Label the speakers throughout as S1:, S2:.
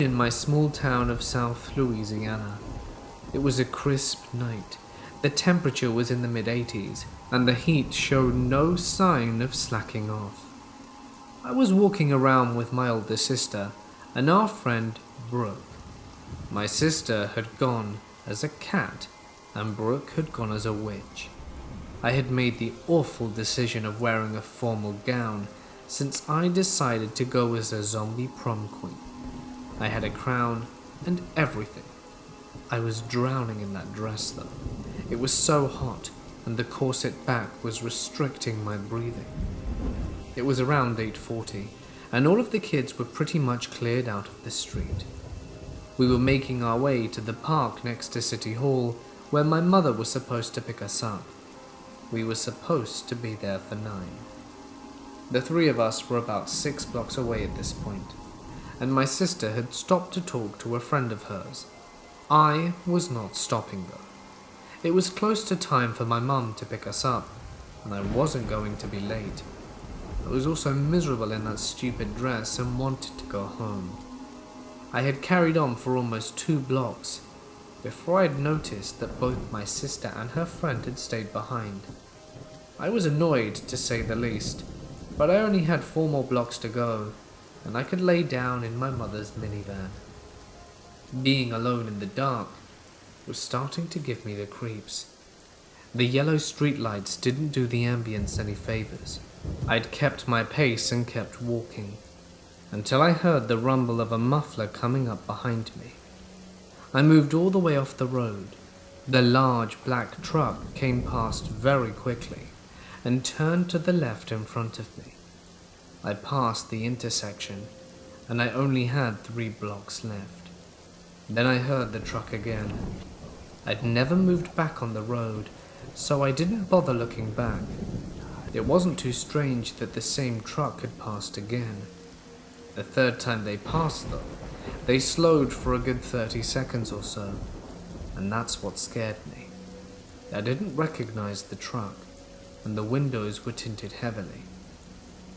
S1: In my small town of South Louisiana. It was a crisp night. The temperature was in the mid-80s, and the heat showed no sign of slacking off. I was walking around with my older sister and our friend Brooke. My sister had gone as a cat, and Brooke had gone as a witch. I had made the awful decision of wearing a formal gown, since I decided to go as a zombie prom queen. I had a crown and everything. I was drowning in that dress though. It was so hot, and the corset back was restricting my breathing. It was around 8:40, and all of the kids were pretty much cleared out of the street. We were making our way to the park next to City Hall, where my mother was supposed to pick us up. We were supposed to be there for 9. The three of us were about 6 blocks away at this point, and my sister had stopped to talk to a friend of hers. I was not stopping though. It was close to time for my mum to pick us up, and I wasn't going to be late. I was also miserable in that stupid dress and wanted to go home. I had carried on for almost 2 blocks before I'd noticed that both my sister and her friend had stayed behind. I was annoyed, to say the least, but I only had 4 more blocks to go, and I could lay down in my mother's minivan. Being alone in the dark was starting to give me the creeps. The yellow streetlights didn't do the ambience any favors. I'd kept my pace and kept walking, until I heard the rumble of a muffler coming up behind me. I moved all the way off the road. The large black truck came past very quickly and turned to the left in front of me. I passed the intersection, and I only had 3 blocks left. Then I heard the truck again. I'd never moved back on the road, so I didn't bother looking back. It wasn't too strange that the same truck had passed again. The third time they passed, though, they slowed for a good 30 seconds or so, and that's what scared me. I didn't recognize the truck, and the windows were tinted heavily.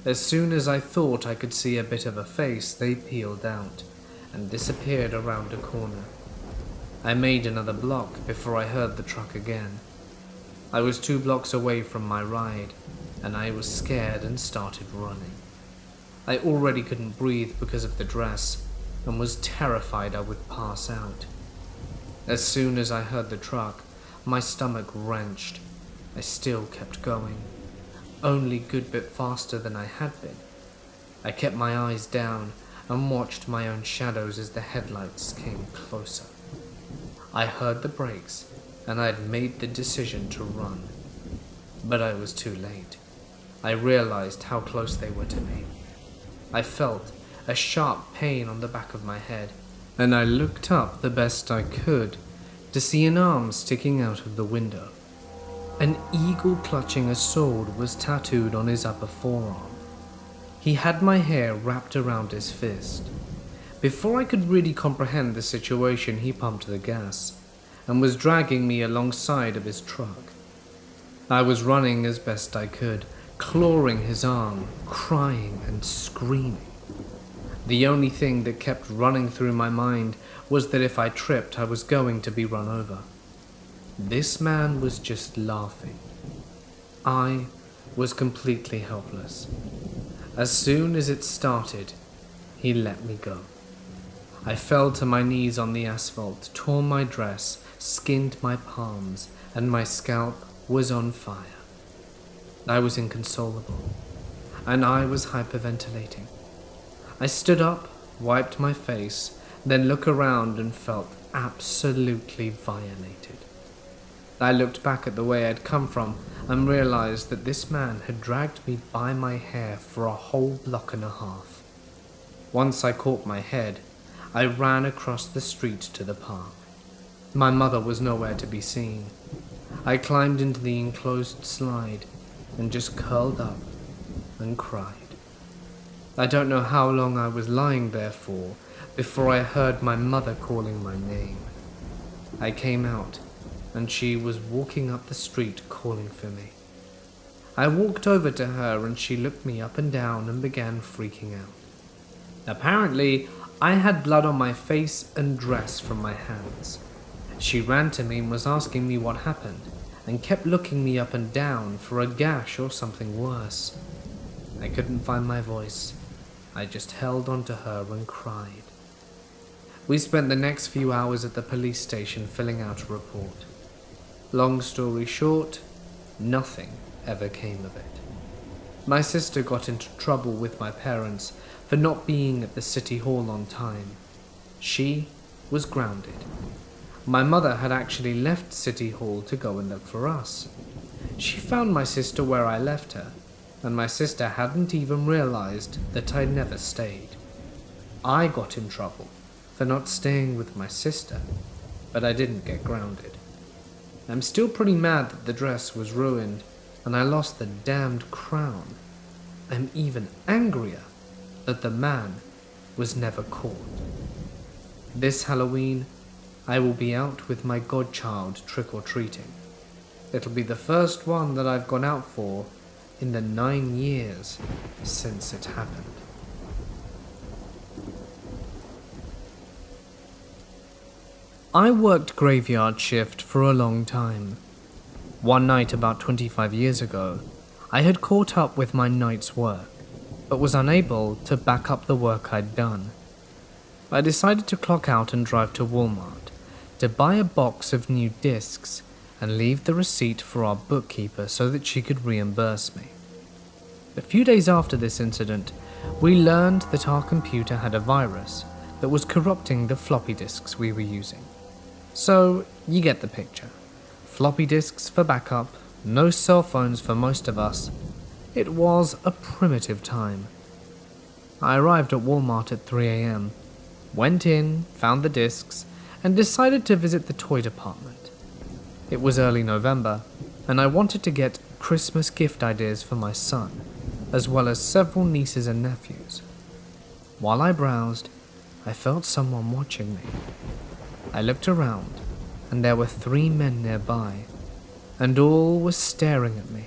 S1: As soon as I thought I could see a bit of a face, they peeled out and disappeared around a corner. I made another block before I heard the truck again. I was 2 blocks away from my ride, and I was scared and started running. I already couldn't breathe because of the dress, and was terrified I would pass out. As soon as I heard the truck, my stomach wrenched. I still kept going, only a good bit faster than I had been. I kept my eyes down and watched my own shadows as the headlights came closer. I heard the brakes, and I had made the decision to run. But I was too late. I realized how close they were to me. I felt a sharp pain on the back of my head, and I looked up the best I could to see an arm sticking out of the window. An eagle clutching a sword was tattooed on his upper forearm. He had my hair wrapped around his fist. Before I could really comprehend the situation, he pumped the gas and was dragging me alongside of his truck. I was running as best I could, clawing his arm, crying and screaming. The only thing that kept running through my mind was that if I tripped, I was going to be run over. This man was just laughing. I was completely helpless. As soon as it started, he let me go. I fell to my knees on the asphalt, tore my dress, skinned my palms, and my scalp was on fire. I was inconsolable, and I was hyperventilating. I stood up, wiped my face, then looked around and felt absolutely violated. I looked back at the way I'd come from and realized that this man had dragged me by my hair for a whole block and a half. Once I caught my head, I ran across the street to the park. My mother was nowhere to be seen. I climbed into the enclosed slide and just curled up and cried. I don't know how long I was lying there for before I heard my mother calling my name. I came out, and she was walking up the street calling for me. I walked over to her and she looked me up and down and began freaking out. Apparently, I had blood on my face and dress from my hands. She ran to me and was asking me what happened, and kept looking me up and down for a gash or something worse. I couldn't find my voice. I just held onto her and cried. We spent the next few hours at the police station filling out a report. Long story short, nothing ever came of it. My sister got into trouble with my parents for not being at the city hall on time. She was grounded. My mother had actually left City Hall to go and look for us. She found my sister where I left her, and my sister hadn't even realized that I'd never stayed. I got in trouble for not staying with my sister, but I didn't get grounded. I'm still pretty mad that the dress was ruined and I lost the damned crown. I'm even angrier that the man was never caught. This Halloween, I will be out with my godchild trick-or-treating. It'll be the first one that I've gone out for in the 9 years since it happened. I worked graveyard shift for a long time. One night about 25 years ago, I had caught up with my night's work, but was unable to back up the work I'd done. I decided to clock out and drive to Walmart to buy a box of new discs and leave the receipt for our bookkeeper so that she could reimburse me. A few days after this incident, we learned that our computer had a virus that was corrupting the floppy disks we were using. So, you get the picture. Floppy disks for backup, no cell phones for most of us. It was a primitive time. I arrived at Walmart at 3 a.m., went in, found the discs, and decided to visit the toy department. It was early November, and I wanted to get Christmas gift ideas for my son, as well as several nieces and nephews. While I browsed, I felt someone watching me. I looked around, and there were 3 men nearby, and all were staring at me.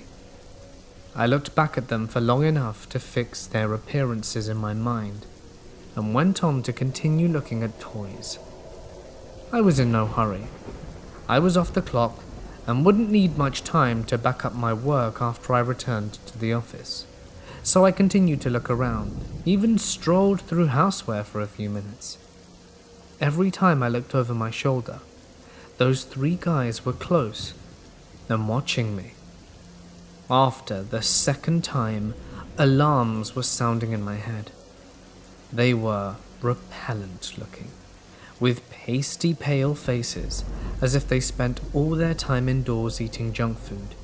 S1: I looked back at them for long enough to fix their appearances in my mind, and went on to continue looking at toys. I was in no hurry. I was off the clock and wouldn't need much time to back up my work after I returned to the office. So I continued to look around, even strolled through houseware for a few minutes. Every time I looked over my shoulder, those 3 guys were close and watching me. After the second time, alarms were sounding in my head. They were repellent looking, with pasty pale faces, as if they spent all their time indoors eating junk food,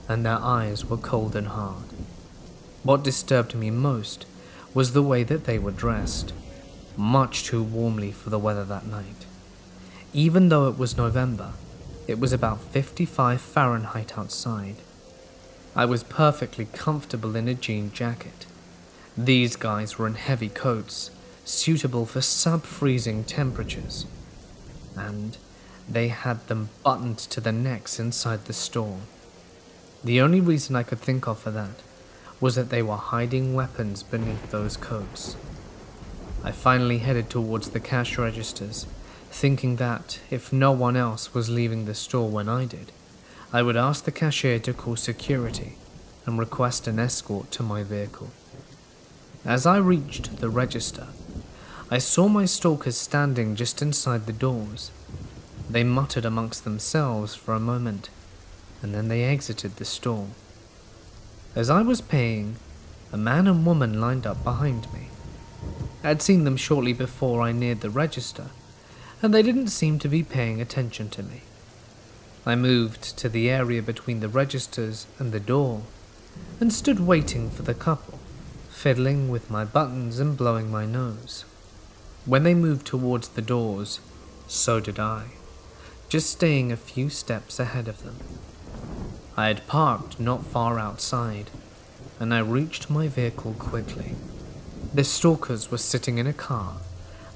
S1: and their eyes were cold and hard. What disturbed me most was the way that they were dressed, much too warmly for the weather that night. Even though it was November, it was about 55 Fahrenheit outside. I was perfectly comfortable in a jean jacket. These guys were in heavy coats, suitable for sub-freezing temperatures, and they had them buttoned to their necks inside the store. The only reason I could think of for that was that they were hiding weapons beneath those coats. I finally headed towards the cash registers, thinking that if no one else was leaving the store when I did, I would ask the cashier to call security and request an escort to my vehicle. As I reached the register, I saw my stalkers standing just inside the doors. They muttered amongst themselves for a moment, and then they exited the store. As I was paying, a man and woman lined up behind me. I had seen them shortly before I neared the register, and they didn't seem to be paying attention to me. I moved to the area between the registers and the door, and stood waiting for the couple, fiddling with my buttons and blowing my nose. When they moved towards the doors, so did I, just staying a few steps ahead of them. I had parked not far outside, and I reached my vehicle quickly. The stalkers were sitting in a car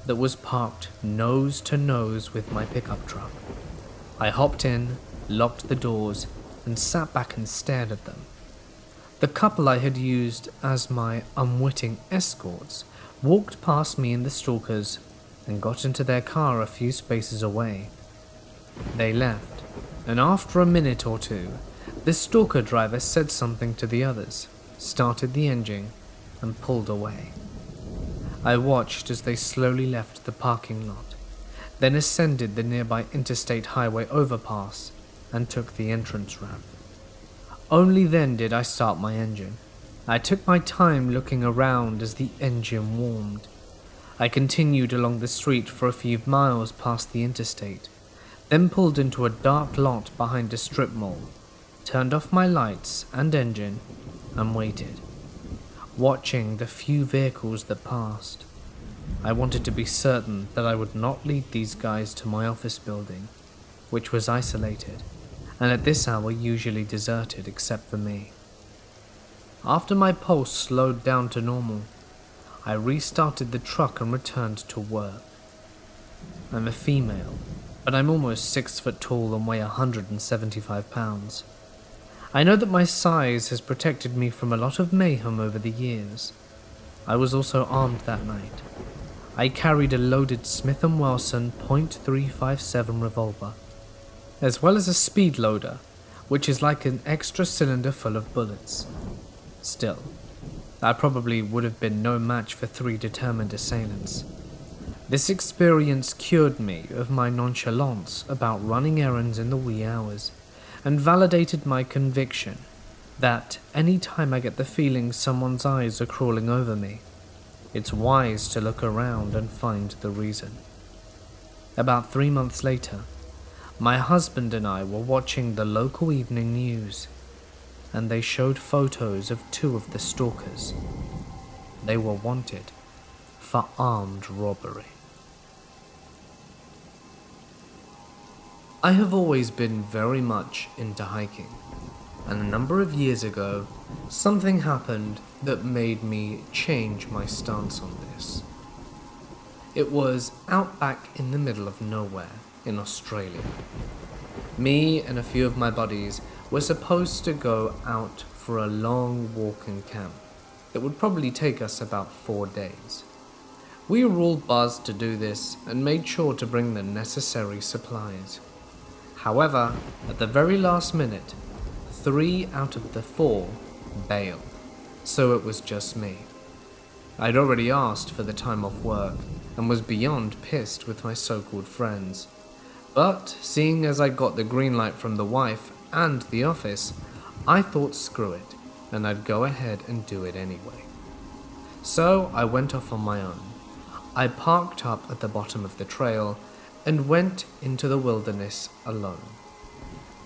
S1: that was parked nose to nose with my pickup truck. I hopped in, locked the doors, and sat back and stared at them. The couple I had used as my unwitting escorts walked past me and the stalkers and got into their car a few spaces away. They left, and after a minute or two, the stalker driver said something to the others, started the engine, and pulled away. I watched as they slowly left the parking lot, then ascended the nearby interstate highway overpass and took the entrance ramp. Only then did I start my engine. I took my time looking around as the engine warmed. I continued along the street for a few miles past the interstate, then pulled into a dark lot behind a strip mall, turned off my lights and engine, and waited, watching the few vehicles that passed. I wanted to be certain that I would not lead these guys to my office building, which was isolated, and at this hour usually deserted except for me. After my pulse slowed down to normal, I restarted the truck and returned to work. I'm a female, but I'm almost 6 foot tall and weigh 175 pounds. I know that my size has protected me from a lot of mayhem over the years. I was also armed that night. I carried a loaded Smith & Wesson .357 revolver, as well as a speed loader, which is like an extra cylinder full of bullets. Still, that probably would have been no match for 3 determined assailants. This experience cured me of my nonchalance about running errands in the wee hours, and validated my conviction that any time I get the feeling someone's eyes are crawling over me, it's wise to look around and find the reason. About 3 months later, my husband and I were watching the local evening news, and they showed photos of 2 of the stalkers. They were wanted for armed robbery. I have always been very much into hiking, and a number of years ago, something happened that made me change my stance on this. It was out back in the middle of nowhere in Australia. Me and a few of my buddies were supposed to go out for a long walk and camp. It would probably take us about 4 days. We were all buzzed to do this and made sure to bring the necessary supplies. However, at the very last minute, 3 out of the 4 bailed, so it was just me. I'd already asked for the time off work and was beyond pissed with my so-called friends. But seeing as I got the green light from the wife and the office, I thought screw it, and I'd go ahead and do it anyway. So I went off on my own. I parked up at the bottom of the trail and went into the wilderness alone.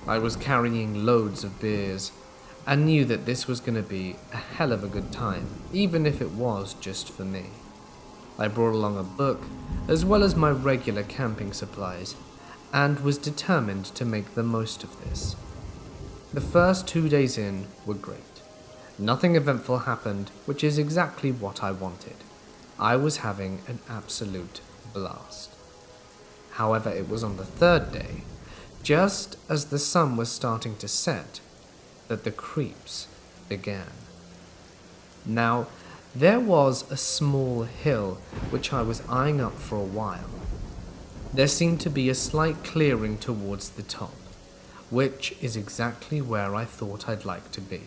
S1: I was carrying loads of beers and knew that this was going to be a hell of a good time, even if it was just for me. I brought along a book as well as my regular camping supplies and was determined to make the most of this. The first 2 days in were great. Nothing eventful happened, which is exactly what I wanted. I was having an absolute blast. However, it was on the 3rd day, just as the sun was starting to set, that the creeps began. Now, there was a small hill which I was eyeing up for a while. There seemed to be a slight clearing towards the top, which is exactly where I thought I'd like to be.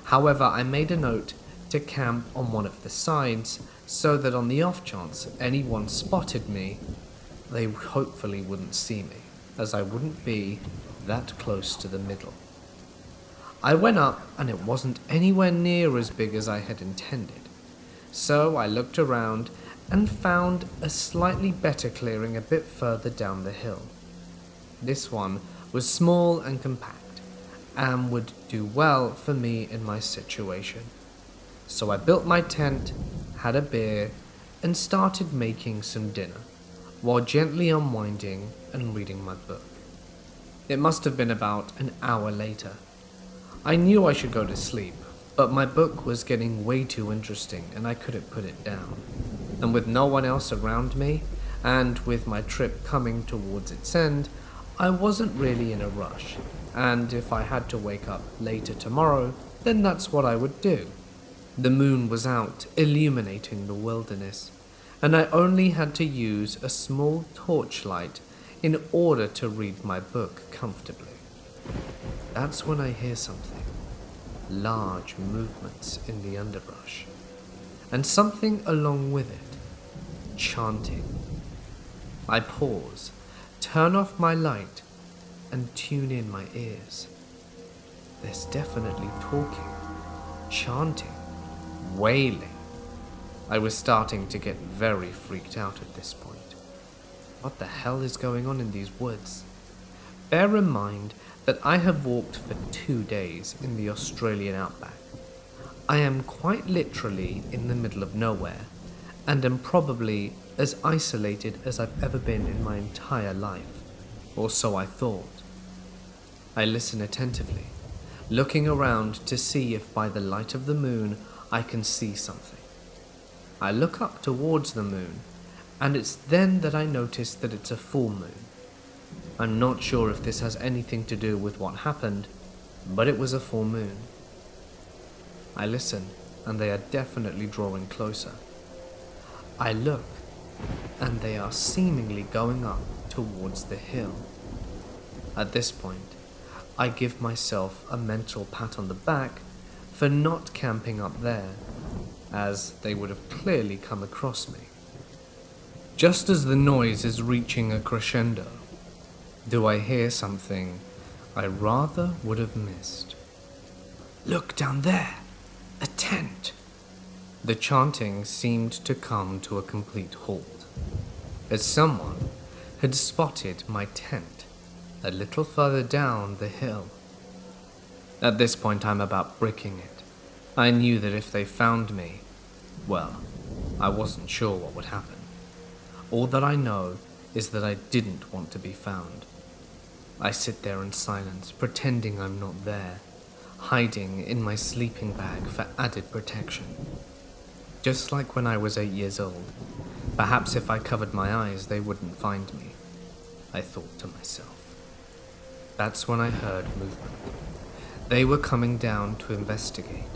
S1: However, I made a note to camp on one of the sides so that on the off chance anyone spotted me, they hopefully wouldn't see me, as I wouldn't be that close to the middle. I went up and it wasn't anywhere near as big as I had intended, so I looked around and found a slightly better clearing a bit further down the hill. This one was small and compact, and would do well for me in my situation. So I built my tent, had a beer, and started making some dinner, while gently unwinding and reading my book. It must have been about an hour later. I knew I should go to sleep, but my book was getting way too interesting and I couldn't put it down. And with no one else around me, and with my trip coming towards its end, I wasn't really in a rush, and if I had to wake up later tomorrow, then that's what I would do. The moon was out, illuminating the wilderness, and I only had to use a small torchlight in order to read my book comfortably. That's when I hear something. Large movements in the underbrush, and something along with it. Chanting. I pause, turn off my light, and tune in my ears. There's definitely talking, chanting, wailing. I was starting to get very freaked out at this point. What the hell is going on in these woods? Bear in mind that I have walked for 2 days in the Australian outback. I am quite literally in the middle of nowhere, and am probably as isolated as I've ever been in my entire life, or so I thought. I listen attentively, looking around to see if by the light of the moon I can see something. I look up towards the moon, and it's then that I notice that it's a full moon. I'm not sure if this has anything to do with what happened, but it was a full moon. I listen, and they are definitely drawing closer. I look, and they are seemingly going up towards the hill. At this point, I give myself a mental pat on the back for not camping up there, as they would have clearly come across me. Just as the noise is reaching a crescendo, do I hear something I rather would have missed. "Look down there! A tent!" The chanting seemed to come to a complete halt, as someone had spotted my tent a little further down the hill. At this point, I'm about bricking it. I knew that if they found me, well, I wasn't sure what would happen. All that I know is that I didn't want to be found. I sit there in silence, pretending I'm not there, hiding in my sleeping bag for added protection. Just like when I was 8 years old, perhaps if I covered my eyes they wouldn't find me, I thought to myself. That's when I heard movement. They were coming down to investigate.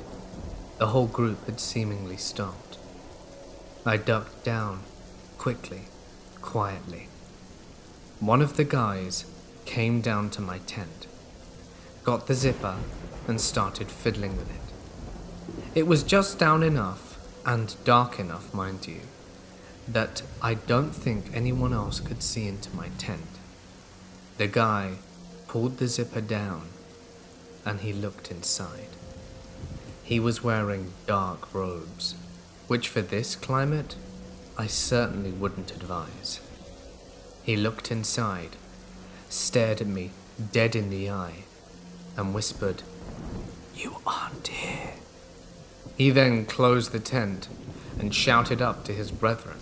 S1: The whole group had seemingly stopped. I ducked down, quickly, quietly. One of the guys came down to my tent, got the zipper, and started fiddling with it. It was just down enough, and dark enough, mind you, that I don't think anyone else could see into my tent. The guy pulled the zipper down, and he looked inside. He was wearing dark robes, which for this climate, I certainly wouldn't advise. He looked inside, stared at me dead in the eye, and whispered, "You aren't here." He then closed the tent and shouted up to his brethren,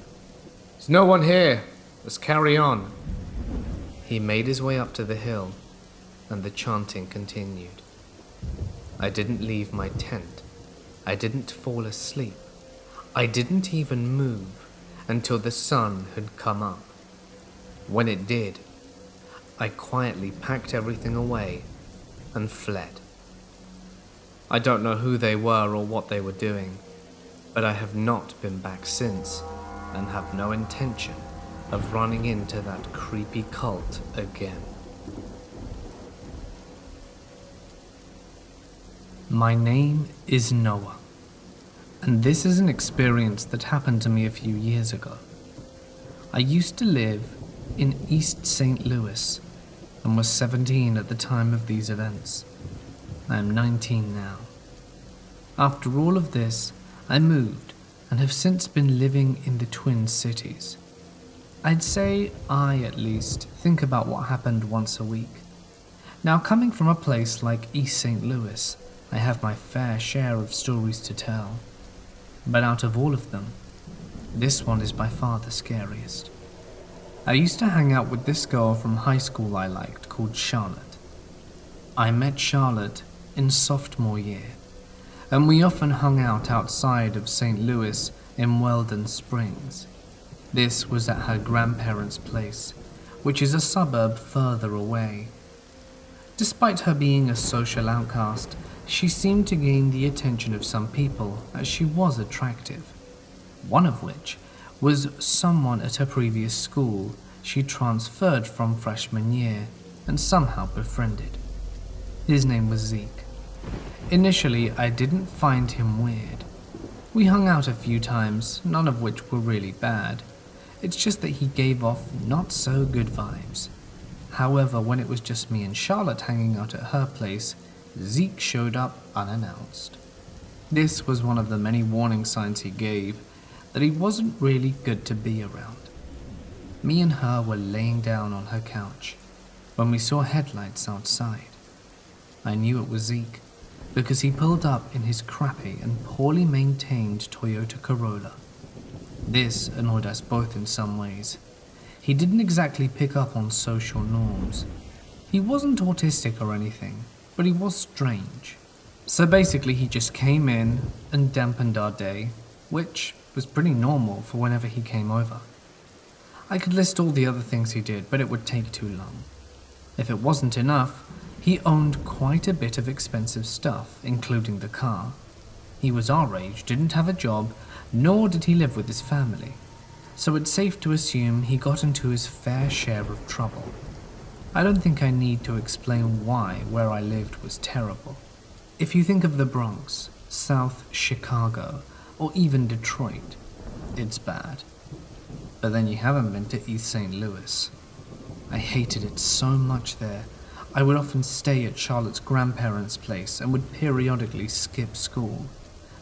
S1: "There's no one here, let's carry on." He made his way up to the hill, and the chanting continued. I didn't leave my tent. I didn't fall asleep. I didn't even move until the sun had come up. When it did, I quietly packed everything away and fled. I don't know who they were or what they were doing, but I have not been back since and have no intention of running into that creepy cult again. My name is Noah, and this is an experience that happened to me a few years ago. I used to live in East St. Louis and was 17 at the time of these events. I am 19 now. After all of this, I moved and have since been living in the Twin Cities. I'd say I, at least, think about what happened once a week. Now, coming from a place like East St. Louis, I have my fair share of stories to tell. But out of all of them, this one is by far the scariest. I used to hang out with this girl from high school I liked called Charlotte. I met Charlotte in sophomore year, and we often hung out outside of St. Louis in Weldon Springs. This was at her grandparents' place, which is a suburb further away. Despite her being a social outcast, she seemed to gain the attention of some people as she was attractive, one of which was someone at her previous school she transferred from freshman year and somehow befriended. His name was Zeke. Initially, I didn't find him weird. We hung out a few times, none of which were really bad. It's just that he gave off not so good vibes. However, when it was just me and Charlotte hanging out at her place, Zeke showed up unannounced. This was one of the many warning signs he gave that he wasn't really good to be around. Me and her were laying down on her couch when we saw headlights outside. I knew it was Zeke because he pulled up in his crappy and poorly maintained Toyota Corolla. This annoyed us both in some ways. He didn't exactly pick up on social norms. He wasn't autistic or anything, but he was strange. So basically he just came in and dampened our day, which was pretty normal for whenever he came over. I could list all the other things he did, but it would take too long. If it wasn't enough, he owned quite a bit of expensive stuff, including the car. He was our age, didn't have a job, nor did he live with his family, so it's safe to assume he got into his fair share of trouble. I don't think I need to explain why where I lived was terrible. If you think of the Bronx, South Chicago, or even Detroit, it's bad. But then you haven't been to East St. Louis. I hated it so much there. I would often stay at Charlotte's grandparents' place and would periodically skip school.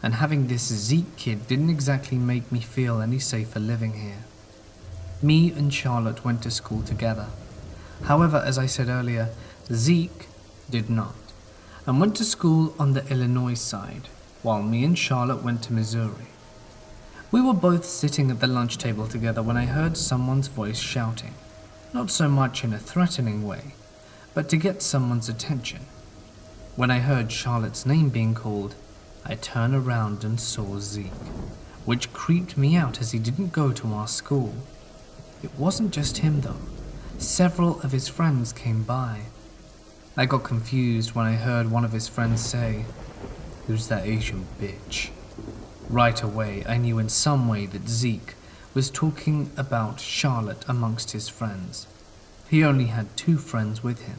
S1: And having this Zeke kid didn't exactly make me feel any safer living here. Me and Charlotte went to school together. However, as I said earlier, Zeke did not, and went to school on the Illinois side, while me and Charlotte went to Missouri. We were both sitting at the lunch table together when I heard someone's voice shouting, not so much in a threatening way, but to get someone's attention. When I heard Charlotte's name being called, I turned around and saw Zeke, which creeped me out as he didn't go to our school. It wasn't just him though. Several of his friends came by. I got confused when I heard one of his friends say, "Who's that Asian bitch?" Right away, I knew in some way that Zeke was talking about Charlotte amongst his friends. He only had 2 friends with him,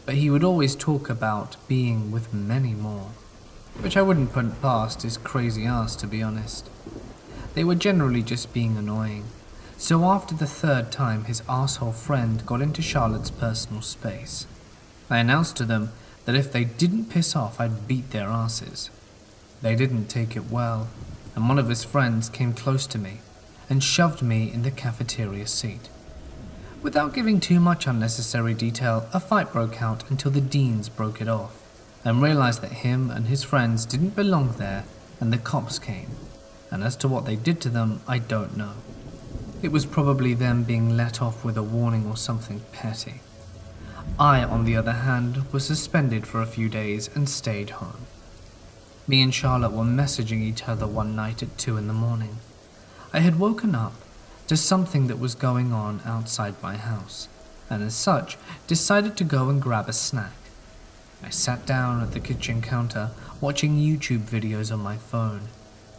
S1: but he would always talk about being with many more, which I wouldn't put past his crazy ass, to be honest. They were generally just being annoying, so after the 3rd time his asshole friend got into Charlotte's personal space, I announced to them that if they didn't piss off, I'd beat their asses. They didn't take it well, and one of his friends came close to me and shoved me in the cafeteria seat. Without giving too much unnecessary detail, a fight broke out until the deans broke it off and realized that him and his friends didn't belong there, and the cops came. And as to what they did to them, I don't know. It was probably them being let off with a warning or something petty. I, on the other hand, was suspended for a few days and stayed home. Me and Charlotte were messaging each other one night at 2 in the morning. I had woken up to something that was going on outside my house, and as such, decided to go and grab a snack. I sat down at the kitchen counter watching YouTube videos on my phone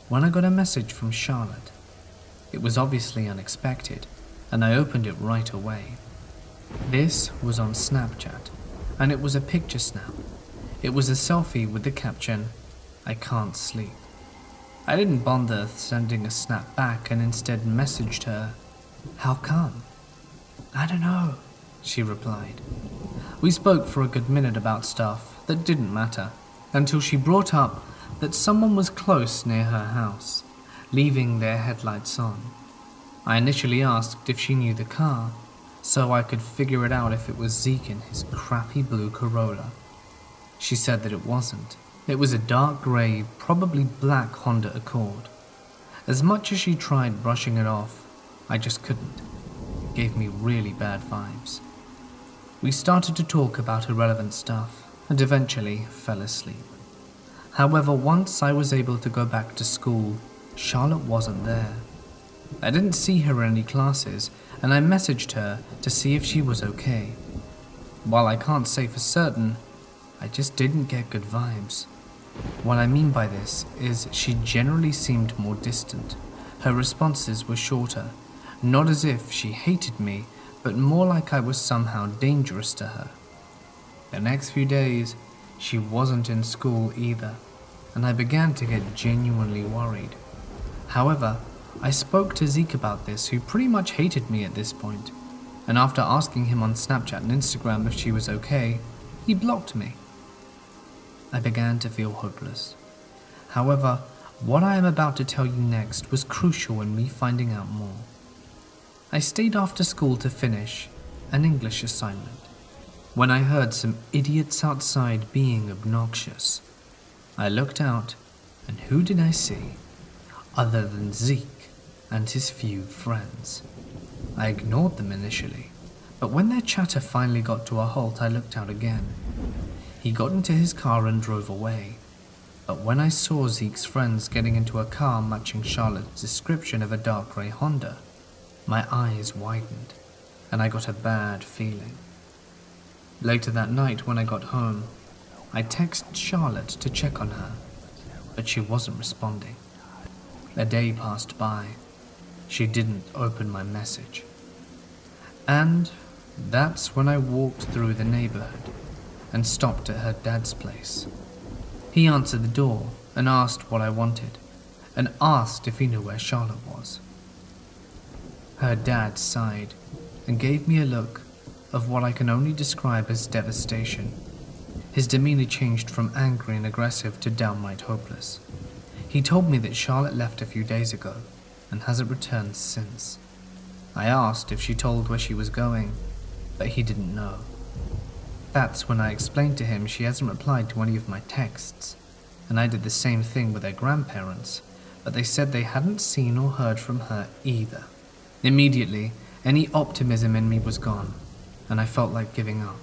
S1: when I got a message from Charlotte. It was obviously unexpected, and I opened it right away. This was on Snapchat, and it was a picture snap. It was a selfie with the caption, "I can't sleep." I didn't bother sending a snap back and instead messaged her, "How come?" "I don't know," she replied. We spoke for a good minute about stuff that didn't matter, until she brought up that someone was close near her house, leaving their headlights on. I initially asked if she knew the car, so I could figure it out if it was Zeke in his crappy blue Corolla. She said that it wasn't. It was a dark grey, probably black Honda Accord. As much as she tried brushing it off, I just couldn't. It gave me really bad vibes. We started to talk about irrelevant stuff, and eventually fell asleep. However, once I was able to go back to school, Charlotte wasn't there. I didn't see her in any classes, and I messaged her to see if she was okay. While I can't say for certain, I just didn't get good vibes. What I mean by this is she generally seemed more distant, Her responses were shorter, not as if she hated me, but more like I was somehow dangerous to her. The next few days, she wasn't in school either, and I began to get genuinely worried. However, I spoke to Zeke about this, who pretty much hated me at this point, and after asking him on Snapchat and Instagram if she was okay, he blocked me. I began to feel hopeless. However, what I am about to tell you next was crucial in me finding out more. I stayed after school to finish an English assignment when I heard some idiots outside being obnoxious. I looked out, and who did I see other than Zeke and his few friends? I ignored them initially, but when their chatter finally got to a halt, I looked out again. He got into his car and drove away, but when I saw Zeke's friends getting into a car matching Charlotte's description of a dark grey Honda, my eyes widened, and I got a bad feeling. Later that night when I got home, I texted Charlotte to check on her, but she wasn't responding. A day passed by. She didn't open my message. And that's when I walked through the neighborhood and stopped at her dad's place. He answered the door and asked what I wanted, and asked if he knew where Charlotte was. Her dad sighed and gave me a look of what I can only describe as devastation. His demeanor changed from angry and aggressive to downright hopeless. He told me that Charlotte left a few days ago and hasn't returned since. I asked if she told where she was going, but he didn't know. That's when I explained to him she hasn't replied to any of my texts, and I did the same thing with her grandparents, but they said they hadn't seen or heard from her either. Immediately, any optimism in me was gone, and I felt like giving up.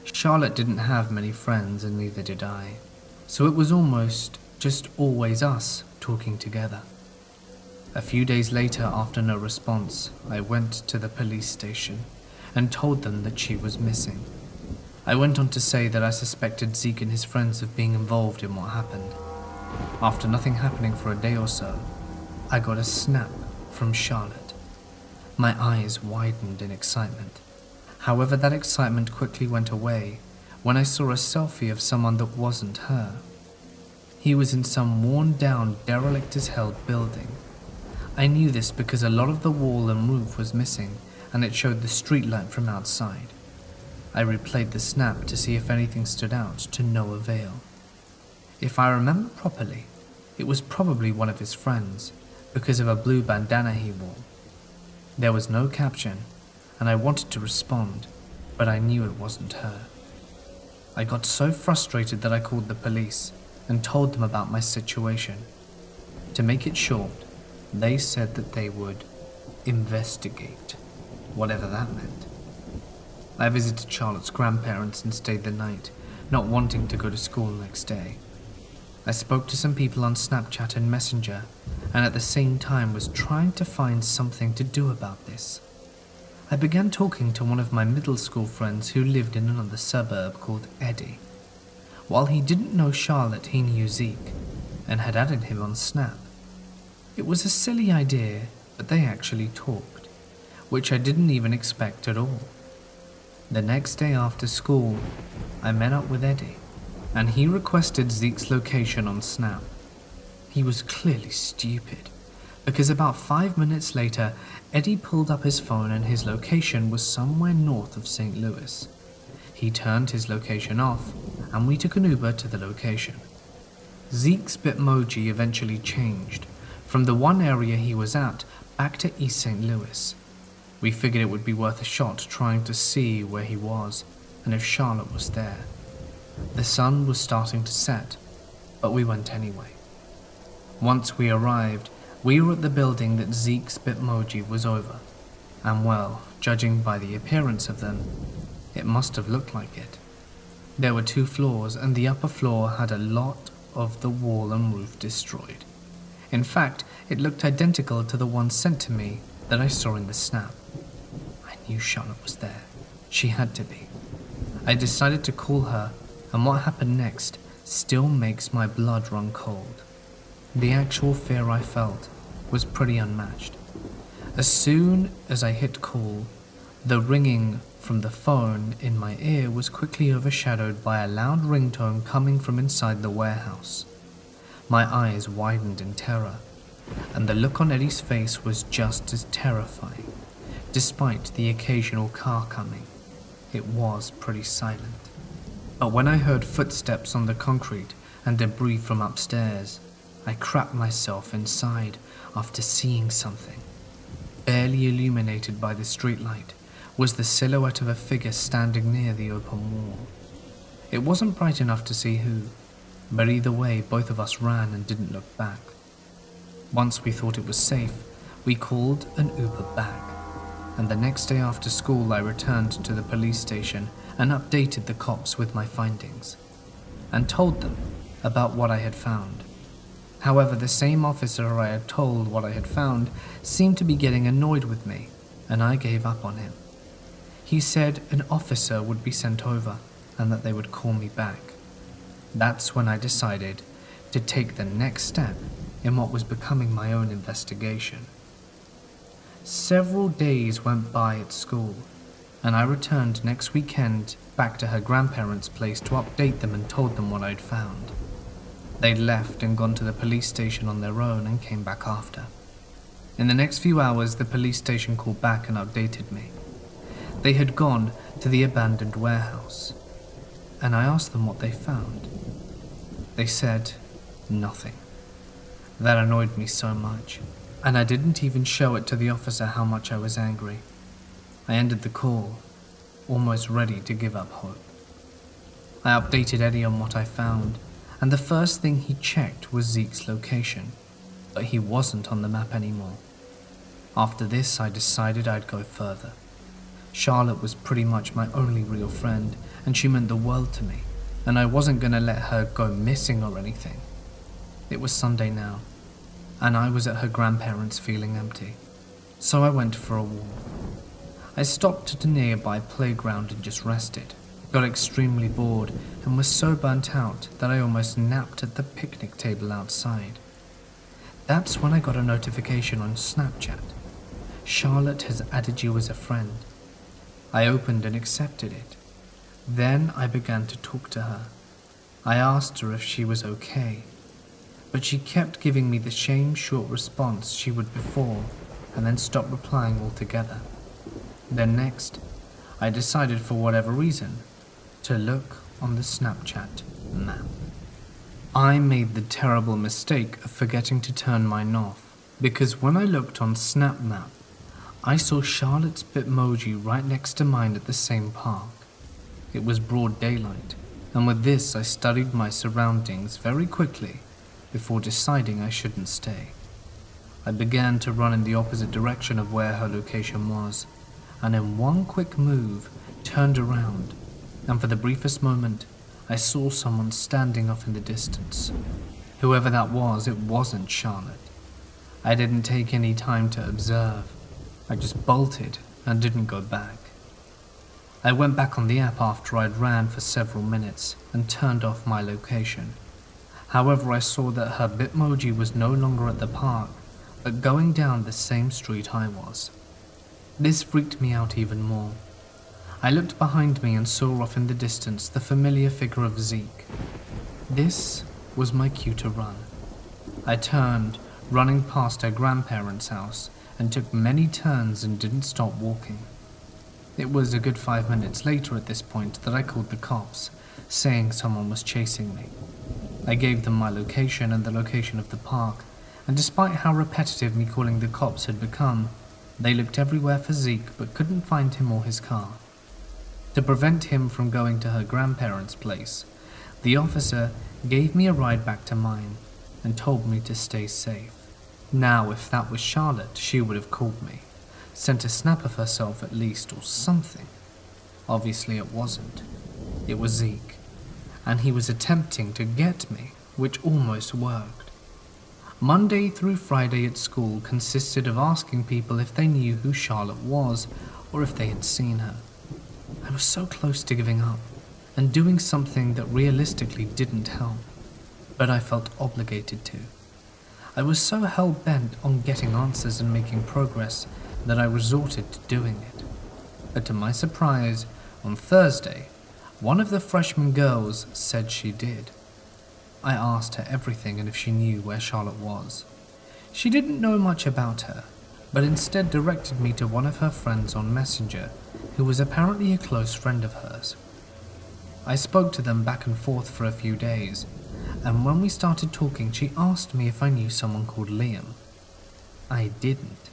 S1: Charlotte didn't have many friends, and neither did I, so it was almost just always us talking together. A few days later, after no response, I went to the police station and told them that she was missing. I went on to say that I suspected Zeke and his friends of being involved in what happened. After nothing happening for a day or so, I got a snap from Charlotte. My eyes widened in excitement. However, that excitement quickly went away when I saw a selfie of someone that wasn't her. He was in some worn-down, derelict-as-hell building. I knew this because a lot of the wall and roof was missing, and it showed the streetlight from outside. I replayed the snap to see if anything stood out, to no avail. If I remember properly, it was probably one of his friends, because of a blue bandana he wore. There was no caption, and I wanted to respond, but I knew it wasn't her. I got so frustrated that I called the police and told them about my situation. To make it short, they said that they would investigate, whatever that meant. I visited Charlotte's grandparents and stayed the night, not wanting to go to school next day. I spoke to some people on Snapchat and Messenger, and at the same time was trying to find something to do about this. I began talking to one of my middle school friends who lived in another suburb called Eddie. While he didn't know Charlotte, he knew Zeke, and had added him on Snap. It was a silly idea, but they actually talked, which I didn't even expect at all. The next day after school, I met up with Eddie, and he requested Zeke's location on Snap. He was clearly stupid, because about 5 minutes later, Eddie pulled up his phone and his location was somewhere north of St. Louis. He turned his location off, and we took an Uber to the location. Zeke's Bitmoji eventually changed, from the one area he was at back to East St. Louis. We figured it would be worth a shot trying to see where he was, and if Charlotte was there. The sun was starting to set, but we went anyway. Once we arrived, we were at the building that Zeke's Bitmoji was over, and well, judging by the appearance of them, it must have looked like it. There were 2 floors, and the upper floor had a lot of the wall and roof destroyed. In fact, it looked identical to the one sent to me that I saw in the snap. I knew Charlotte was there. She had to be. I decided to call her, and what happened next still makes my blood run cold. The actual fear I felt was pretty unmatched. As soon as I hit call, the ringing from the phone in my ear was quickly overshadowed by a loud ringtone coming from inside the warehouse. My eyes widened in terror, and the look on Eddie's face was just as terrifying. Despite the occasional car coming, it was pretty silent. But when I heard footsteps on the concrete and debris from upstairs, I crapped myself inside after seeing something. Barely illuminated by the streetlight was the silhouette of a figure standing near the open wall. It wasn't bright enough to see who, but either way both of us ran and didn't look back. Once we thought it was safe, we called an Uber back, and the next day after school I returned to the police station and updated the cops with my findings, and told them about what I had found. However, the same officer I had told what I had found seemed to be getting annoyed with me, and I gave up on him. He said an officer would be sent over and that they would call me back. That's when I decided to take the next step in what was becoming my own investigation. Several days went by at school, and I returned next weekend back to her grandparents' place to update them and told them what I'd found. They'd left and gone to the police station on their own and came back after. In the next few hours, the police station called back and updated me. They had gone to the abandoned warehouse, and I asked them what they found. They said nothing. That annoyed me so much, and I didn't even show it to the officer how much I was angry. I ended the call, almost ready to give up hope. I updated Eddie on what I found, and the first thing he checked was Zeke's location, but he wasn't on the map anymore. After this, I decided I'd go further. Charlotte was pretty much my only real friend, and she meant the world to me, and I wasn't going to let her go missing or anything. It was Sunday now, and I was at her grandparents' feeling empty, so I went for a walk. I stopped at a nearby playground and just rested, got extremely bored, and was so burnt out that I almost napped at the picnic table outside. That's when I got a notification on Snapchat. Charlotte has added you as a friend. I opened and accepted it. Then I began to talk to her. I asked her if she was okay, but she kept giving me the same short response she would before, and then stopped replying altogether. Then next, I decided for whatever reason to look on the Snapchat map. I made the terrible mistake of forgetting to turn mine off, because when I looked on Snap Map, I saw Charlotte's Bitmoji right next to mine at the same park. It was broad daylight, and with this I studied my surroundings very quickly before deciding I shouldn't stay. I began to run in the opposite direction of where her location was, and in one quick move turned around, and for the briefest moment I saw someone standing off in the distance. Whoever that was, it wasn't Charlotte. I didn't take any time to observe. I just bolted and didn't go back. I went back on the app after I'd ran for several minutes and turned off my location. However, I saw that her Bitmoji was no longer at the park, but going down the same street I was. This freaked me out even more. I looked behind me and saw off in the distance the familiar figure of Zeke. This was my cue to run. I turned, running past her grandparents' house, and took many turns and didn't stop walking. It was a good 5 minutes later at this point that I called the cops, saying someone was chasing me. I gave them my location and the location of the park, and despite how repetitive me calling the cops had become, they looked everywhere for Zeke but couldn't find him or his car. To prevent him from going to her grandparents' place, the officer gave me a ride back to mine and told me to stay safe. Now, if that was Charlotte, she would have called me, sent a snap of herself at least, or something. Obviously it wasn't. It was Zeke, and he was attempting to get me, which almost worked. Monday through Friday at school consisted of asking people if they knew who Charlotte was, or if they had seen her. I was so close to giving up, and doing something that realistically didn't help, but I felt obligated to. I was so hell-bent on getting answers and making progress that I resorted to doing it. But to my surprise, on Thursday, one of the freshman girls said she did. I asked her everything and if she knew where Charlotte was. She didn't know much about her, but instead directed me to one of her friends on Messenger, who was apparently a close friend of hers. I spoke to them back and forth for a few days, and when we started talking, she asked me if I knew someone called Liam. I didn't,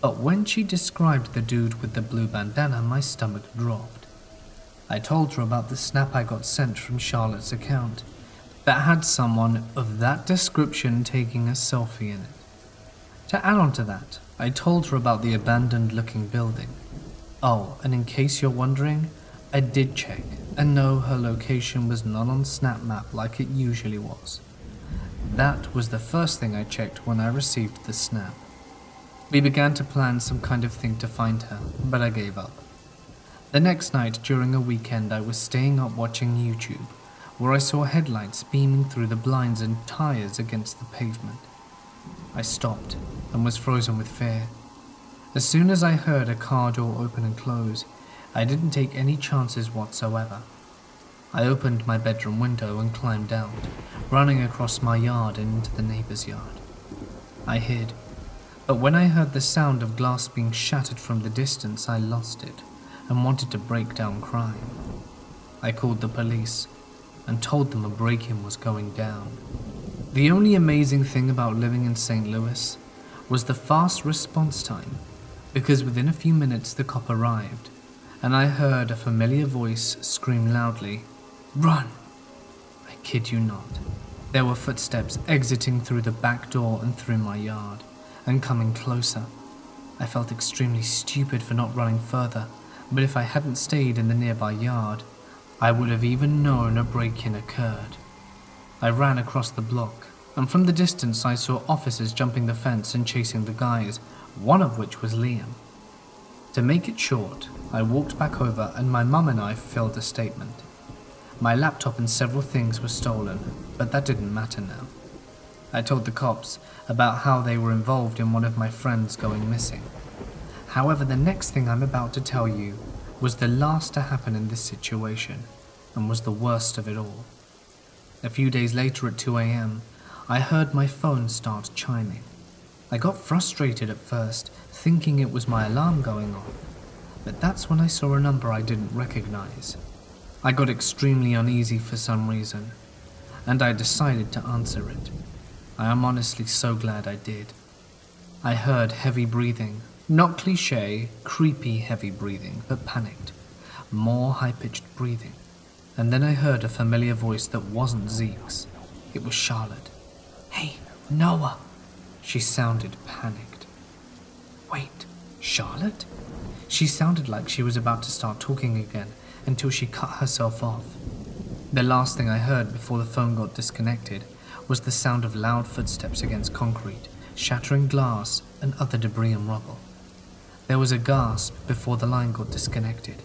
S1: but when she described the dude with the blue bandana, my stomach dropped. I told her about the snap I got sent from Charlotte's account that had someone of that description taking a selfie in it. To add on to that, I told her about the abandoned-looking building. Oh, and in case you're wondering, I did check, and no, her location was not on Snap Map like it usually was. That was the first thing I checked when I received the snap. We began to plan some kind of thing to find her, but I gave up. The next night during a weekend, I was staying up watching YouTube, where I saw headlights beaming through the blinds and tires against the pavement. I stopped and was frozen with fear. As soon as I heard a car door open and close, I didn't take any chances whatsoever. I opened my bedroom window and climbed out, running across my yard and into the neighbor's yard. I hid, but when I heard the sound of glass being shattered from the distance, I lost it and wanted to break down crying. I called the police and told them a break-in was going down. The only amazing thing about living in St. Louis was the fast response time, because within a few minutes the cop arrived, and I heard a familiar voice scream loudly, "Run!" I kid you not. There were footsteps exiting through the back door and through my yard, and coming closer. I felt extremely stupid for not running further, but if I hadn't stayed in the nearby yard, I would have even known a break-in occurred. I ran across the block, and from the distance I saw officers jumping the fence and chasing the guys, one of which was Liam. To make it short, I walked back over and my mum and I filed a statement. My laptop and several things were stolen, but that didn't matter now. I told the cops about how they were involved in one of my friends going missing. However, the next thing I'm about to tell you was the last to happen in this situation, and was the worst of it all. A few days later at 2 a.m., I heard my phone start chiming. I got frustrated at first, thinking it was my alarm going off, but that's when I saw a number I didn't recognize. I got extremely uneasy for some reason, and I decided to answer it. I am honestly so glad I did. I heard heavy breathing, not cliché, creepy heavy breathing, but panicked, more high-pitched breathing. And then I heard a familiar voice that wasn't Zeke's. It was Charlotte. "Hey, Noah!" She sounded panicked. Wait, Charlotte? She sounded like she was about to start talking again until she cut herself off. The last thing I heard before the phone got disconnected was the sound of loud footsteps against concrete, shattering glass and other debris and rubble. There was a gasp before the line got disconnected.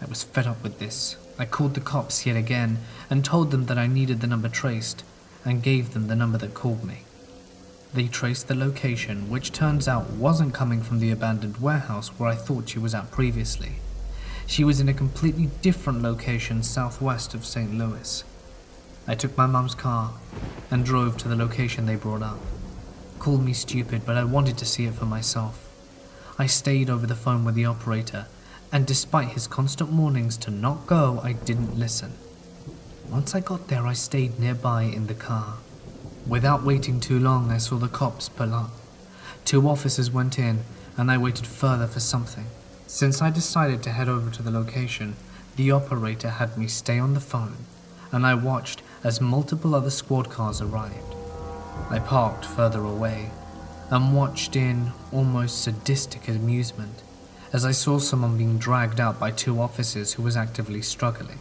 S1: I was fed up with this. I called the cops yet again and told them that I needed the number traced, and gave them the number that called me. They traced the location, which turns out wasn't coming from the abandoned warehouse where I thought she was at previously. She was in a completely different location southwest of St. Louis. I took my mum's car and drove to the location they brought up. Call me stupid, but I wanted to see it for myself. I stayed over the phone with the operator, and despite his constant warnings to not go, I didn't listen. Once I got there, I stayed nearby in the car. Without waiting too long, I saw the cops pull up. 2 officers went in, and I waited further for something. Since I decided to head over to the location, the operator had me stay on the phone, and I watched as multiple other squad cars arrived. I parked further away, and watched in almost sadistic amusement as I saw someone being dragged out by 2 officers who was actively struggling.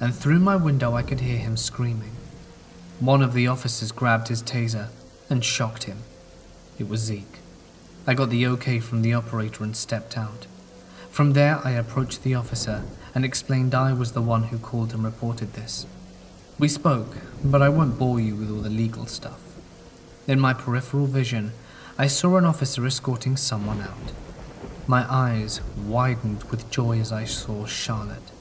S1: And through my window I could hear him screaming. One of the officers grabbed his taser and shocked him. It was Zeke. I got the okay from the operator and stepped out. From there I approached the officer and explained I was the one who called and reported this. We spoke, but I won't bore you with all the legal stuff. In my peripheral vision, I saw an officer escorting someone out. My eyes widened with joy as I saw Charlotte.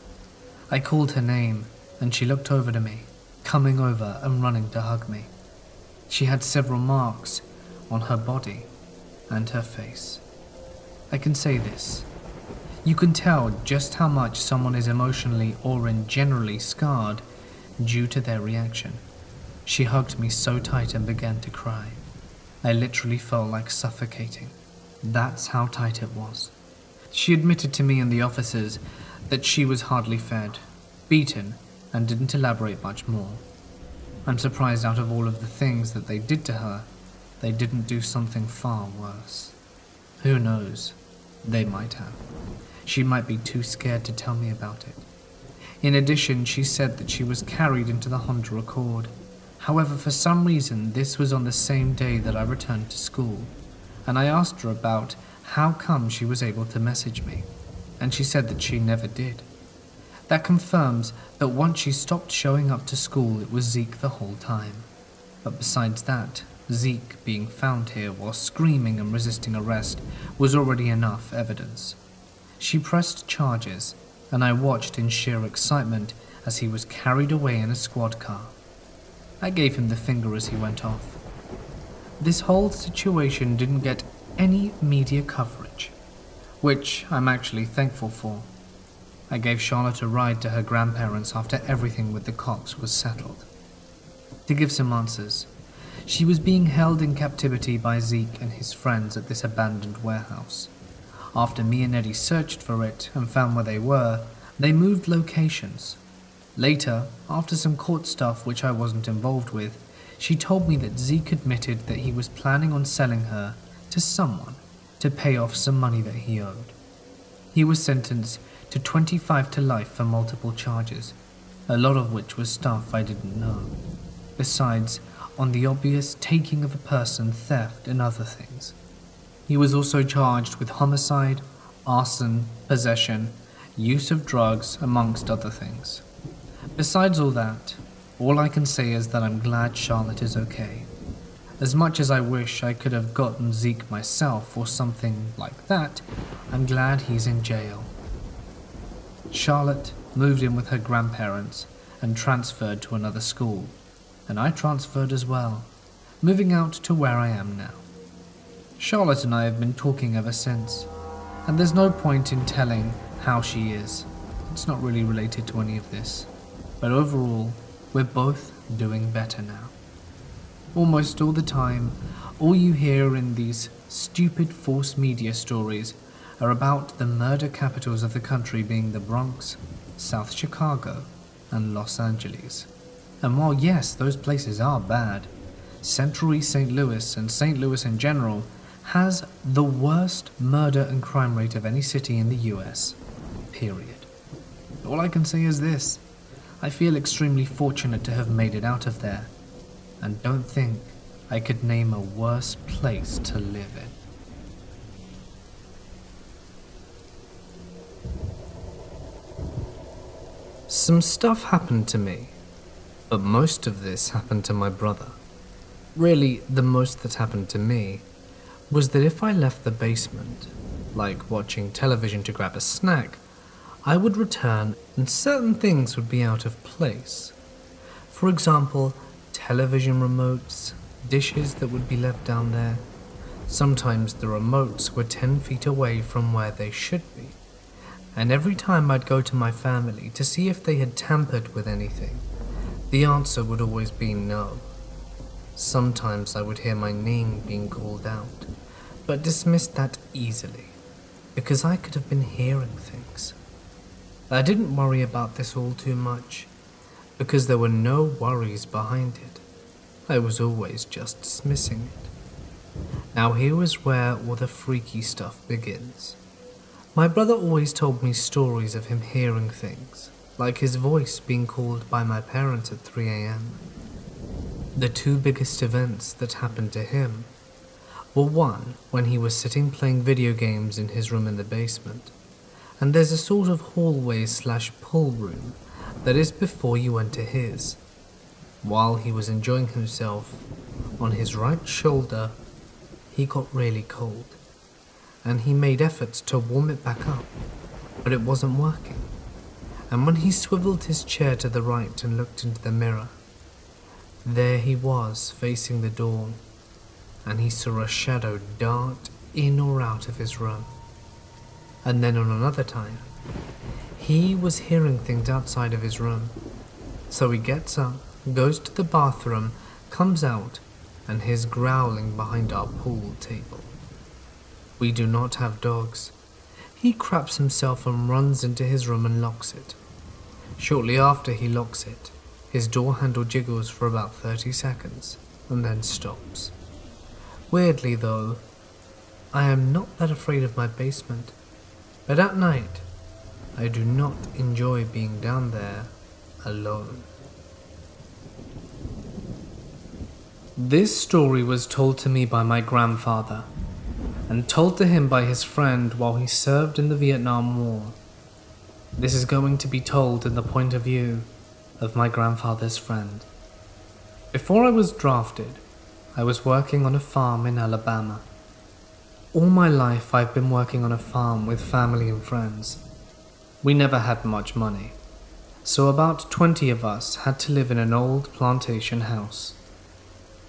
S1: I called her name, and she looked over to me, coming over and running to hug me. She had several marks on her body and her face. I can say this. You can tell just how much someone is emotionally or generally scarred due to their reaction. She hugged me so tight and began to cry. I literally felt like suffocating. That's how tight it was. She admitted to me and the officers that she was hardly fed, beaten, and didn't elaborate much more. I'm surprised out of all of the things that they did to her, they didn't do something far worse. Who knows? They might have. She might be too scared to tell me about it. In addition, she said that she was carried into the Honda Accord. However, for some reason, this was on the same day that I returned to school, and I asked her about how come she was able to message me, and she said that she never did. That confirms that once she stopped showing up to school, it was Zeke the whole time. But besides that, Zeke being found here while screaming and resisting arrest was already enough evidence. She pressed charges, and I watched in sheer excitement as he was carried away in a squad car. I gave him the finger as he went off. This whole situation didn't get any media coverage, which I'm actually thankful for. I gave Charlotte a ride to her grandparents after everything with the cops was settled. To give some answers, she was being held in captivity by Zeke and his friends at this abandoned warehouse. After me and Eddie searched for it and found where they were, they moved locations. Later, after some court stuff which I wasn't involved with, she told me that Zeke admitted that he was planning on selling her to someone to pay off some money that he owed. He was sentenced to 25 to life for multiple charges, a lot of which was stuff I didn't know, besides on the obvious taking of a person, theft, and other things. He was also charged with homicide, arson, possession, use of drugs, amongst other things. Besides all that, all I can say is that I'm glad Charlotte is okay. As much as I wish I could have gotten Zeke myself or something like that, I'm glad he's in jail. Charlotte moved in with her grandparents and transferred to another school, and I transferred as well, moving out to where I am now. Charlotte and I have been talking ever since, and there's no point in telling how she is. It's not really related to any of this, but overall, we're both doing better now. Almost all the time, all you hear in these stupid false media stories are about the murder capitals of the country being the Bronx, South Chicago, and Los Angeles. And while yes, those places are bad, Central East St. Louis and St. Louis in general has the worst murder and crime rate of any city in the US, period. All I can say is this: I feel extremely fortunate to have made it out of there, and don't think I could name a worse place to live in. Some stuff happened to me, but most of this happened to my brother. Really, the most that happened to me was that if I left the basement, like watching television to grab a snack, I would return and certain things would be out of place. For example, television remotes, dishes that would be left down there. Sometimes the remotes were 10 feet away from where they should be. And every time I'd go to my family to see if they had tampered with anything, the answer would always be no. Sometimes I would hear my name being called out, but dismissed that easily, because I could have been hearing things. I didn't worry about this all too much, because there were no worries behind it. I was always just dismissing it. Now here is where all the freaky stuff begins. My brother always told me stories of him hearing things, like his voice being called by my parents at 3 a.m. The two biggest events that happened to him were one when he was sitting playing video games in his room in the basement, and there's a sort of hallway/pool room that is before you enter his. While he was enjoying himself, on his right shoulder, he got really cold, and he made efforts to warm it back up, but it wasn't working. And when he swiveled his chair to the right and looked into the mirror, there he was facing the door, and he saw a shadow dart in or out of his room. And then on another time, he was hearing things outside of his room. So he gets up, goes to the bathroom, comes out, and he's growling behind our pool table. We do not have dogs. He craps himself and runs into his room and locks it. Shortly after he locks it, his door handle jiggles for about 30 seconds and then stops. Weirdly though, I am not that afraid of my basement, but at night, I do not enjoy being down there alone. This story was told to me by my grandfather, and told to him by his friend while he served in the Vietnam War. This is going to be told in the point of view of my grandfather's friend. Before I was drafted, I was working on a farm in Alabama. All my life I've been working on a farm with family and friends. We never had much money, so about 20 of us had to live in an old plantation house.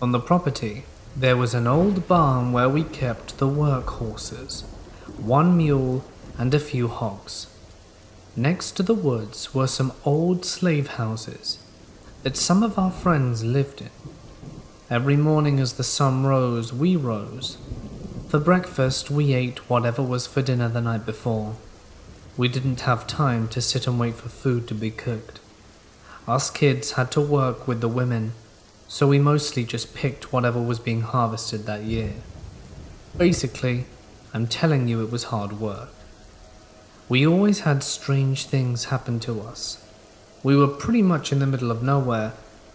S1: On the property, there was an old barn where we kept the work horses, one mule and a few hogs. Next to the woods were some old slave houses that some of our friends lived in. Every morning as the sun rose, we rose. For breakfast, we ate whatever was for dinner the night before. We didn't have time to sit and wait for food to be cooked. Us kids had to work with the women, so we mostly just picked whatever was being harvested that year. Basically, I'm telling you it was hard work. We always had strange things happen to us. We were pretty much in the middle of nowhere,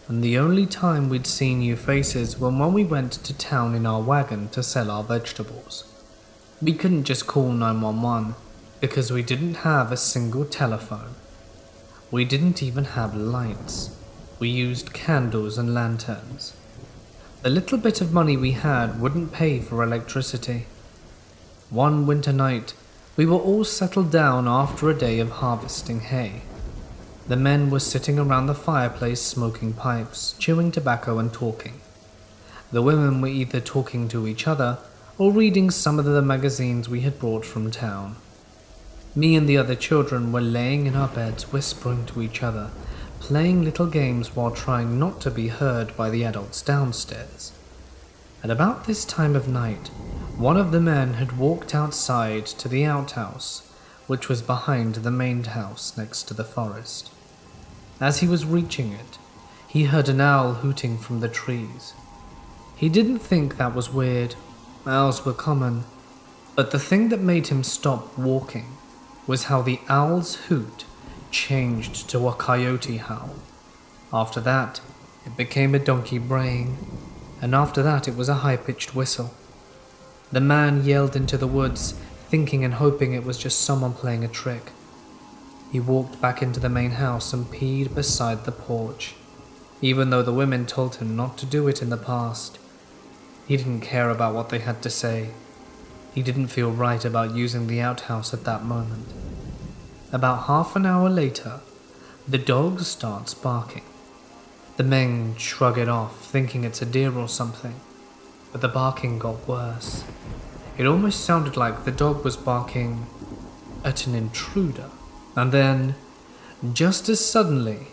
S1: and the only time we'd see new faces was when we went to town in our wagon to sell our vegetables. We couldn't just call 911 because we didn't have a single telephone. We didn't even have lights. We used candles and lanterns. The little bit of money we had wouldn't pay for electricity. One winter night, we were all settled down after a day of harvesting hay. The men were sitting around the fireplace smoking pipes, chewing tobacco and talking. The women were either talking to each other or reading some of the magazines we had brought from town. Me and the other children were laying in our beds whispering to each other, playing little games while trying not to be heard by the adults downstairs. At about this time of night, one of the men had walked outside to the outhouse, which was behind the main house next to the forest. As he was reaching it, he heard an owl hooting from the trees. He didn't think that was weird. Owls were common, but the thing that made him stop walking was how the owl's hoot changed to a coyote howl. After that, it became a donkey braying, and after that it was a high-pitched whistle. The man yelled into the woods, thinking and hoping it was just someone playing a trick. He walked back into the main house and peed beside the porch, even though the women told him not to do it in the past. He didn't care about what they had to say. He didn't feel right about using the outhouse at that moment. About half an hour later, the dog starts barking. The men shrug it off, thinking it's a deer or something, but the barking got worse. It almost sounded like the dog was barking at an intruder. And then, just as suddenly,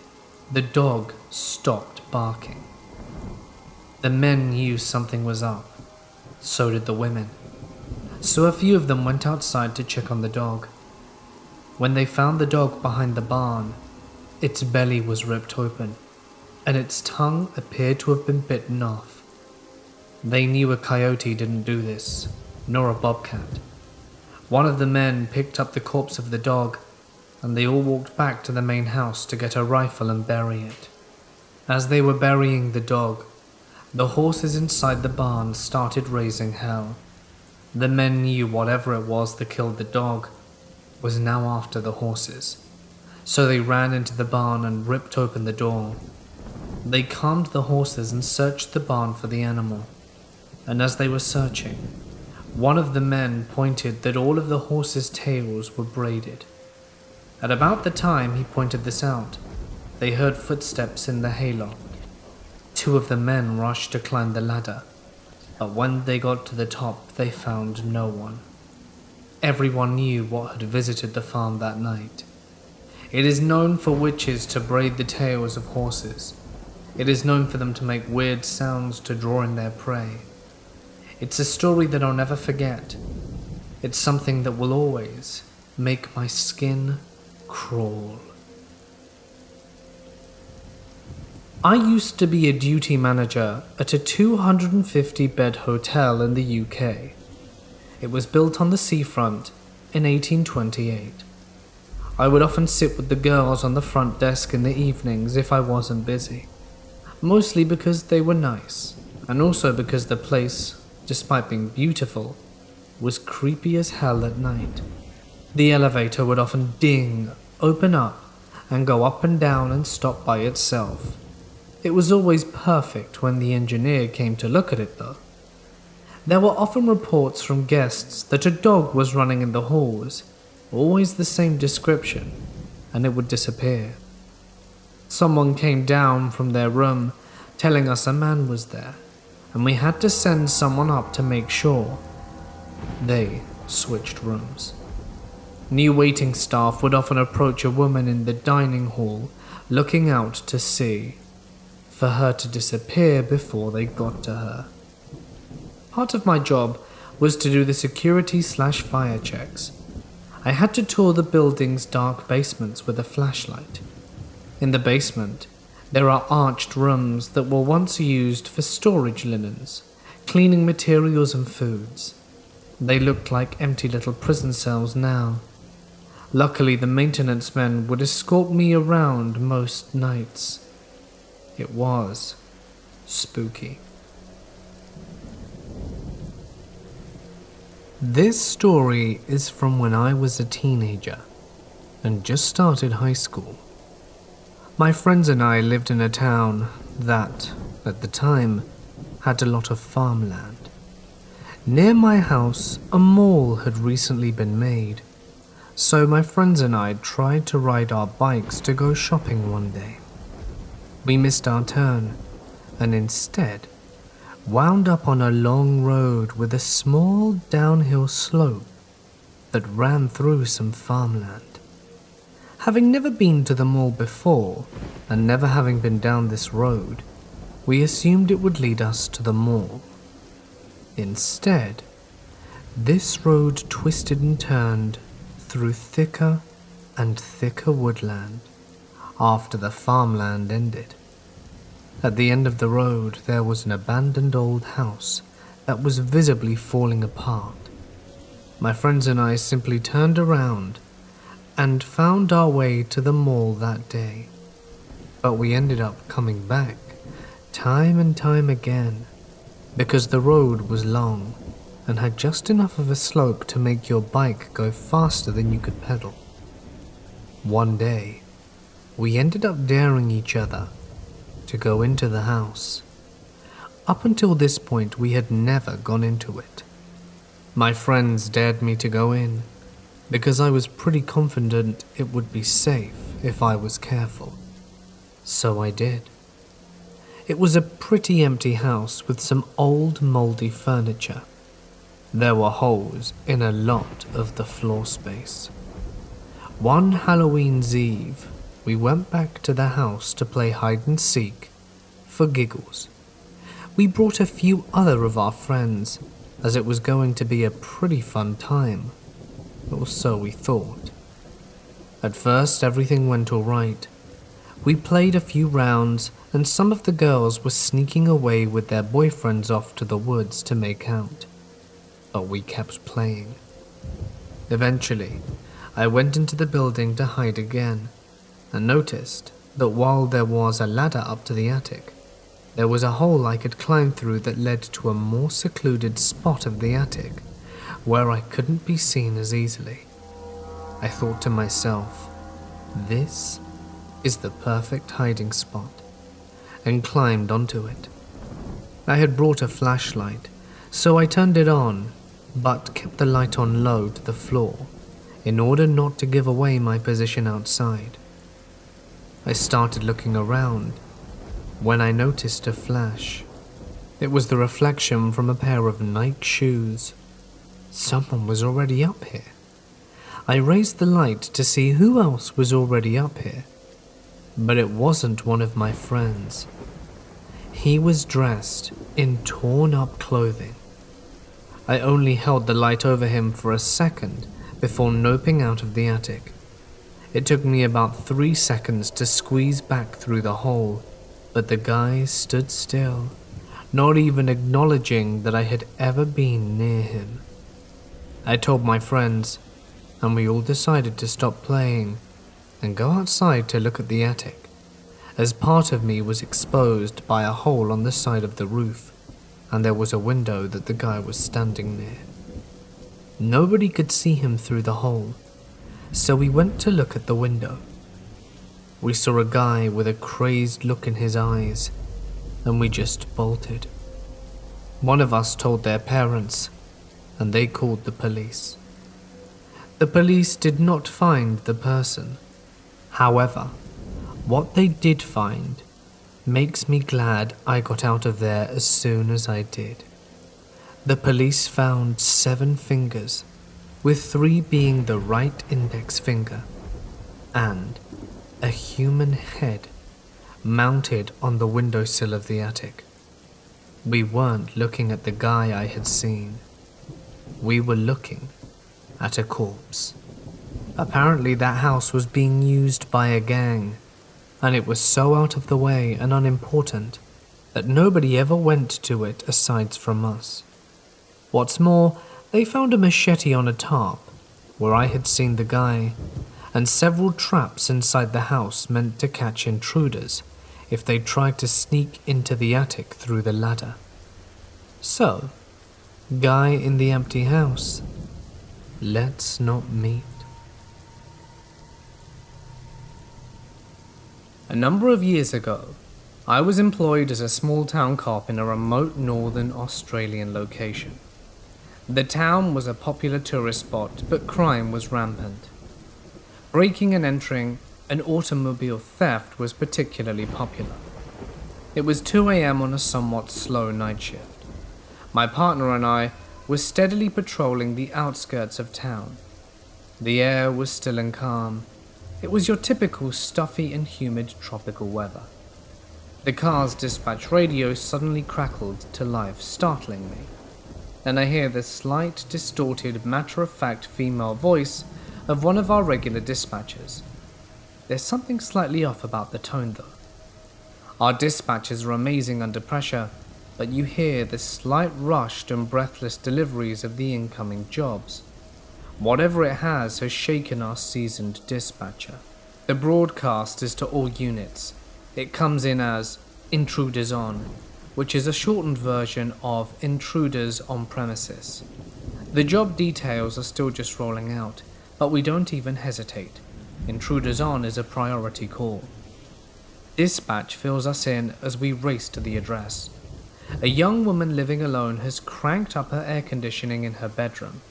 S1: the dog stopped barking. The men knew something was up. So did the women. So a few of them went outside to check on the dog. When they found the dog behind the barn, its belly was ripped open, and its tongue appeared to have been bitten off. They knew a coyote didn't do this, nor a bobcat. One of the men picked up the corpse of the dog, and they all walked back to the main house to get a rifle and bury it. As they were burying the dog, the horses inside the barn started raising hell. The men knew whatever it was that killed the dog was now after the horses, so they ran into the barn and ripped open the door. They calmed the horses and searched the barn for the animal. And as they were searching, one of the men pointed that all of the horses' tails were braided. At about the time he pointed this out, they heard footsteps in the hayloft. Two of the men rushed to climb the ladder, but when they got to the top, they found no one. Everyone knew what had visited the farm that night. It is known for witches to braid the tails of horses. It is known for them to make weird sounds to draw in their prey. It's a story that I'll never forget. It's something that will always make my skin crawl. I used to be a duty manager at a 250-bed hotel in the UK. It was built on the seafront in 1828. I would often sit with the girls on the front desk in the evenings if I wasn't busy. Mostly because they were nice, and also because the place, despite being beautiful, was creepy as hell at night. The elevator would often ding, open up, and go up and down and stop by itself. It was always perfect when the engineer came to look at it though. There were often reports from guests that a dog was running in the halls, always the same description, and it would disappear. Someone came down from their room telling us a man was there, and we had to send someone up to make sure. They switched rooms. New waiting staff would often approach a woman in the dining hall looking out to sea, for her to disappear before they got to her. Part of my job was to do the security/fire checks. I had to tour the building's dark basements with a flashlight. In the basement, there are arched rooms that were once used for storage linens, cleaning materials and foods. They looked like empty little prison cells now. Luckily, the maintenance men would escort me around most nights. It was spooky. This story is from when I was a teenager and just started high school. My friends and I lived in a town that, at the time, had a lot of farmland. Near my house, a mall had recently been made, so my friends and I tried to ride our bikes to go shopping one day. We missed our turn, and instead wound up on a long road with a small downhill slope that ran through some farmland. Having never been to the mall before, and never having been down this road, we assumed it would lead us to the mall. Instead, this road twisted and turned through thicker and thicker woodland after the farmland ended. At the end of the road, there was an abandoned old house that was visibly falling apart. My friends and I simply turned around and found our way to the mall that day. But we ended up coming back time and time again because the road was long and had just enough of a slope to make your bike go faster than you could pedal. One day, we ended up daring each other to go into the house. Up until this point, we had never gone into it. My friends dared me to go in because I was pretty confident it would be safe if I was careful. So I did. It was a pretty empty house with some old moldy furniture. There were holes in a lot of the floor space. One Halloween's Eve, we went back to the house to play hide and seek for giggles. We brought a few other of our friends, as it was going to be a pretty fun time, or so we thought. At first, everything went all right. We played a few rounds, and some of the girls were sneaking away with their boyfriends off to the woods to make out. But we kept playing. Eventually, I went into the building to hide again, and noticed that while there was a ladder up to the attic, there was a hole I could climb through that led to a more secluded spot of the attic, where I couldn't be seen as easily. I thought to myself, this is the perfect hiding spot, and climbed onto it. I had brought a flashlight, so I turned it on, but kept the light on low to the floor in order not to give away my position outside. I started looking around when I noticed a flash. It was the reflection from a pair of Nike shoes. Someone was already up here. I raised the light to see who else was already up here, but it wasn't one of my friends. He was dressed in torn up clothing. I only held the light over him for a second before noping out of the attic. It took me about 3 seconds to squeeze back through the hole, but the guy stood still, not even acknowledging that I had ever been near him. I told my friends, and we all decided to stop playing and go outside to look at the attic, as part of me was exposed by a hole on the side of the roof, and there was a window that the guy was standing near. Nobody could see him through the hole, so we went to look at the window. We saw a guy with a crazed look in his eyes, and we just bolted. One of us told their parents, and they called the police. The police did not find the person. However, what they did find makes me glad I got out of there as soon as I did. The police found 7 fingers, with 3 being the right index finger, and a human head mounted on the windowsill of the attic. We weren't looking at the guy I had seen. We were looking at a corpse. Apparently that house was being used by a gang, and it was so out of the way and unimportant that nobody ever went to it aside from us. What's more, they found a machete on a tarp where I had seen the guy, and several traps inside the house meant to catch intruders if they tried to sneak into the attic through the ladder. So, guy in the empty house, let's not meet. A number of years ago, I was employed as a small-town cop in a remote northern Australian location. The town was a popular tourist spot, but crime was rampant. Breaking and entering and automobile theft was particularly popular. It was 2 a.m. on a somewhat slow night shift. My partner and I were steadily patrolling the outskirts of town. The air was still and calm. It was your typical stuffy and humid tropical weather. The car's dispatch radio suddenly crackled to life, startling me. Then I hear the slight, distorted, matter-of-fact female voice of one of our regular dispatchers. There's something slightly off about the tone though. Our dispatchers are amazing under pressure, but you hear the slight rushed and breathless deliveries of the incoming jobs. Whatever it has shaken our seasoned dispatcher. The broadcast is to all units. It comes in as Intruders On, which is a shortened version of Intruders on Premises. The job details are still just rolling out, but we don't even hesitate. Intruders On is a priority call. Dispatch fills us in as we race to the address. A young woman living alone has cranked up her air conditioning in her bedroom.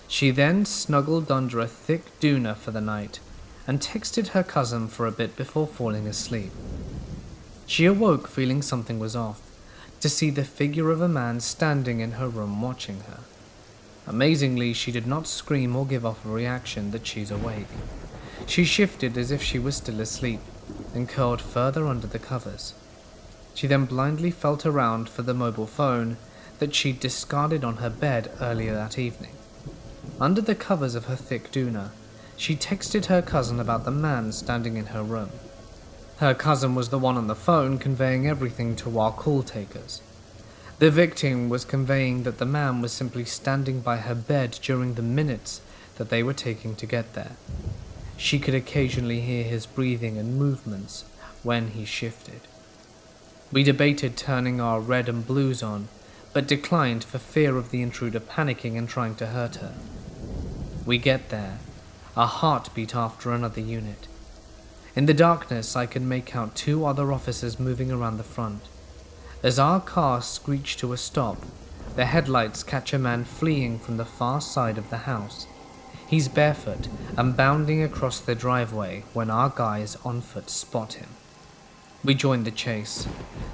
S1: She then snuggled under a thick doona for the night and texted her cousin for a bit before falling asleep. She awoke feeling something was off, to see the figure of a man standing in her room watching her. Amazingly, she did not scream or give off a reaction that she's awake. She shifted as if she was still asleep and curled further under the covers. She then blindly felt around for the mobile phone that she'd discarded on her bed earlier that evening. Under the covers of her thick doona, she texted her cousin about the man standing in her room. Her cousin was the one on the phone conveying everything to our call takers. The victim was conveying that the man was simply standing by her bed during the minutes that they were taking to get there. She could occasionally hear his breathing and movements when he shifted. We debated turning our red and blues on, but declined for fear of the intruder panicking and trying to hurt her. We get there, a heartbeat after another unit. In the darkness, I could make out 2 other officers moving around the front. As our car screeched to a stop, the headlights catch a man fleeing from the far side of the house. He's barefoot and bounding across the driveway when our guys on foot spot him. We join the chase.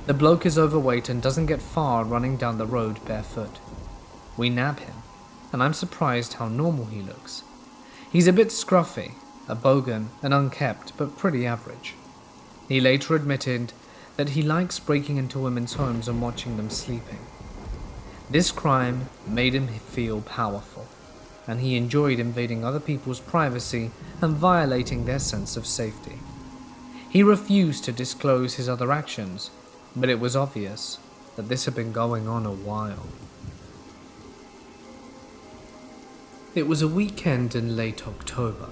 S1: The bloke is overweight and doesn't get far running down the road barefoot. We nab him, and I'm surprised how normal he looks. He's a bit scruffy, a bogan and unkempt, but pretty average. He later admitted that he likes breaking into women's homes and watching them sleeping. This crime made him feel powerful, and he enjoyed invading other people's privacy and violating their sense of safety. He refused to disclose his other actions, but it was obvious that this had been going on a while. It was a weekend in late October,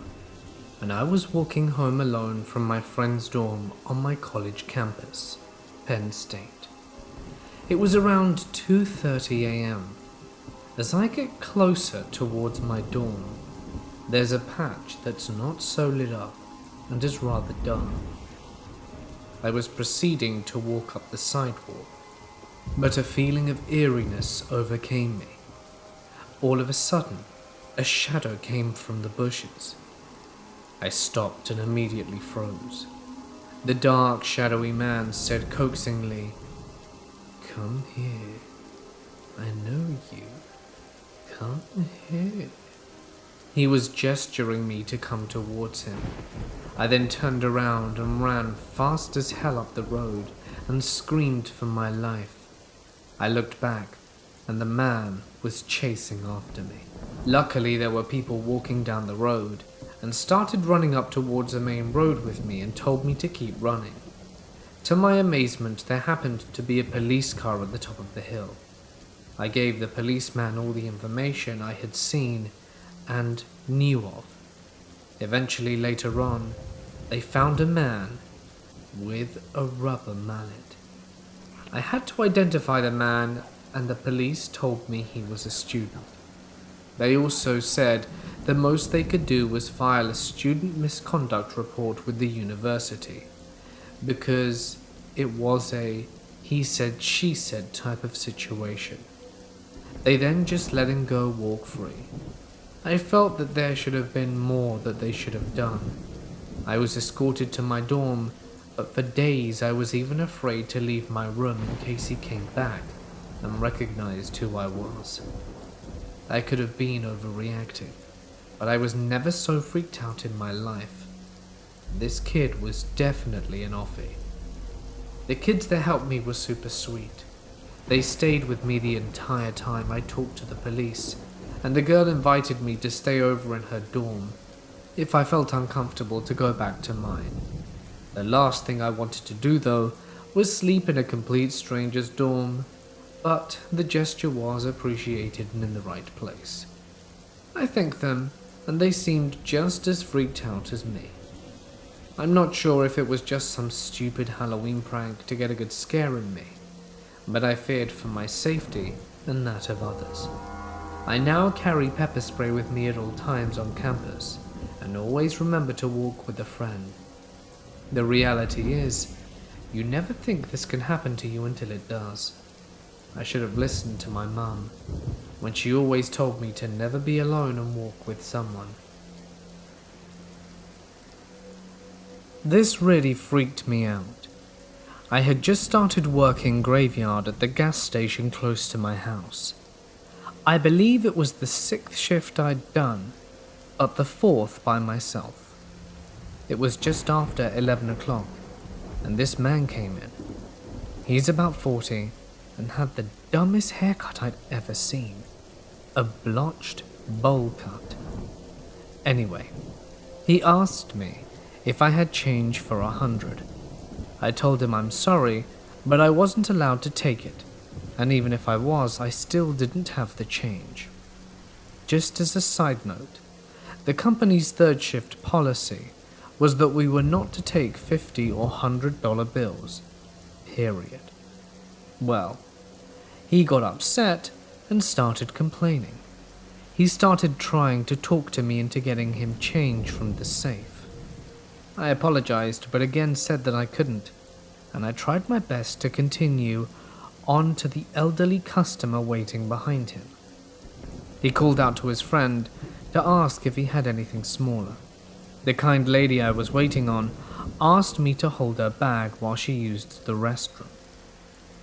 S1: and I was walking home alone from my friend's dorm on my college campus, Penn State. It was around 2:30 a.m. As I get closer towards my dorm, there's a patch that's not so lit up and is rather dark. I was proceeding to walk up the sidewalk, but a feeling of eeriness overcame me. All of a sudden, a shadow came from the bushes. I stopped and immediately froze. The dark, shadowy man said coaxingly, "Come here. I know you. Come here." He was gesturing me to come towards him. I then turned around and ran fast as hell up the road and screamed for my life. I looked back, and the man was chasing after me. Luckily, there were people walking down the road and started running up towards the main road with me and told me to keep running. To my amazement, there happened to be a police car at the top of the hill. I gave the policeman all the information I had seen and knew of. Eventually, later on, they found a man with a rubber mallet. I had to identify the man, and the police told me he was a student. They also said the most they could do was file a student misconduct report with the university, because it was a he said, she said type of situation. They then just let him go walk free. I felt that there should have been more that they should have done. I was escorted to my dorm, but for days I was even afraid to leave my room in case he came back and recognized who I was. I could have been overreacting, but I was never so freaked out in my life. This kid was definitely an offie. The kids that helped me were super sweet. They stayed with me the entire time I talked to the police, and the girl invited me to stay over in her dorm if I felt uncomfortable to go back to mine. The last thing I wanted to do, though, was sleep in a complete stranger's dorm, but the gesture was appreciated and in the right place. I thanked them, and they seemed just as freaked out as me. I'm not sure if it was just some stupid Halloween prank to get a good scare in me, but I feared for my safety and that of others. I now carry pepper spray with me at all times on campus, and always remember to walk with a friend. The reality is, you never think this can happen to you until it does. I should have listened to my mum, when she always told me to never be alone and walk with someone. This really freaked me out. I had just started working graveyard at the gas station close to my house. I believe it was the 6th shift I'd done, but the 4th by myself. It was just after 11 o'clock, and this man came in. He's about 40 and had the dumbest haircut I'd ever seen. A blotched bowl cut. Anyway, he asked me if I had change for 100. I told him I'm sorry, but I wasn't allowed to take it, and even if I was, I still didn't have the change. Just as a side note, the company's 3rd shift policy was that we were not to take $50 or $100 bills, period. Well, he got upset and started complaining. He started trying to talk to me into getting him change from the safe. I apologized, but again said that I couldn't, and I tried my best to continue on to the elderly customer waiting behind him. He called out to his friend to ask if he had anything smaller. The kind lady I was waiting on asked me to hold her bag while she used the restroom.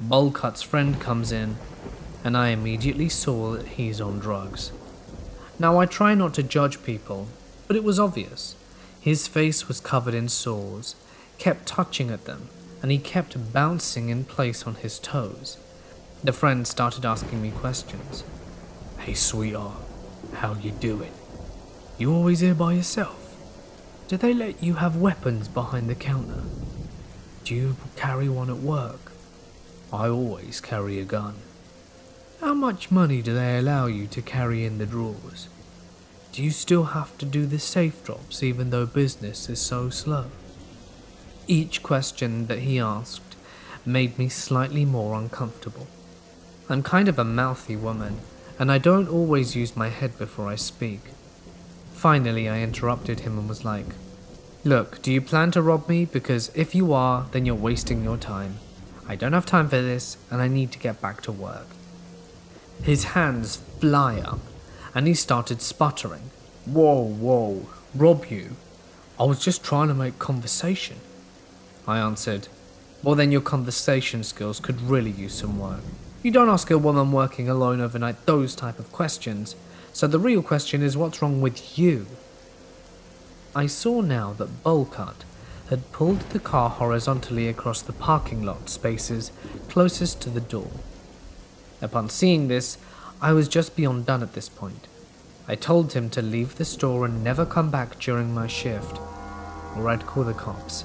S1: Bullcut's friend comes in, and I immediately saw that he's on drugs. Now I try not to judge people, but it was obvious. His face was covered in sores, kept touching at them, and he kept bouncing in place on his toes. The friend started asking me questions. "Hey sweetheart, how you doing? You always here by yourself? Do they let you have weapons behind the counter? Do you carry one at work? I always carry a gun. How much money do they allow you to carry in the drawers? Do you still have to do the safe drops even though business is so slow?" Each question that he asked made me slightly more uncomfortable. I'm kind of a mouthy woman, and I don't always use my head before I speak. Finally, I interrupted him and was like, "Look, do you plan to rob me? Because if you are, then you're wasting your time. I don't have time for this, and I need to get back to work." His hands fly up, and he started sputtering. Whoa, rob you? I was just trying to make conversation." I answered, "Well then your conversation skills could really use some work. You don't ask a woman working alone overnight those type of questions, so the real question is what's wrong with you?" I saw now that Bullcut had pulled the car horizontally across the parking lot spaces closest to the door. Upon seeing this, I was just beyond done at this point. I told him to leave the store and never come back during my shift, or I'd call the cops.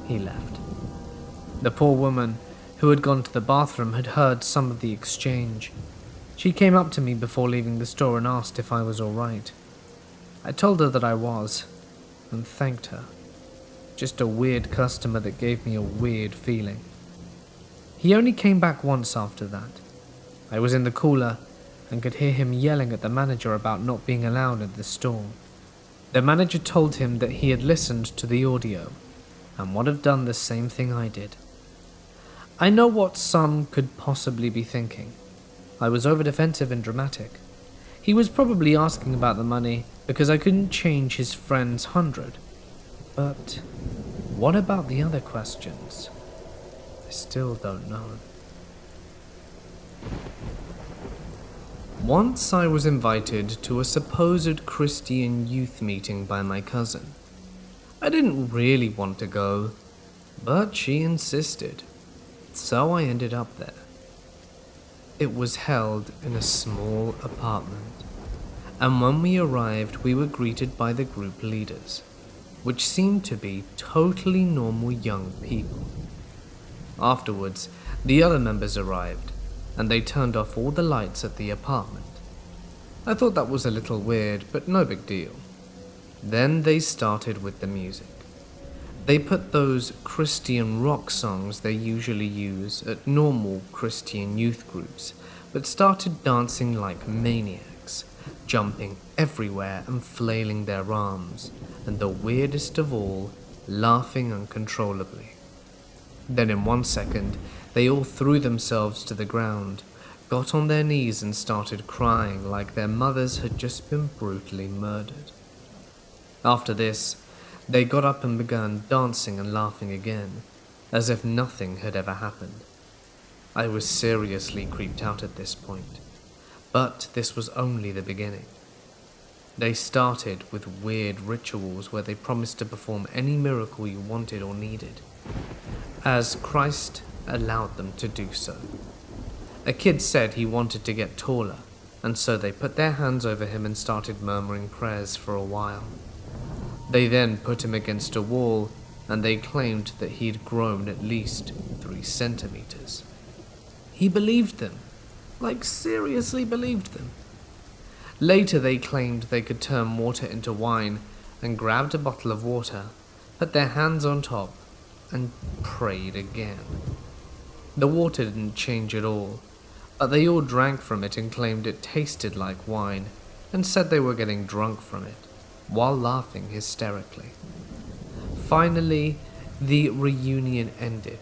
S1: He left. The poor woman, who had gone to the bathroom, had heard some of the exchange. She came up to me before leaving the store and asked if I was all right. I told her that I was, and thanked her. Just a weird customer that gave me a weird feeling. He only came back once after that. I was in the cooler and could hear him yelling at the manager about not being allowed at the store. The manager told him that he had listened to the audio and would have done the same thing I did. I know what some could possibly be thinking. I was over-defensive and dramatic. He was probably asking about the money because I couldn't change his friend's 100. But what about the other questions? I still don't know. Once I was invited to a supposed Christian youth meeting by my cousin. I didn't really want to go, but she insisted, so I ended up there. It was held in a small apartment, and when we arrived we were greeted by the group leaders, which seemed to be totally normal young people. Afterwards, the other members arrived, and they turned off all the lights at the apartment. I thought that was a little weird, but no big deal. Then they started with the music. They put those Christian rock songs they usually use at normal Christian youth groups, but started dancing like maniacs, jumping everywhere and flailing their arms, and the weirdest of all, laughing uncontrollably. Then in 1 second, they all threw themselves to the ground, got on their knees and started crying like their mothers had just been brutally murdered. After this, they got up and began dancing and laughing again, as if nothing had ever happened. I was seriously creeped out at this point, but this was only the beginning. They started with weird rituals where they promised to perform any miracle you wanted or needed, as Christ allowed them to do so. A kid said he wanted to get taller, and so they put their hands over him and started murmuring prayers for a while. They then put him against a wall, and they claimed that he'd grown at least 3 centimeters. He believed them, like seriously believed them. Later they claimed they could turn water into wine, and grabbed a bottle of water, put their hands on top, and prayed again. The water didn't change at all, but they all drank from it and claimed it tasted like wine, and said they were getting drunk from it, while laughing hysterically. Finally, the reunion ended,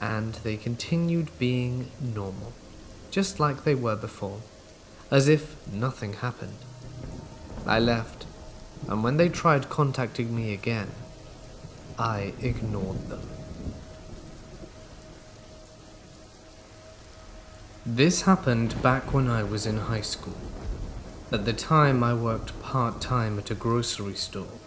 S1: and they continued being normal, just like they were before, as if nothing happened. I left, and when they tried contacting me again, I ignored them. This happened back when I was in high school. At the time, I worked part-time at a grocery store,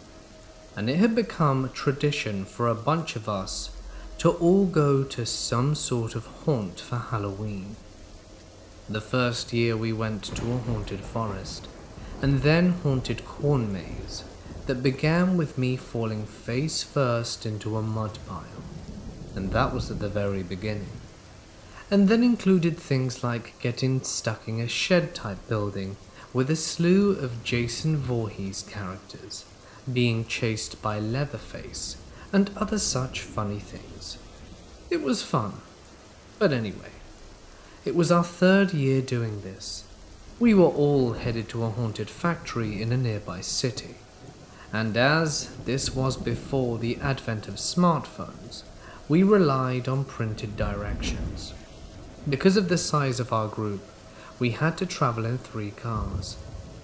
S1: and it had become a tradition for a bunch of us to all go to some sort of haunt for Halloween. The first year we went to a haunted forest, and then haunted corn maze that began with me falling face first into a mud pile, and that was at the very beginning. And then included things like getting stuck in a shed-type building with a slew of Jason Voorhees characters, being chased by Leatherface, and other such funny things. It was fun. But anyway, it was our third year doing this. We were all headed to a haunted factory in a nearby city, and as this was before the advent of smartphones, we relied on printed directions. Because of the size of our group, we had to travel in 3 cars,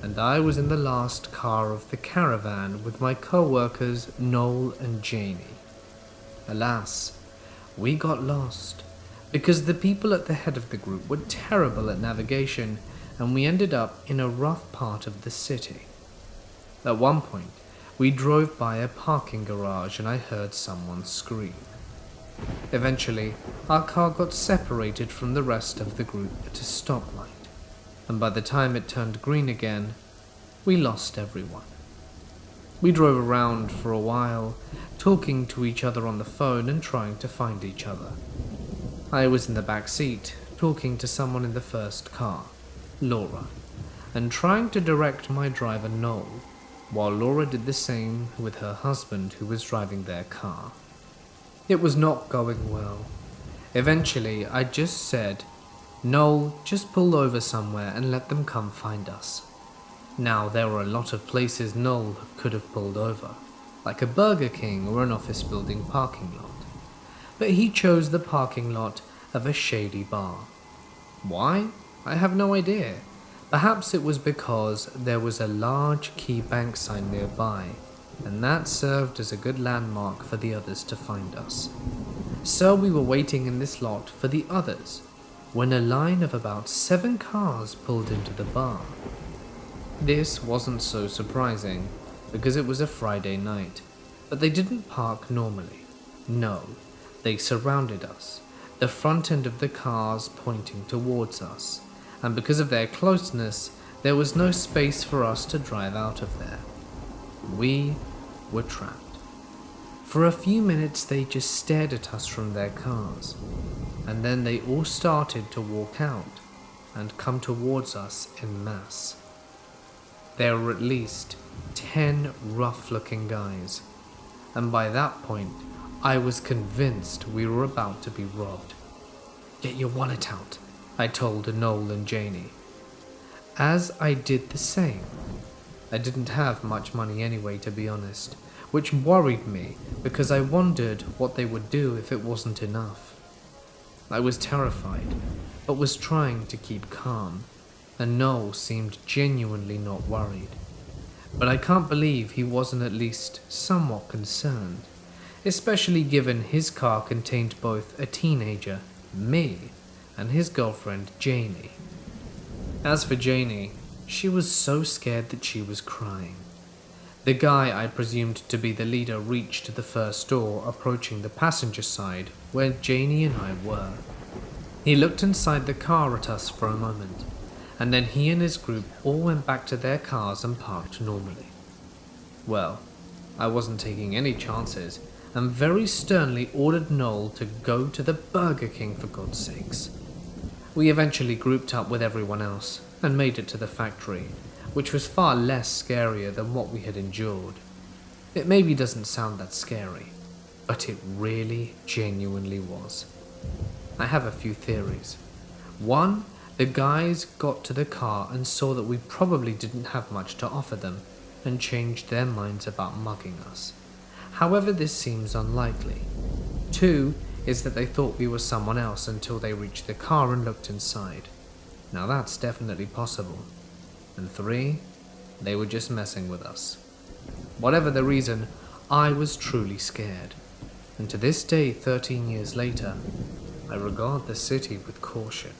S1: and I was in the last car of the caravan with my co-workers Noel and Janie. Alas, we got lost, because the people at the head of the group were terrible at navigation, and we ended up in a rough part of the city. At one point, we drove by a parking garage and I heard someone scream. Eventually, our car got separated from the rest of the group at a stoplight, and by the time it turned green again, we lost everyone. We drove around for a while, talking to each other on the phone and trying to find each other. I was in the back seat, talking to someone in the first car, Laura, and trying to direct my driver Noel, while Laura did the same with her husband who was driving their car. It was not going well. Eventually, I just said, "Noel, just pull over somewhere and let them come find us." Now, there were a lot of places Noel could have pulled over, like a Burger King or an office building parking lot. But he chose the parking lot of a shady bar. Why? I have no idea. Perhaps it was because there was a large key bank sign nearby, and that served as a good landmark for the others to find us. So we were waiting in this lot for the others, when a line of about 7 cars pulled into the bar. This wasn't so surprising, because it was a Friday night, but they didn't park normally. No, they surrounded us, the front end of the cars pointing towards us, and because of their closeness, there was no space for us to drive out of there. We were trapped. For a few minutes they just stared at us from their cars, and then they all started to walk out and come towards us en masse. There were at least 10 rough-looking guys, and by that point I was convinced we were about to be robbed. "Get your wallet out," I told Noel and Janie, as I did the same. I didn't have much money anyway, to be honest, which worried me because I wondered what they would do if it wasn't enough. I was terrified, but was trying to keep calm, and Noel seemed genuinely not worried. But I can't believe he wasn't at least somewhat concerned, especially given his car contained both a teenager, me, and his girlfriend, Janie. As for Janie, she was so scared that she was crying. The guy I presumed to be the leader reached the first door, approaching the passenger side where Janie and I were. He looked inside the car at us for a moment, and then he and his group all went back to their cars and parked normally. Well, I wasn't taking any chances, and very sternly ordered Noel to go to the Burger King for God's sakes. We eventually grouped up with everyone else and made it to the factory, which was far less scarier than what we had endured. It maybe doesn't sound that scary, but it really genuinely was. I have a few theories. One, the guys got to the car and saw that we probably didn't have much to offer them and changed their minds about mugging us. However, this seems unlikely. 2 is that they thought we were someone else until they reached the car and looked inside. Now that's definitely possible. And 3, they were just messing with us. Whatever the reason, I was truly scared. And to this day, 13 years later, I regard the city with caution.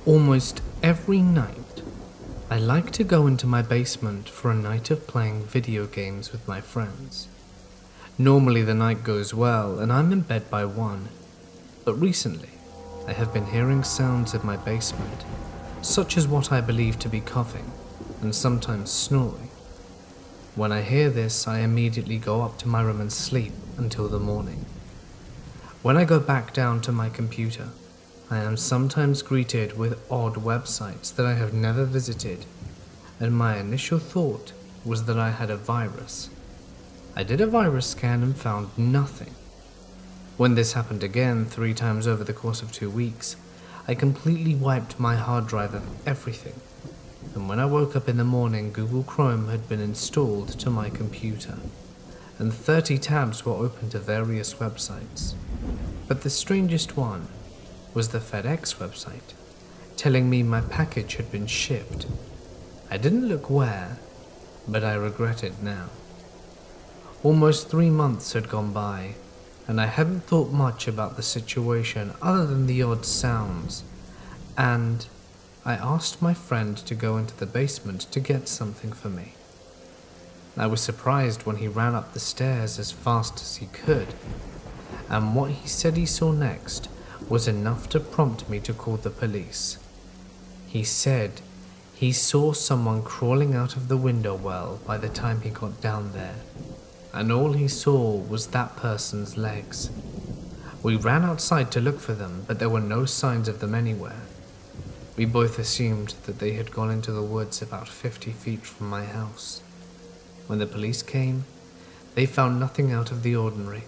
S1: Almost every night, I like to go into my basement for a night of playing video games with my friends. Normally the night goes well and I'm in bed by 1, but recently I have been hearing sounds in my basement, such as what I believe to be coughing and sometimes snoring. When I hear this, I immediately go up to my room and sleep until the morning. When I go back down to my computer, I am sometimes greeted with odd websites that I have never visited, and my initial thought was that I had a virus. I did a virus scan and found nothing. When this happened again 3 times over the course of 2 weeks, I completely wiped my hard drive of everything, and when I woke up in the morning, Google Chrome had been installed to my computer, and 30 tabs were open to various websites. But the strangest one was the FedEx website, telling me my package had been shipped. I didn't look where, but I regret it now. Almost 3 months had gone by, and I hadn't thought much about the situation other than the odd sounds, and I asked my friend to go into the basement to get something for me. I was surprised when he ran up the stairs as fast as he could, and what he said he saw next was enough to prompt me to call the police. He said he saw someone crawling out of the window well by the time he got down there, and all he saw was that person's legs. We ran outside to look for them, but there were no signs of them anywhere. We both assumed that they had gone into the woods about 50 feet from my house. When the police came, they found nothing out of the ordinary.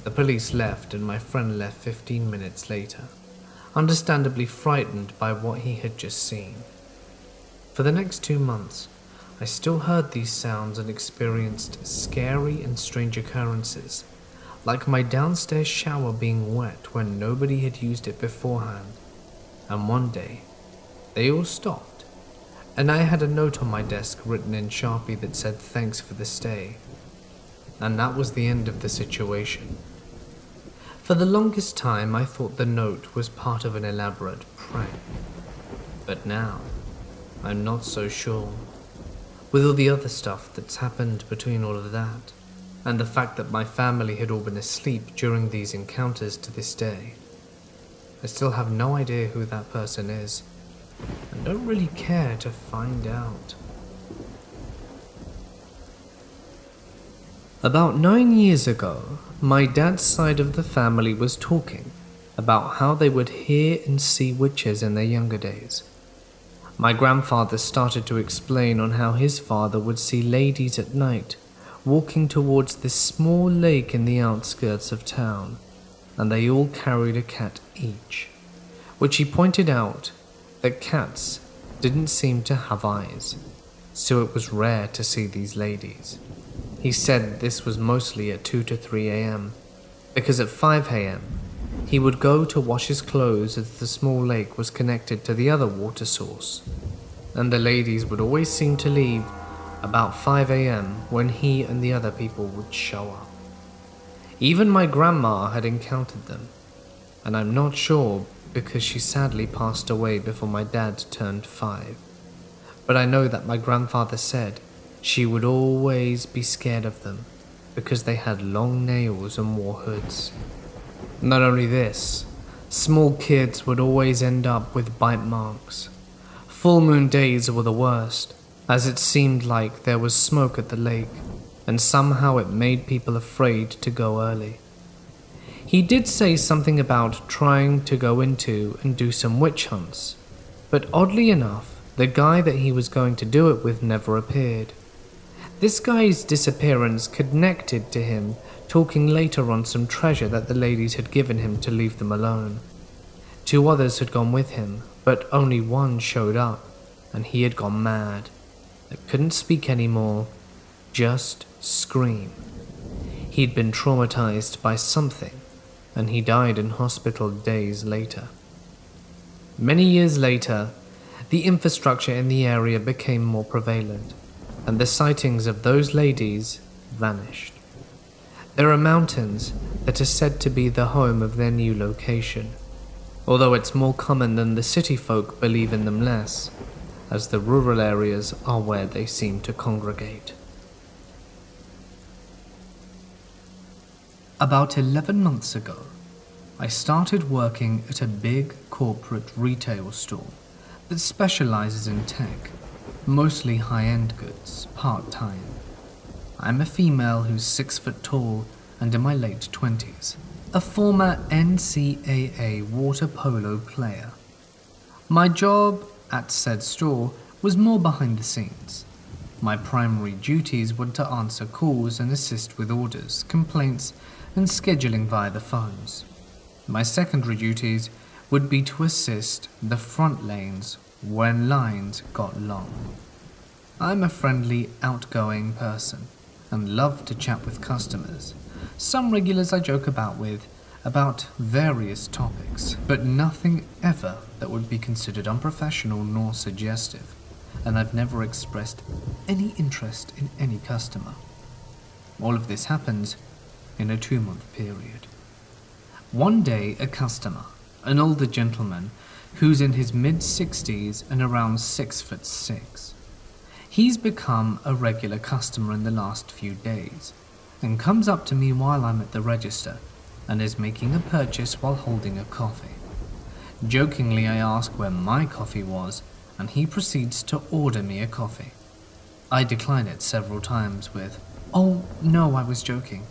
S1: The police left and my friend left 15 minutes later, understandably frightened by what he had just seen. For the next 2 months, I still heard these sounds and experienced scary and strange occurrences, like my downstairs shower being wet when nobody had used it beforehand. And one day, they all stopped, and I had a note on my desk written in Sharpie that said thanks for the stay. And that was the end of the situation. For the longest time, I thought the note was part of an elaborate prank. But now, I'm not so sure. With all the other stuff that's happened between all of that, and the fact that my family had all been asleep during these encounters to this day, I still have no idea who that person is, and don't really care to find out. About 9 years ago, my dad's side of the family was talking about how they would hear and see witches in their younger days. My grandfather started to explain on how his father would see ladies at night walking towards this small lake in the outskirts of town, and they all carried a cat each, which he pointed out that cats didn't seem to have eyes, so it was rare to see these ladies. He said this was mostly at 2 to 3 a.m, because at 5 a.m, he would go to wash his clothes as the small lake was connected to the other water source, and the ladies would always seem to leave about 5 a.m. when he and the other people would show up. Even my grandma had encountered them, and I'm not sure because she sadly passed away before my dad turned 5, but I know that my grandfather said she would always be scared of them because they had long nails and wore hoods. Not only this, small kids would always end up with bite marks. Full moon days were the worst, as it seemed like there was smoke at the lake, and somehow it made people afraid to go early. He did say something about trying to go into and do some witch hunts, but oddly enough, the guy that he was going to do it with never appeared. This guy's disappearance connected to him talking later on some treasure that the ladies had given him to leave them alone. 2 others had gone with him, but only one showed up, and he had gone mad, that couldn't speak anymore, just scream. He'd been traumatized by something, and he died in hospital days later. Many years later, the infrastructure in the area became more prevalent, and the sightings of those ladies vanished. There are mountains that are said to be the home of their new location, although it's more common than the city folk believe in them less, as the rural areas are where they seem to congregate. About 11 months ago, I started working at a big corporate retail store that specializes in tech, mostly high-end goods, part-time. I'm a female who's 6 foot tall and in my late 20s, a former NCAA water polo player. My job at said store was more behind the scenes. My primary duties were to answer calls and assist with orders, complaints, and scheduling via the phones. My secondary duties would be to assist the front lanes when lines got long. I'm a friendly, outgoing person and love to chat with customers. Some regulars I joke about various topics, but nothing ever that would be considered unprofessional nor suggestive, and I've never expressed any interest in any customer. All of this happens in a 2-month period. One day, a customer, an older gentleman who's in his mid-60s and around 6'6". He's become a regular customer in the last few days and comes up to me while I'm at the register and is making a purchase while holding a coffee. Jokingly, I ask where my coffee was, and he proceeds to order me a coffee. I decline it several times with, "Oh, no, I was joking.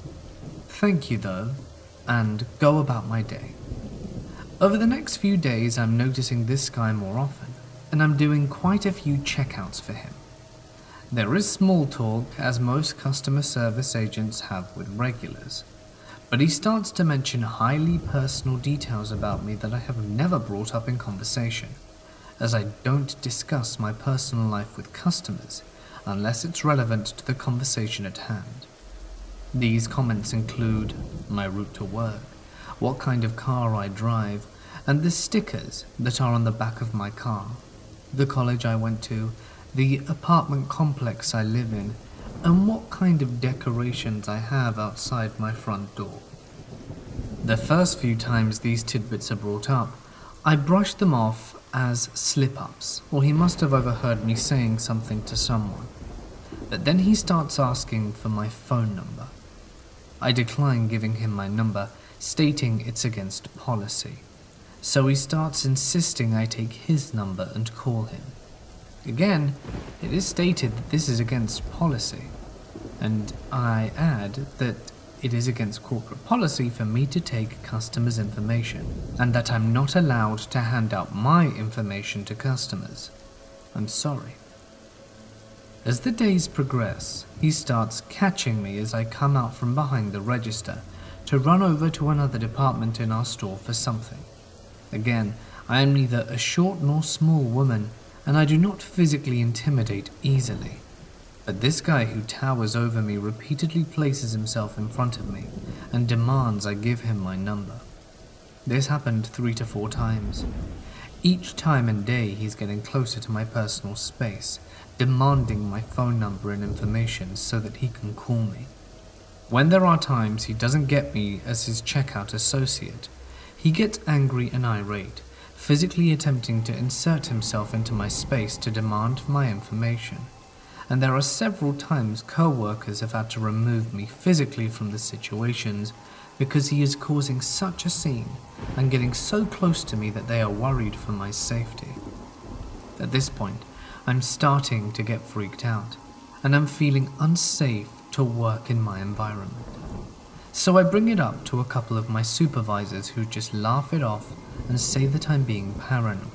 S1: Thank you, though," and go about my day. Over the next few days, I'm noticing this guy more often, and I'm doing quite a few checkouts for him. There is small talk, as most customer service agents have with regulars, but he starts to mention highly personal details about me that I have never brought up in conversation, as I don't discuss my personal life with customers unless it's relevant to the conversation at hand. These comments include my route to work, what kind of car I drive, and the stickers that are on the back of my car, the college I went to, the apartment complex I live in, and what kind of decorations I have outside my front door. The first few times these tidbits are brought up, I brush them off as slip-ups, or he must have overheard me saying something to someone. But then he starts asking for my phone number. I decline giving him my number, stating it's against policy. So he starts insisting I take his number and call him. Again, it is stated that this is against policy, and I add that it is against corporate policy for me to take customers' information, and that I'm not allowed to hand out my information to customers. I'm sorry. As the days progress, he starts catching me as I come out from behind the register to run over to another department in our store for something. Again, I am neither a short nor small woman, and I do not physically intimidate easily. But this guy who towers over me repeatedly places himself in front of me and demands I give him my number. This happened 3 to 4 times. Each time and day he's getting closer to my personal space, demanding my phone number and information so that he can call me. When there are times he doesn't get me as his checkout associate, he gets angry and irate, physically attempting to insert himself into my space to demand my information. And there are several times co-workers have had to remove me physically from the situations because he is causing such a scene and getting so close to me that they are worried for my safety. At this point, I'm starting to get freaked out, and I'm feeling unsafe to work in my environment. So I bring it up to a couple of my supervisors who just laugh it off and say that I'm being paranoid.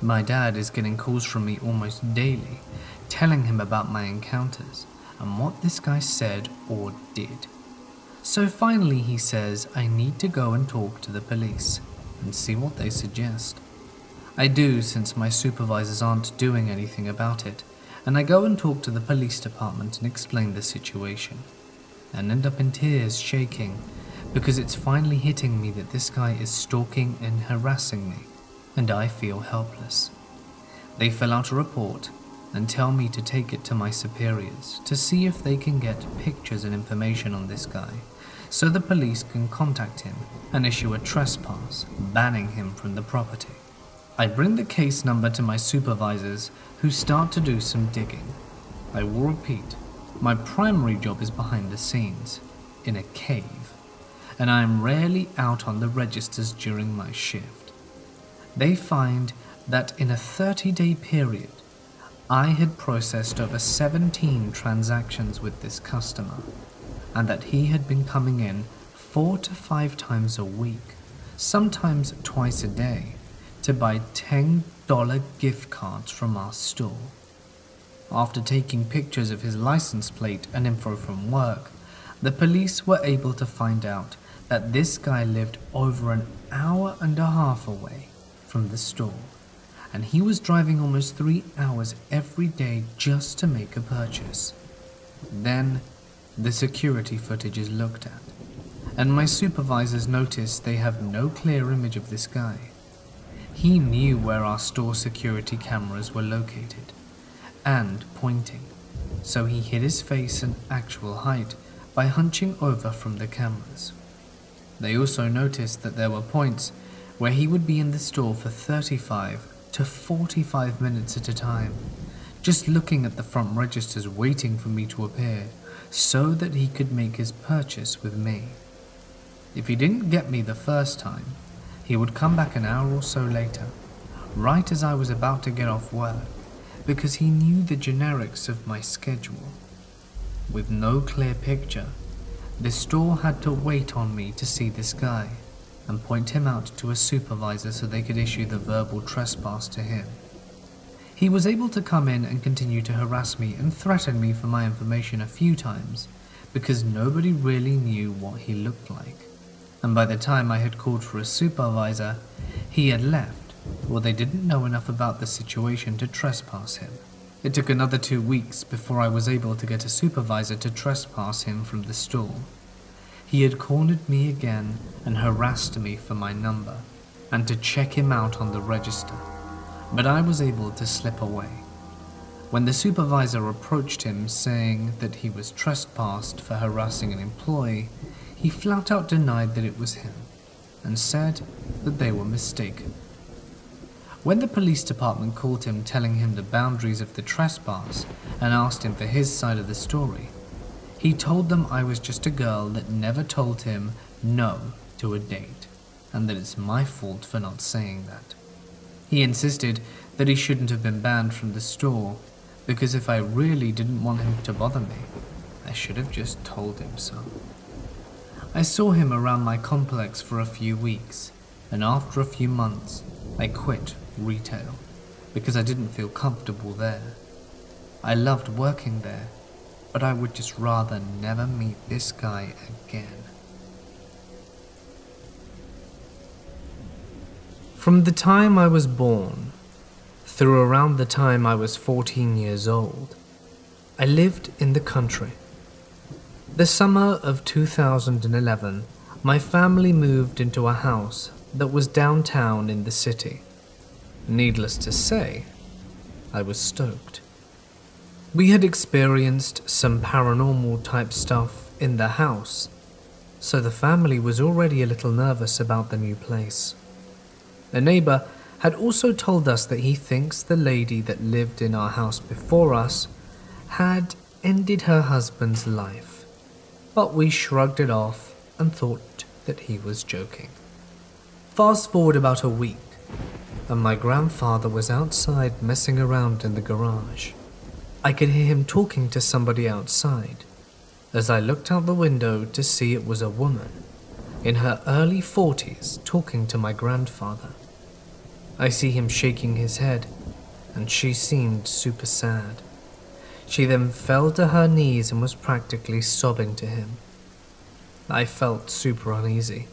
S1: My dad is getting calls from me almost daily, telling him about my encounters and what this guy said or did. So finally he says I need to go and talk to the police and see what they suggest. I do, since my supervisors aren't doing anything about it, and I go and talk to the police department and explain the situation, and end up in tears, shaking, because it's finally hitting me that this guy is stalking and harassing me, and I feel helpless. They fill out a report and tell me to take it to my superiors to see if they can get pictures and information on this guy, so the police can contact him and issue a trespass, banning him from the property. I bring the case number to my supervisors, who start to do some digging. I will repeat, my primary job is behind the scenes, in a cave, and I am rarely out on the registers during my shift. They find that in a 30-day period, I had processed over 17 transactions with this customer, and that he had been coming in 4 to 5 times a week, sometimes twice a day, to buy $10 gift cards from our store. After taking pictures of his license plate and info from work, the police were able to find out that this guy lived over an hour and a half away from the store, and he was driving almost 3 hours every day just to make a purchase. Then, the security footage is looked at, and my supervisors notice they have no clear image of this guy. He knew where our store security cameras were located and pointing, so he hid his face and actual height by hunching over from the cameras. They also noticed that there were points where he would be in the store for 35 to 45 minutes at a time, just looking at the front registers waiting for me to appear so that he could make his purchase with me. If he didn't get me the first time, he would come back an hour or so later, right as I was about to get off work, because he knew the generics of my schedule. With no clear picture, the store had to wait on me to see this guy and point him out to a supervisor so they could issue the verbal trespass to him. He was able to come in and continue to harass me and threaten me for my information a few times because nobody really knew what he looked like. And by the time I had called for a supervisor, he had left, or they didn't know enough about the situation to trespass him. It took another 2 weeks before I was able to get a supervisor to trespass him from the store. He had cornered me again and harassed me for my number and to check him out on the register, but I was able to slip away. When the supervisor approached him saying that he was trespassed for harassing an employee, he flat out denied that it was him and said that they were mistaken. When the police department called him telling him the boundaries of the trespass and asked him for his side of the story, he told them I was just a girl that never told him no to a date, and that it's my fault for not saying that. He insisted that he shouldn't have been banned from the store, because if I really didn't want him to bother me, I should have just told him so. I saw him around my complex for a few weeks, and after a few months, I quit retail because I didn't feel comfortable there. I loved working there, but I would just rather never meet this guy again. From the time I was born, through around the time I was 14 years old, I lived in the country. The summer of 2011, my family moved into a house that was downtown in the city. Needless to say, I was stoked. We had experienced some paranormal type stuff in the house, so the family was already a little nervous about the new place. A neighbor had also told us that he thinks the lady that lived in our house before us had ended her husband's life, but we shrugged it off and thought that he was joking. Fast forward about a week, and my grandfather was outside messing around in the garage. I could hear him talking to somebody outside, as I looked out the window to see it was a woman in her early 40s talking to my grandfather. I see him shaking his head, and she seemed super sad. She then fell to her knees and was practically sobbing to him. I felt super uneasy,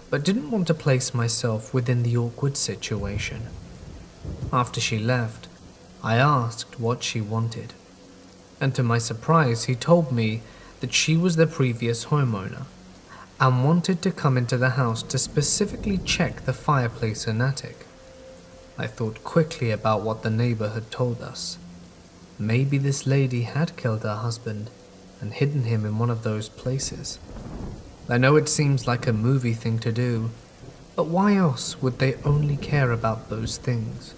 S1: but didn't want to place myself within the awkward situation. After she left, I asked what she wanted, and to my surprise he told me that she was the previous homeowner and wanted to come into the house to specifically check the fireplace and attic. I thought quickly about what the neighbor had told us. Maybe this lady had killed her husband and hidden him in one of those places. I know it seems like a movie thing to do, but why else would they only care about those things?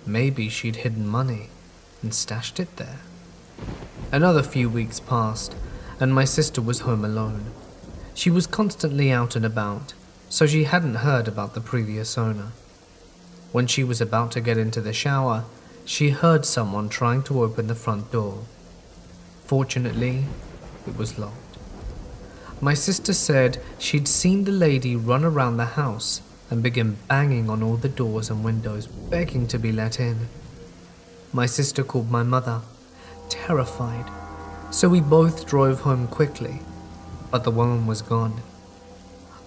S1: Maybe she'd hidden money and stashed it there. Another few weeks passed, and my sister was home alone. She was constantly out and about, so she hadn't heard about the previous owner. When she was about to get into the shower, she heard someone trying to open the front door. Fortunately, it was locked. My sister said she'd seen the lady run around the house and begin banging on all the doors and windows, begging to be let in. My sister called my mother, terrified, so we both drove home quickly, but the woman was gone.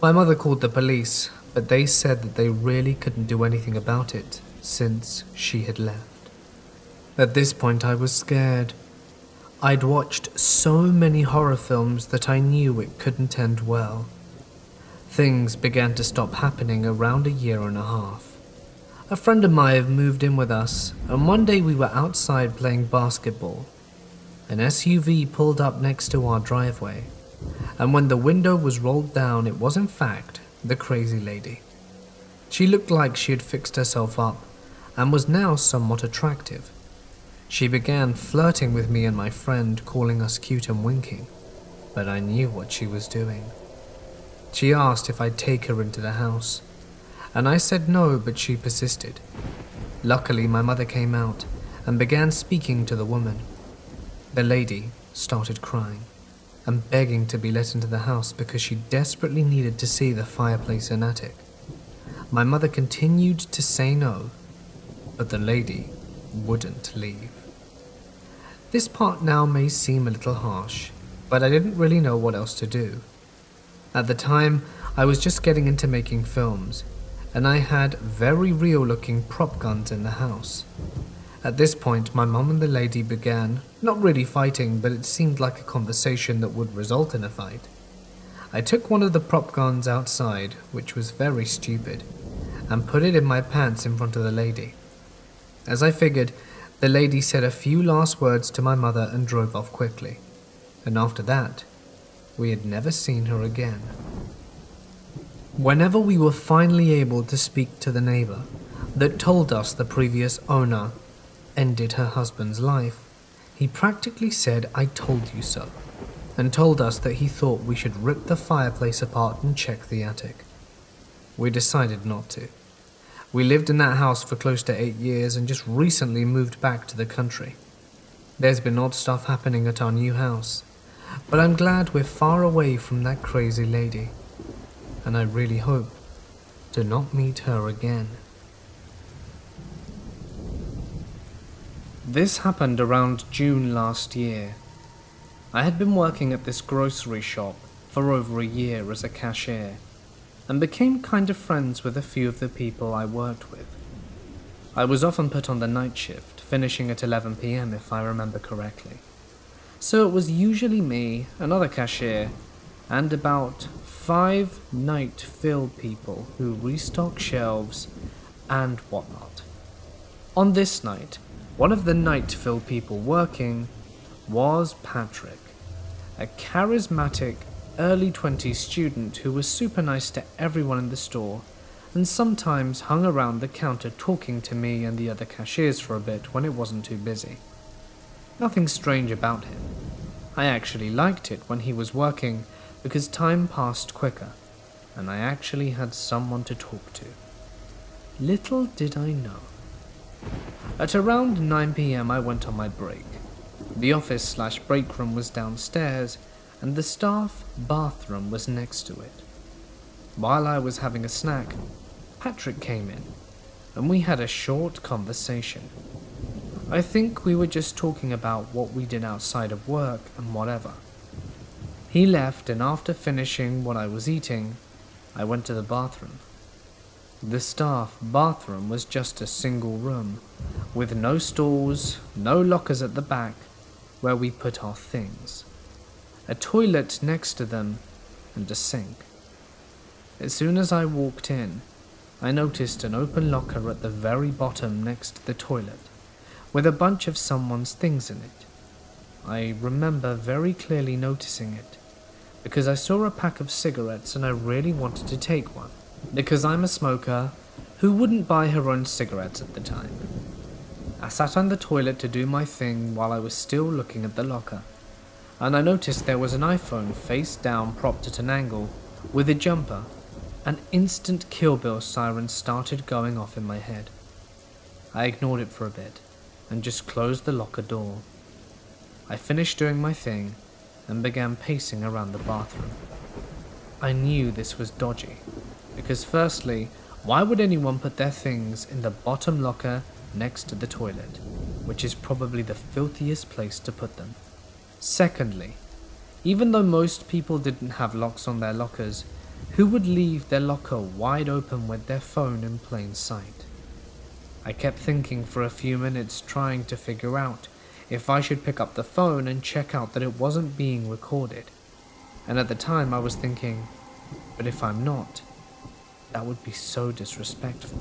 S1: My mother called the police, but they said that they really couldn't do anything about it since she had left. At this point I was scared. I'd watched so many horror films that I knew it couldn't end well. Things began to stop happening around a year and a half. A friend of mine moved in with us, and one day we were outside playing basketball. An SUV pulled up next to our driveway, and when the window was rolled down, it was in fact the crazy lady. She looked like she had fixed herself up and was now somewhat attractive. She began flirting with me and my friend, calling us cute and winking, but I knew what she was doing. She asked if I'd take her into the house, and I said no, but she persisted. Luckily, my mother came out and began speaking to the woman. The lady started crying and begging to be let into the house because she desperately needed to see the fireplace and attic. My mother continued to say no, but the lady wouldn't leave. This part now may seem a little harsh, but I didn't really know what else to do. At the time, I was just getting into making films, and I had very real-looking prop guns in the house. At this point, my mom and the lady began, not really fighting, but it seemed like a conversation that would result in a fight. I took one of the prop guns outside, which was very stupid, and put it in my pants in front of the lady. As I figured, the lady said a few last words to my mother and drove off quickly, and after that, we had never seen her again. Whenever we were finally able to speak to the neighbor that told us the previous owner ended her husband's life, he practically said, "I told you so," and told us that he thought we should rip the fireplace apart and check the attic. We decided not to. We lived in that house for close to 8 years and just recently moved back to the country. There's been odd stuff happening at our new house, but I'm glad we're far away from that crazy lady, and I really hope to not meet her again. This happened around June last year. I had been working at this grocery shop for over a year as a cashier, and became kind of friends with a few of the people I worked with. I was often put on the night shift, finishing at 11 PM if I remember correctly. So it was usually me, another cashier, and about 5 night fill people who restock shelves and whatnot. On this night, one of the night fill people working was Patrick, a charismatic early 20s student who was super nice to everyone in the store and sometimes hung around the counter talking to me and the other cashiers for a bit when it wasn't too busy. Nothing strange about him. I actually liked it when he was working because time passed quicker and I actually had someone to talk to. Little did I know. At around 9 PM I went on my break. The office/break room was downstairs and the staff bathroom was next to it. While I was having a snack, Patrick came in, and we had a short conversation. I think we were just talking about what we did outside of work and whatever. He left, and after finishing what I was eating, I went to the bathroom. The staff bathroom was just a single room, with no stalls, no lockers at the back where we put our things, a toilet next to them, and a sink. As soon as I walked in, I noticed an open locker at the very bottom next to the toilet, with a bunch of someone's things in it. I remember very clearly noticing it, because I saw a pack of cigarettes and I really wanted to take one, because I'm a smoker who wouldn't buy her own cigarettes at the time. I sat on the toilet to do my thing while I was still looking at the locker, and I noticed there was an iPhone face down propped at an angle with a jumper. An instant Kill Bill siren started going off in my head. I ignored it for a bit and just closed the locker door. I finished doing my thing and began pacing around the bathroom. I knew this was dodgy, because firstly, why would anyone put their things in the bottom locker next to the toilet, which is probably the filthiest place to put them? Secondly, even though most people didn't have locks on their lockers, who would leave their locker wide open with their phone in plain sight? I kept thinking for a few minutes, trying to figure out if I should pick up the phone and check out that it wasn't being recorded. And at the time I was thinking, but if I'm not, that would be so disrespectful.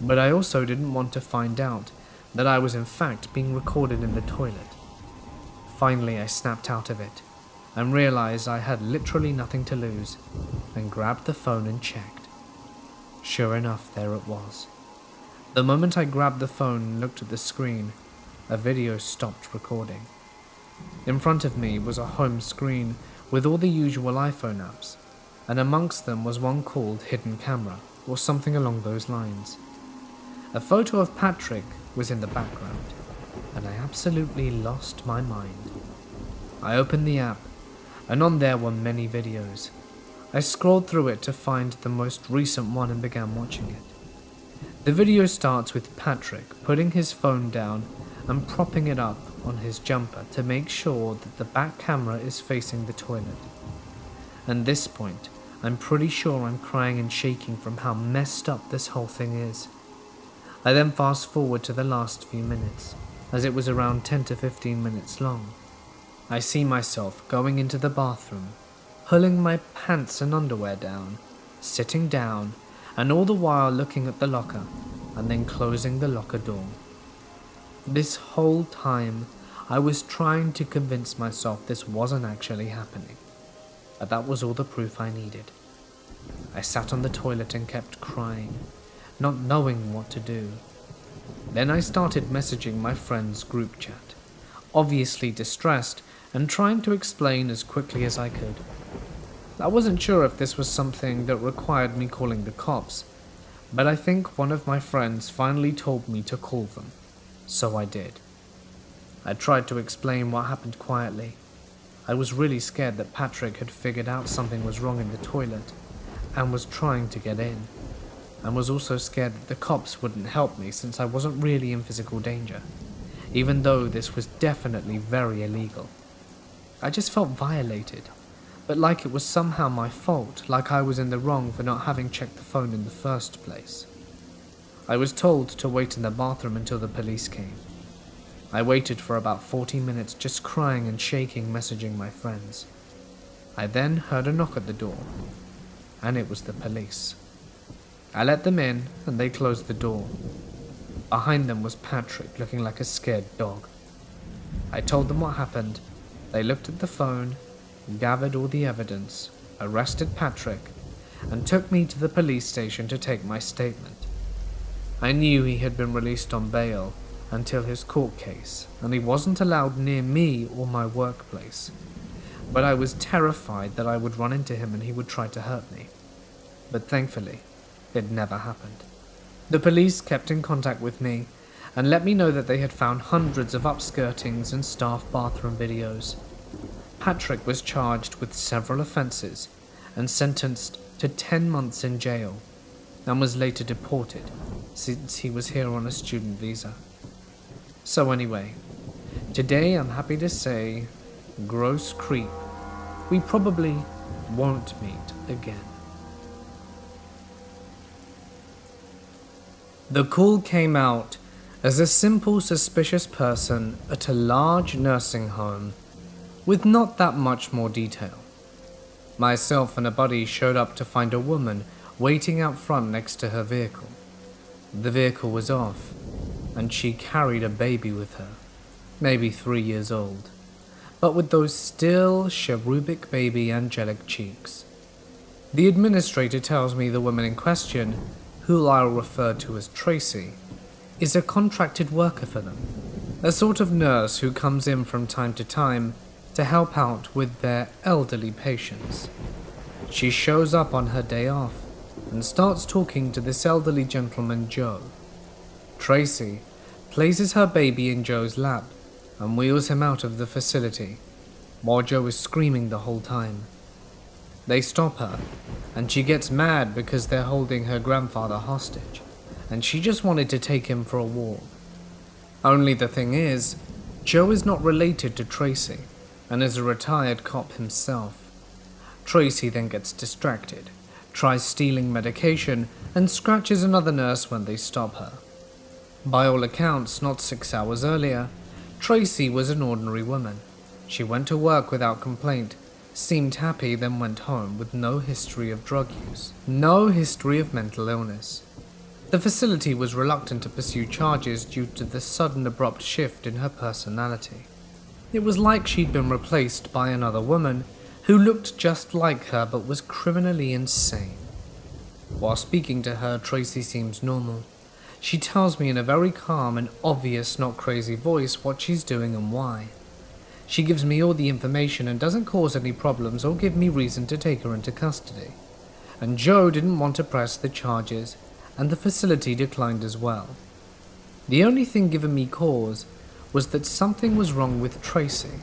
S1: But I also didn't want to find out that I was in fact being recorded in the toilet. Finally I snapped out of it and realized I had literally nothing to lose, and grabbed the phone and checked. Sure enough, there it was. The moment I grabbed the phone and looked at the screen, a video stopped recording. In front of me was a home screen with all the usual iPhone apps, and amongst them was one called Hidden Camera, or something along those lines. A photo of Patrick was in the background, and I absolutely lost my mind. I opened the app, and on there were many videos. I scrolled through it to find the most recent one and began watching it. The video starts with Patrick putting his phone down and propping it up on his jumper to make sure that the back camera is facing the toilet. At this point, I'm pretty sure I'm crying and shaking from how messed up this whole thing is. I then fast forward to the last few minutes, as it was around 10 to 15 minutes long. I see myself going into the bathroom, pulling my pants and underwear down, sitting down, and all the while looking at the locker, and then closing the locker door. This whole time, I was trying to convince myself this wasn't actually happening, but that was all the proof I needed. I sat on the toilet and kept crying, not knowing what to do. Then I started messaging my friend's group chat, obviously distressed and trying to explain as quickly as I could. I wasn't sure if this was something that required me calling the cops, but I think one of my friends finally told me to call them, so I did. I tried to explain what happened quietly. I was really scared that Patrick had figured out something was wrong in the toilet and was trying to get in, and was also scared that the cops wouldn't help me since I wasn't really in physical danger, even though this was definitely very illegal. I just felt violated, but like it was somehow my fault, like I was in the wrong for not having checked the phone in the first place. I was told to wait in the bathroom until the police came. I waited for about 40 minutes just crying and shaking, messaging my friends. I then heard a knock at the door, and it was the police. I let them in and they closed the door. Behind them was Patrick looking like a scared dog. I told them what happened. They looked at the phone, gathered all the evidence, arrested Patrick, and took me to the police station to take my statement. I knew he had been released on bail until his court case, and he wasn't allowed near me or my workplace. But I was terrified that I would run into him and he would try to hurt me. But thankfully, it never happened. The police kept in contact with me and let me know that they had found hundreds of upskirtings and staff bathroom videos. Patrick was charged with several offences and sentenced to 10 months in jail, and was later deported since he was here on a student visa. So anyway, today I'm happy to say, gross creep, we probably won't meet again. The call came out as a simple suspicious person at a large nursing home with not that much more detail. Myself and a buddy showed up to find a woman waiting out front next to her vehicle. The vehicle was off, and she carried a baby with her, maybe 3 years old, but with those still cherubic baby angelic cheeks. The administrator tells me the woman in question, who I'll refer to as Tracy, is a contracted worker for them, a sort of nurse who comes in from time to time to help out with their elderly patients. She shows up on her day off and starts talking to this elderly gentleman, Joe. Tracy places her baby in Joe's lap and wheels him out of the facility, while Joe is screaming the whole time. They stop her, and she gets mad because they're holding her grandfather hostage, and she just wanted to take him for a walk. Only the thing is, Joe is not related to Tracy, and is a retired cop himself. Tracy then gets distracted, tries stealing medication, and scratches another nurse when they stop her. By all accounts, not 6 hours earlier, Tracy was an ordinary woman. She went to work without complaint, seemed happy, then went home with no history of drug use, no history of mental illness. The facility was reluctant to pursue charges due to the sudden abrupt shift in her personality. It was like she'd been replaced by another woman who looked just like her but was criminally insane. While speaking to her, Tracy seems normal. She tells me in a very calm and obvious not crazy voice what she's doing and why. She gives me all the information and doesn't cause any problems or give me reason to take her into custody. And Joe didn't want to press the charges, and the facility declined as well. The only thing giving me cause was that something was wrong with Tracy,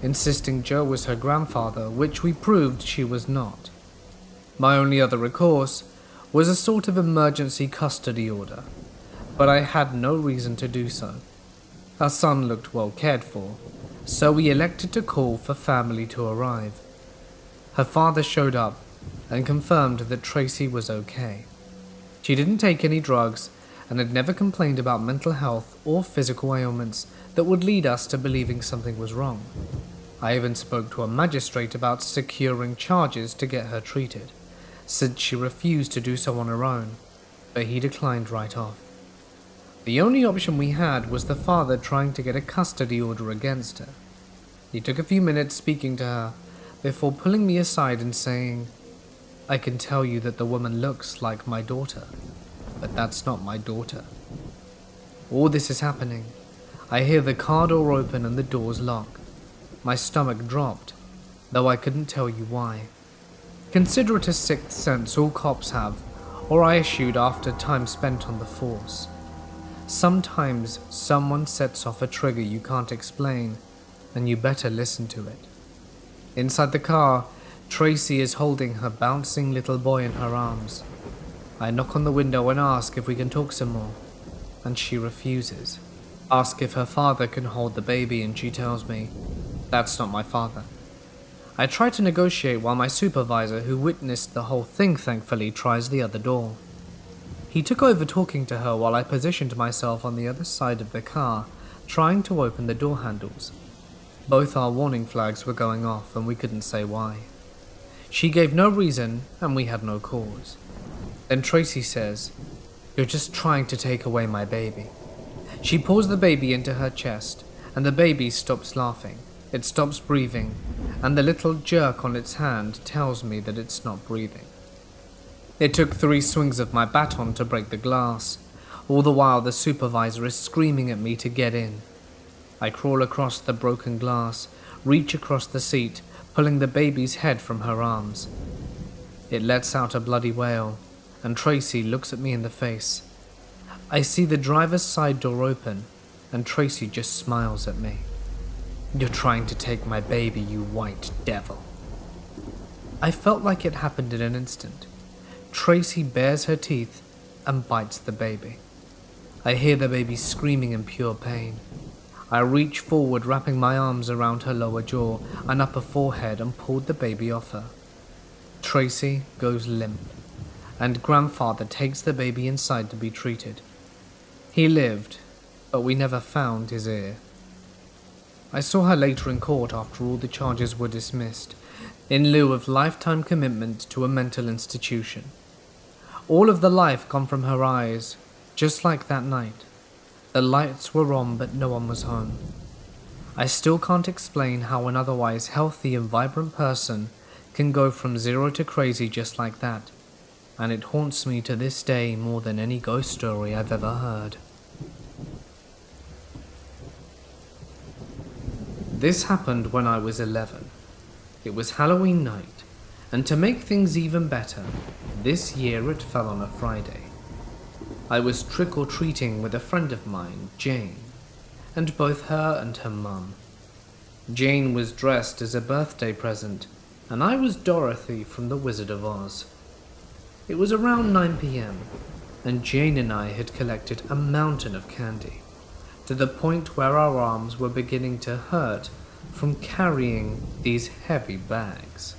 S1: insisting Joe was her grandfather, which we proved she was not. My only other recourse was a sort of emergency custody order, but I had no reason to do so. Our son looked well cared for, so we elected to call for family to arrive. Her father showed up and confirmed that Tracy was okay. She didn't take any drugs and had never complained about mental health or physical ailments that would lead us to believing something was wrong. I even spoke to a magistrate about securing charges to get her treated, since she refused to do so on her own, but he declined right off. The only option we had was the father trying to get a custody order against her. He took a few minutes speaking to her before pulling me aside and saying, "I can tell you that the woman looks like my daughter, but that's not my daughter." All this is happening. I hear the car door open and the doors lock. My stomach dropped, though I couldn't tell you why. Consider it a sixth sense all cops have, or I issued after time spent on the force. Sometimes someone sets off a trigger you can't explain, and you better listen to it. Inside the car, Tracy is holding her bouncing little boy in her arms. I knock on the window and ask if we can talk some more, and she refuses. Ask if her father can hold the baby, and she tells me, "That's not my father." I try to negotiate while my supervisor, who witnessed the whole thing thankfully, tries the other door. He took over talking to her while I positioned myself on the other side of the car, trying to open the door handles. Both our warning flags were going off and we couldn't say why. She gave no reason and we had no cause. Then Tracy says, "You're just trying to take away my baby." She pulls the baby into her chest and the baby stops laughing. It stops breathing, and the little jerk on its hand tells me that it's not breathing. It took 3 swings of my baton to break the glass. All the while the supervisor is screaming at me to get in. I crawl across the broken glass, reach across the seat, pulling the baby's head from her arms. It lets out a bloody wail, and Tracy looks at me in the face. I see the driver's side door open, and Tracy just smiles at me. "You're trying to take my baby, you white devil." I felt like it happened in an instant. Tracy bares her teeth and bites the baby. I hear the baby screaming in pure pain. I reach forward, wrapping my arms around her lower jaw and upper forehead, and pulled the baby off her. Tracy goes limp, and grandfather takes the baby inside to be treated. He lived, but we never found his ear. I saw her later in court after all the charges were dismissed, in lieu of lifetime commitment to a mental institution. All of the life gone from her eyes, just like that night. The lights were on, but no one was home. I still can't explain how an otherwise healthy and vibrant person can go from zero to crazy just like that, and it haunts me to this day more than any ghost story I've ever heard. This happened when I was 11. It was Halloween night, and to make things even better, this year it fell on a Friday. I was trick-or-treating with a friend of mine, Jane, and both her and her mum. Jane was dressed as a birthday present, and I was Dorothy from The Wizard of Oz. It was around 9 p.m, and Jane and I had collected a mountain of candy, to the point where our arms were beginning to hurt from carrying these heavy bags.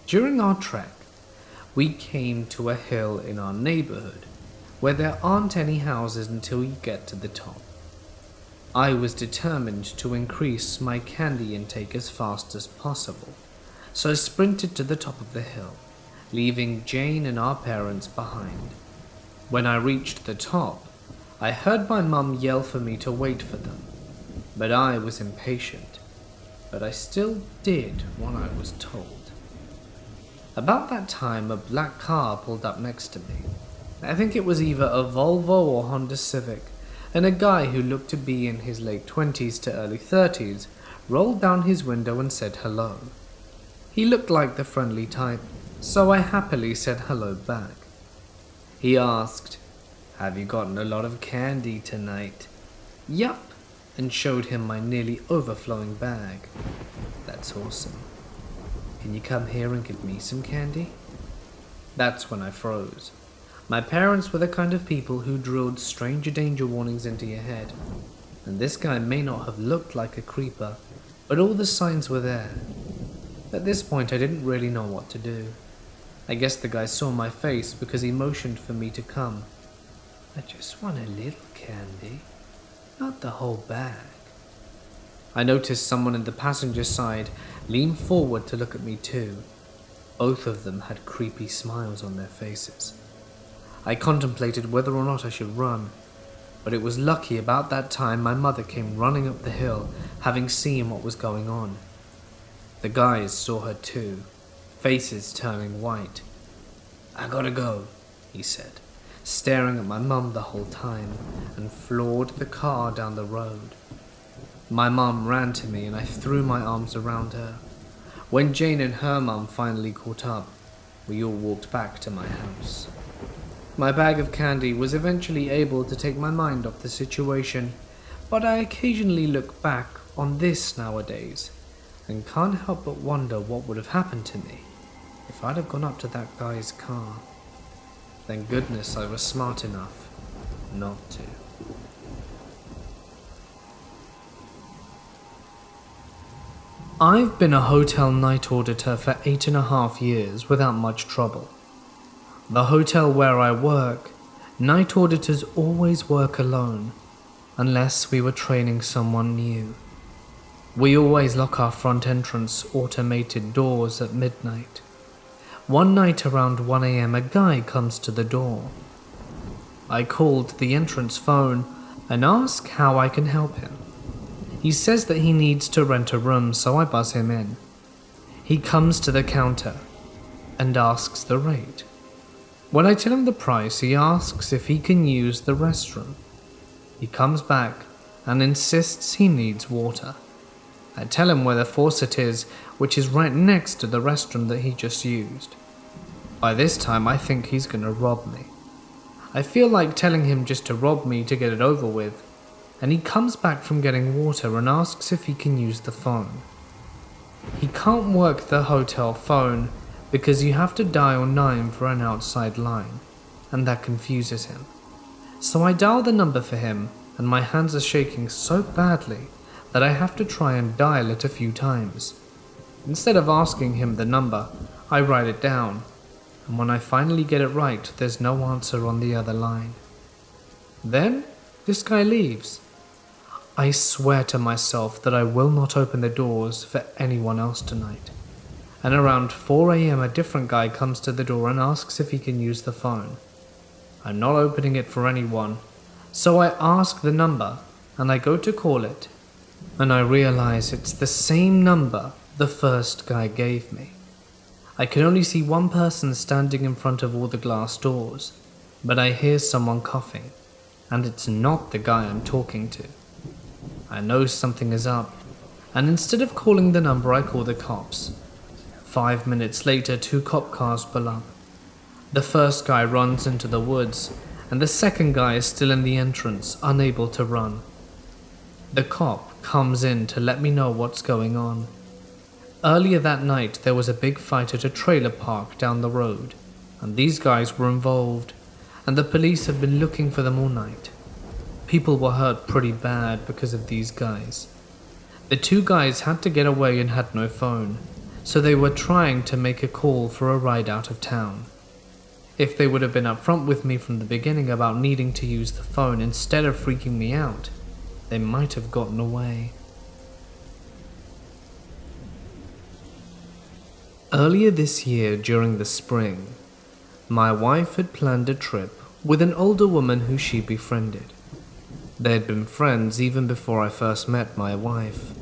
S1: During our trek, we came to a hill in our neighborhood where there aren't any houses until you get to the top. I was determined to increase my candy intake as fast as possible, so I sprinted to the top of the hill, leaving Jane and our parents behind. When I reached the top, I heard my mum yell for me to wait for them, but I was impatient, but I still did what I was told. About that time, a black car pulled up next to me. I think it was either a Volvo or Honda Civic, and a guy who looked to be in his late 20s to early 30s rolled down his window and said hello. He looked like the friendly type, so I happily said hello back. He asked, "Have you gotten a lot of candy tonight?" "Yup," and showed him my nearly overflowing bag. "That's awesome. Can you come here and give me some candy?" That's when I froze. My parents were the kind of people who drilled stranger danger warnings into your head, and this guy may not have looked like a creeper, but all the signs were there. At this point, I didn't really know what to do. I guess the guy saw my face because he motioned for me to come. "I just want a little candy, not the whole bag." I noticed someone in the passenger side lean forward to look at me too. Both of them had creepy smiles on their faces. I contemplated whether or not I should run, but it was lucky about that time my mother came running up the hill, having seen what was going on. The guys saw her too, faces turning white. "I gotta go," he said, staring at my mum the whole time, and floored the car down the road. My mum ran to me and I threw my arms around her. When Jane and her mum finally caught up, we all walked back to my house. My bag of candy was eventually able to take my mind off the situation, but I occasionally look back on this nowadays and can't help but wonder what would have happened to me if I'd have gone up to that guy's car. Thank goodness I was smart enough not to. I've been a hotel night auditor for 8.5 years without much trouble. The hotel where I work, night auditors always work alone, unless we were training someone new. We always lock our front entrance automated doors at midnight. One night around 1 a.m. a guy comes to the door. I called the entrance phone and ask how I can help him. He says that he needs to rent a room, so I buzz him in. He comes to the counter and asks the rate. When I tell him the price, he asks if he can use the restroom. He comes back and insists he needs water. I tell him where the faucet is, which is right next to the restroom that he just used. By this time, I think he's gonna rob me. I feel like telling him just to rob me to get it over with, and he comes back from getting water and asks if he can use the phone. He can't work the hotel phone because you have to dial 9 for an outside line, and that confuses him. So I dial the number for him, and my hands are shaking so badly that I have to try and dial it a few times. Instead of asking him the number, I write it down, and when I finally get it right, there's no answer on the other line. Then, this guy leaves. I swear to myself that I will not open the doors for anyone else tonight. And around 4 a.m. a different guy comes to the door and asks if he can use the phone. I'm not opening it for anyone, so I ask the number and I go to call it, and I realize it's the same number the first guy gave me. I can only see one person standing in front of all the glass doors, but I hear someone coughing, and it's not the guy I'm talking to. I know something is up, and instead of calling the number, I call the cops. 5 minutes later, 2 cop cars pull up. The first guy runs into the woods, and the second guy is still in the entrance, unable to run. The cop comes in to let me know what's going on. Earlier that night, there was a big fight at a trailer park down the road, and these guys were involved, and the police have been looking for them all night. People were hurt pretty bad because of these guys. The 2 guys had to get away and had no phone, so they were trying to make a call for a ride out of town. If they would have been upfront with me from the beginning about needing to use the phone instead of freaking me out, they might have gotten away. Earlier this year, during the spring, my wife had planned a trip with an older woman who she befriended. They had been friends even before I first met my wife.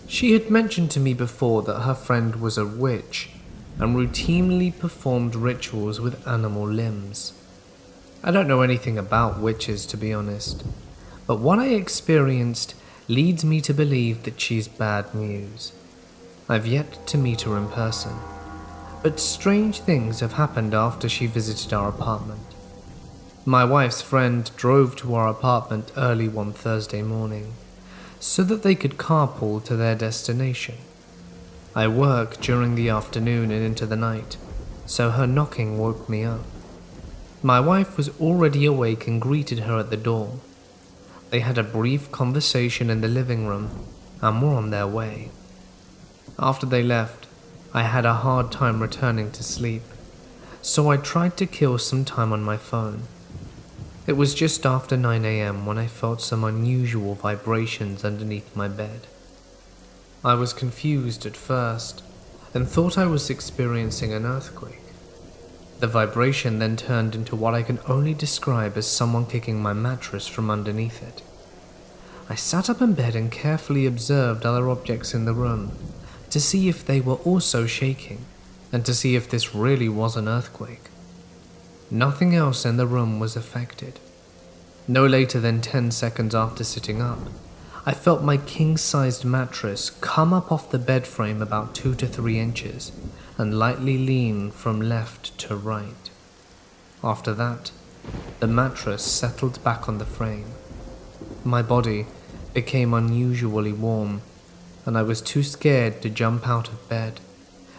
S1: She had mentioned to me before that her friend was a witch and routinely performed rituals with animal limbs. I don't know anything about witches, to be honest, but what I experienced leads me to believe that she's bad news. I've yet to meet her in person, but strange things have happened after she visited our apartment. My wife's friend drove to our apartment early one Thursday morning, so that they could carpool to their destination. I work during the afternoon and into the night, so her knocking woke me up. My wife was already awake and greeted her at the door. They had a brief conversation in the living room and were on their way. After they left, I had a hard time returning to sleep, so I tried to kill some time on my phone. It was just after 9 a.m. when I felt some unusual vibrations underneath my bed. I was confused at first and thought I was experiencing an earthquake. The vibration then turned into what I can only describe as someone kicking my mattress from underneath it. I sat up in bed and carefully observed other objects in the room to see if they were also shaking and to see if this really was an earthquake. Nothing else in the room was affected. No later than 10 seconds after sitting up, I felt my king-sized mattress come up off the bed frame about 2 to 3 inches and lightly lean from left to right. After that, the mattress settled back on the frame. My body became unusually warm, and I was too scared to jump out of bed,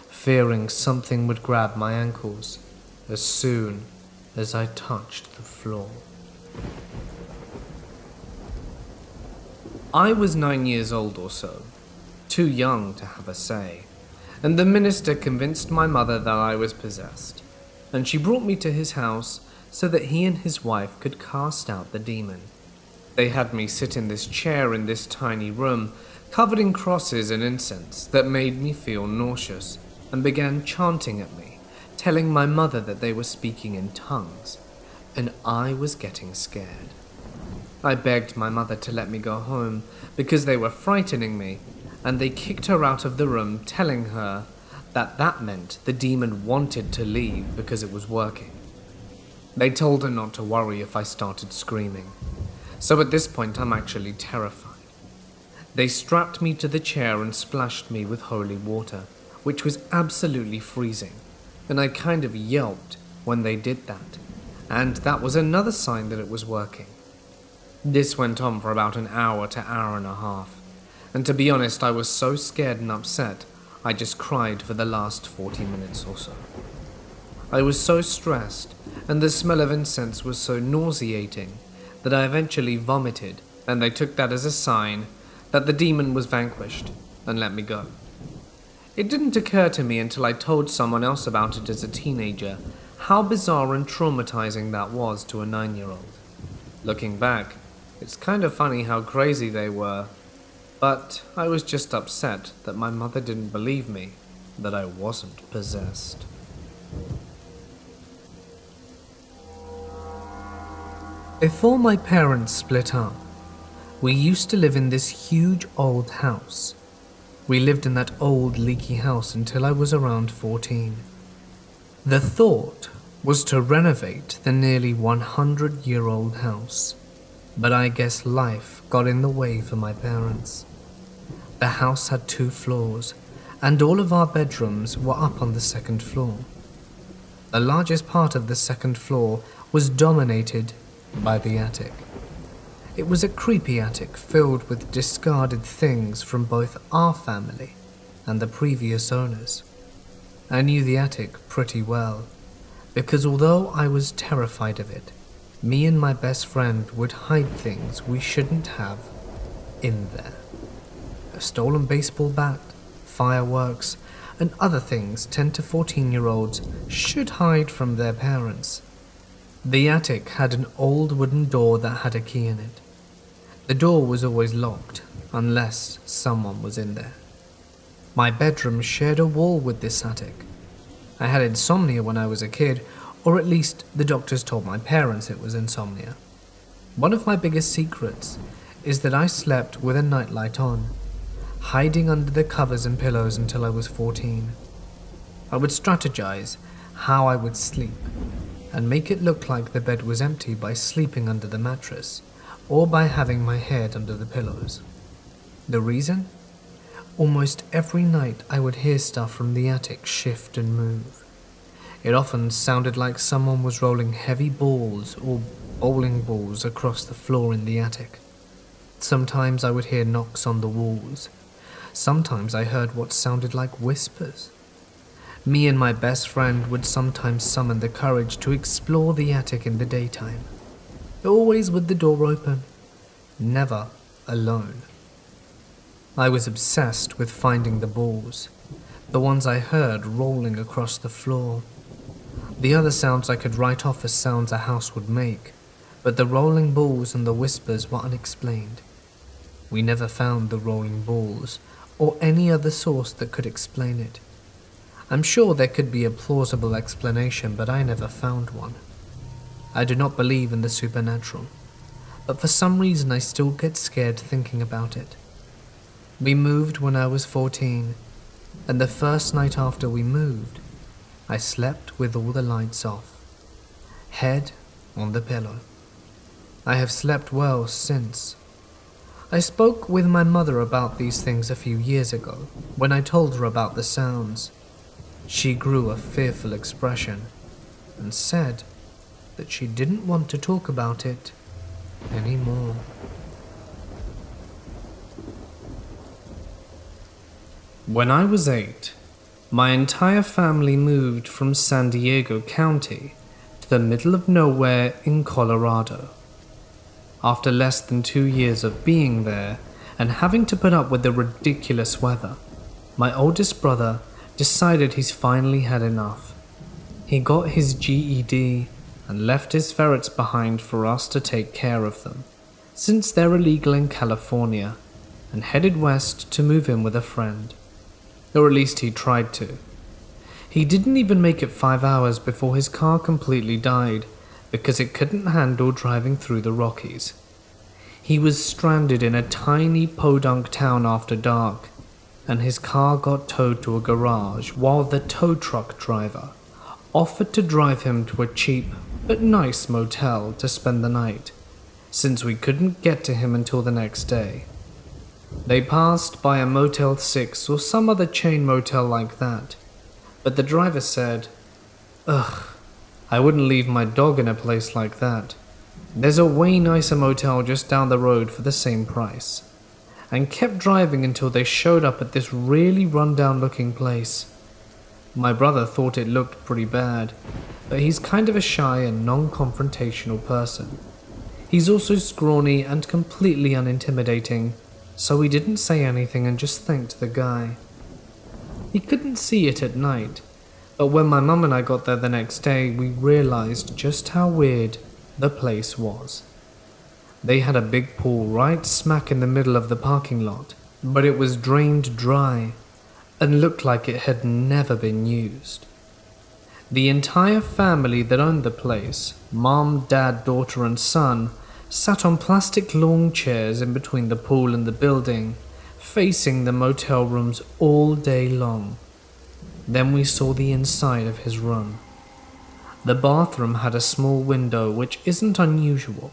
S1: fearing something would grab my ankles as soon as I touched the floor. I was 9 years old or so, too young to have a say, and the minister convinced my mother that I was possessed, and she brought me to his house so that he and his wife could cast out the demon. They had me sit in this chair in this tiny room, covered in crosses and incense that made me feel nauseous, and began chanting at me, telling my mother that they were speaking in tongues, and I was getting scared. I begged my mother to let me go home because they were frightening me, and they kicked her out of the room, telling her that meant the demon wanted to leave because it was working. They told her not to worry if I started screaming, so at this point I'm actually terrified. They strapped me to the chair and splashed me with holy water, which was absolutely freezing, and I kind of yelped when they did that, and that was another sign that it was working. This went on for about an hour to hour and a half, and to be honest, I was so scared and upset, I just cried for the last 40 minutes or so. I was so stressed, and the smell of incense was so nauseating that I eventually vomited, and they took that as a sign that the demon was vanquished and let me go. It didn't occur to me until I told someone else about it as a teenager how bizarre and traumatizing that was to a 9-year-old. Looking back, it's kind of funny how crazy they were, but I was just upset that my mother didn't believe me that I wasn't possessed. Before my parents split up, we used to live in this huge old house. We lived in that old leaky house until I was around 14. The thought was to renovate the nearly 100-year-old house, but I guess life got in the way for my parents. The house had 2 floors, and all of our bedrooms were up on the 2nd floor. The largest part of the 2nd floor was dominated by the attic. It was a creepy attic filled with discarded things from both our family and the previous owners. I knew the attic pretty well, because although I was terrified of it, me and my best friend would hide things we shouldn't have in there. A stolen baseball bat, fireworks, and other things 10 to 14-year-olds should hide from their parents. The attic had an old wooden door that had a key in it. The door was always locked, unless someone was in there. My bedroom shared a wall with this attic. I had insomnia when I was a kid, or at least the doctors told my parents it was insomnia. One of my biggest secrets is that I slept with a nightlight on, hiding under the covers and pillows until I was 14. I would strategize how I would sleep, and make it look like the bed was empty by sleeping under the mattress, or by having my head under the pillows. The reason? Almost every night I would hear stuff from the attic shift and move. It often sounded like someone was rolling heavy balls or bowling balls across the floor in the attic. Sometimes I would hear knocks on the walls. Sometimes I heard what sounded like whispers. Me and my best friend would sometimes summon the courage to explore the attic in the daytime, always with the door open, never alone. I was obsessed with finding the balls, the ones I heard rolling across the floor. The other sounds I could write off as sounds a house would make, but the rolling balls and the whispers were unexplained. We never found the rolling balls, or any other source that could explain it. I'm sure there could be a plausible explanation, but I never found one. I do not believe in the supernatural, but for some reason I still get scared thinking about it. We moved when I was 14, and the first night after we moved, I slept with all the lights off, head on the pillow. I have slept well since. I spoke with my mother about these things a few years ago, when I told her about the sounds. She grew a fearful expression, and said that she didn't want to talk about it anymore. When I was 8, my entire family moved from San Diego County to the middle of nowhere in Colorado. After less than 2 years of being there and having to put up with the ridiculous weather, my oldest brother decided he's finally had enough. He got his GED and left his ferrets behind for us to take care of them, since they're illegal in California, and headed west to move in with a friend. Or at least he tried to. He didn't even make it 5 hours before his car completely died because it couldn't handle driving through the Rockies. He was stranded in a tiny podunk town after dark, and his car got towed to a garage while the tow truck driver offered to drive him to a cheap but nice motel to spend the night, since we couldn't get to him until the next day. They passed by a Motel 6 or some other chain motel like that, but the driver said, "Ugh, I wouldn't leave my dog in a place like that. There's a way nicer motel just down the road for the same price," and kept driving until they showed up at this really run-down looking place. My brother thought it looked pretty bad, but he's kind of a shy and non-confrontational person. He's also scrawny and completely unintimidating, so he didn't say anything and just thanked the guy. He couldn't see it at night, but when my mum and I got there the next day, we realized just how weird the place was. They had a big pool right smack in the middle of the parking lot, but it was drained dry and looked like it had never been used. The entire family that owned the place, mom, dad, daughter and son, sat on plastic lawn chairs in between the pool and the building, facing the motel rooms all day long. Then we saw the inside of his room. The bathroom had a small window, which isn't unusual,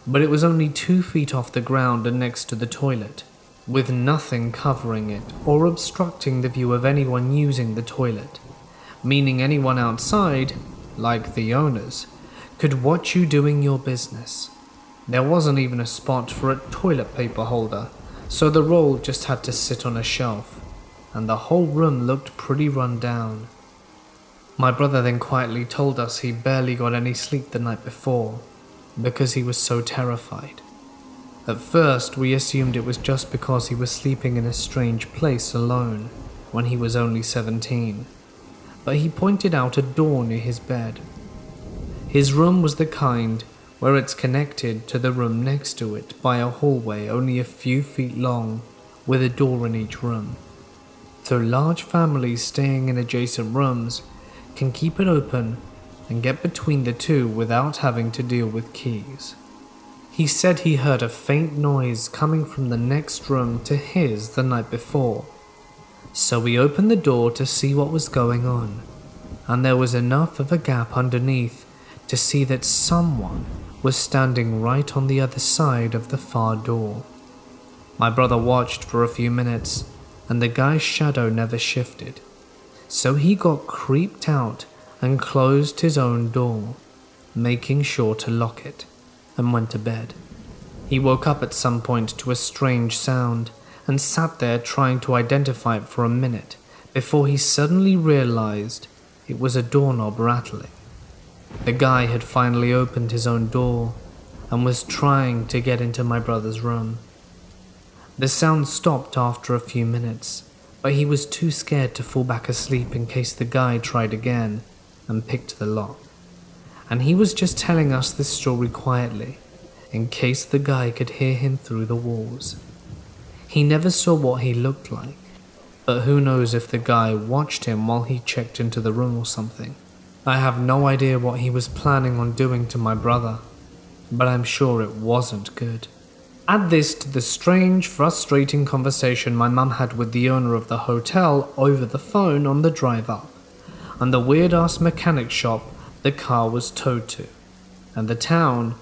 S1: but it was only 2 feet off the ground and next to the toilet, with nothing covering it or obstructing the view of anyone using the toilet, meaning anyone outside, like the owners, could watch you doing your business. There wasn't even a spot for a toilet paper holder, so the roll just had to sit on a shelf, and the whole room looked pretty run down. My brother then quietly told us he barely got any sleep the night before, because he was so terrified. At first, we assumed it was just because he was sleeping in a strange place alone when he was only 17, but he pointed out a door near his bed. His room was the kind where it's connected to the room next to it by a hallway only a few feet long with a door in each room. So large families staying in adjacent rooms can keep it open and get between the two without having to deal with keys. He said he heard a faint noise coming from the next room to his the night before, so we opened the door to see what was going on, and there was enough of a gap underneath to see that someone was standing right on the other side of the far door. My brother watched for a few minutes, and the guy's shadow never shifted, so he got creeped out and closed his own door, making sure to lock it, and went to bed. He woke up at some point to a strange sound and sat there trying to identify it for a minute before he suddenly realized it was a doorknob rattling. The guy had finally opened his own door and was trying to get into my brother's room. The sound stopped after a few minutes, but he was too scared to fall back asleep in case the guy tried again and picked the lock. And he was just telling us this story quietly, in case the guy could hear him through the walls. He never saw what he looked like, but who knows if the guy watched him while he checked into the room or something. I have no idea what he was planning on doing to my brother, but I'm sure it wasn't good. Add this to the strange, frustrating conversation my mum had with the owner of the hotel over the phone on the drive up, and the weird-ass mechanic shop the car was towed to, and the town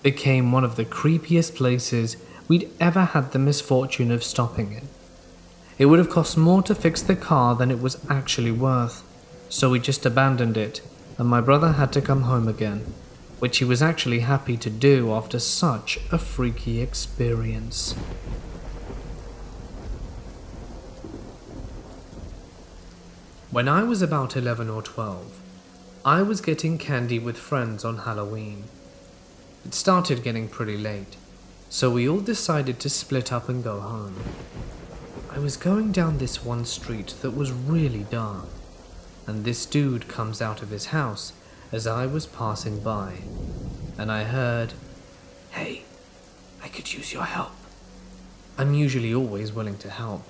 S1: became one of the creepiest places we'd ever had the misfortune of stopping in. It would have cost more to fix the car than it was actually worth, so we just abandoned it, and my brother had to come home again, which he was actually happy to do after such a freaky experience. When I was about 11 or 12, I was getting candy with friends on Halloween. It started getting pretty late, so we all decided to split up and go home. I was going down this one street that was really dark, and this dude comes out of his house as I was passing by, and I heard, "Hey, I could use your help." I'm usually always willing to help,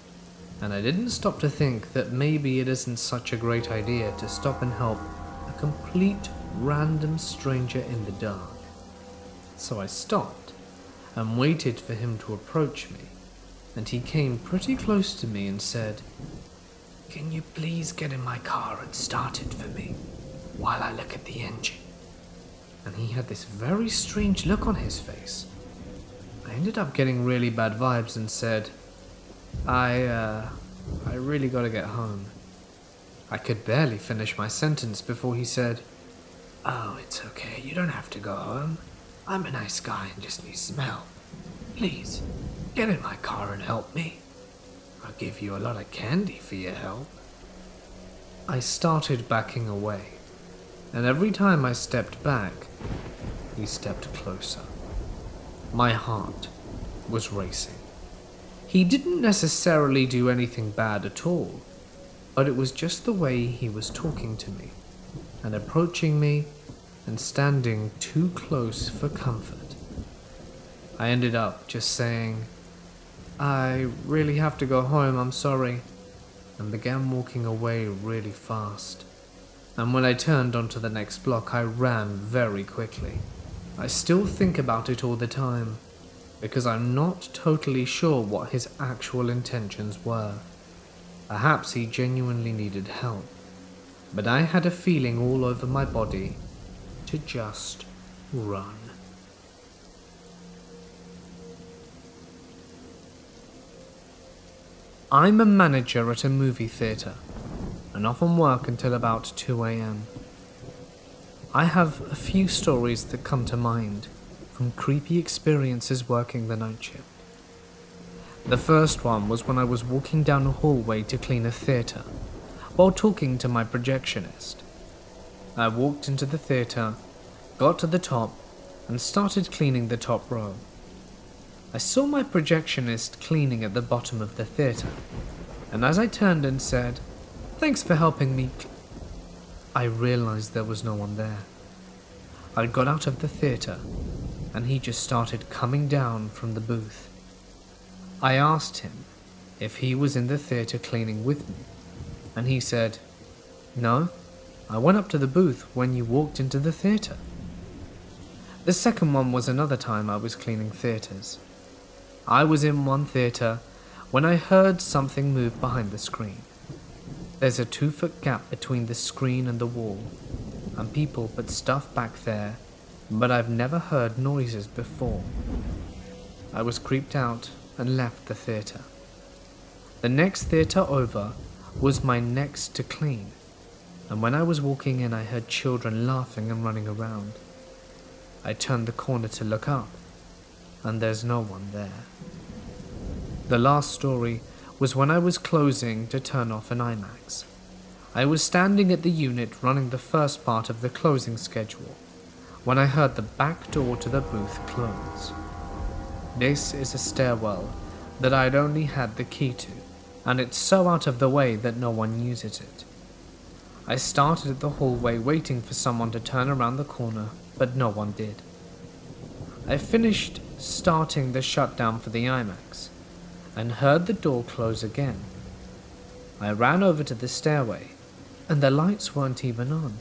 S1: and I didn't stop to think that maybe it isn't such a great idea to stop and help a complete random stranger in the dark. So I stopped and waited for him to approach me, and he came pretty close to me and said, "Can you please get in my car and start it for me while I look at the engine?" And he had this very strange look on his face. I ended up getting really bad vibes and said, I really gotta get home." I could barely finish my sentence before he said, "Oh, it's okay, you don't have to go home. I'm a nice guy and just need some help. Please, get in my car and help me. I'll give you a lot of candy for your help." I started backing away, and every time I stepped back, he stepped closer. My heart was racing. He didn't necessarily do anything bad at all, but it was just the way he was talking to me, and approaching me, and standing too close for comfort. I ended up just saying, "I really have to go home, I'm sorry," and began walking away really fast. And when I turned onto the next block, I ran very quickly. I still think about it all the time, because I'm not totally sure what his actual intentions were. Perhaps he genuinely needed help, but I had a feeling all over my body to just run. I'm a manager at a movie theatre and often work until about 2 a.m. I have a few stories that come to mind from creepy experiences working the night shift. The first one was when I was walking down a hallway to clean a theatre while talking to my projectionist. I walked into the theatre, got to the top, and started cleaning the top row. I saw my projectionist cleaning at the bottom of the theatre, and as I turned and said, "Thanks for helping me," I realized there was no one there. I got out of the theatre, and he just started coming down from the booth. I asked him if he was in the theatre cleaning with me, and he said, "No, I went up to the booth when you walked into the theatre." The second one was another time I was cleaning theatres. I was in one theatre when I heard something move behind the screen. There's a 2-foot gap between the screen and the wall, and people put stuff back there, but I've never heard noises before. I was creeped out and left the theatre. The next theatre over was my next to clean, and when I was walking in I heard children laughing and running around. I turned the corner to look up, and there's no one there. The last story was when I was closing to turn off an IMAX. I was standing at the unit running the first part of the closing schedule when I heard the back door to the booth close. This is a stairwell that I'd only had the key to, and it's so out of the way that no one uses it. I started at the hallway waiting for someone to turn around the corner, but no one did. I finished starting the shutdown for the IMAX and heard the door close again. I ran over to the stairway, and the lights weren't even on,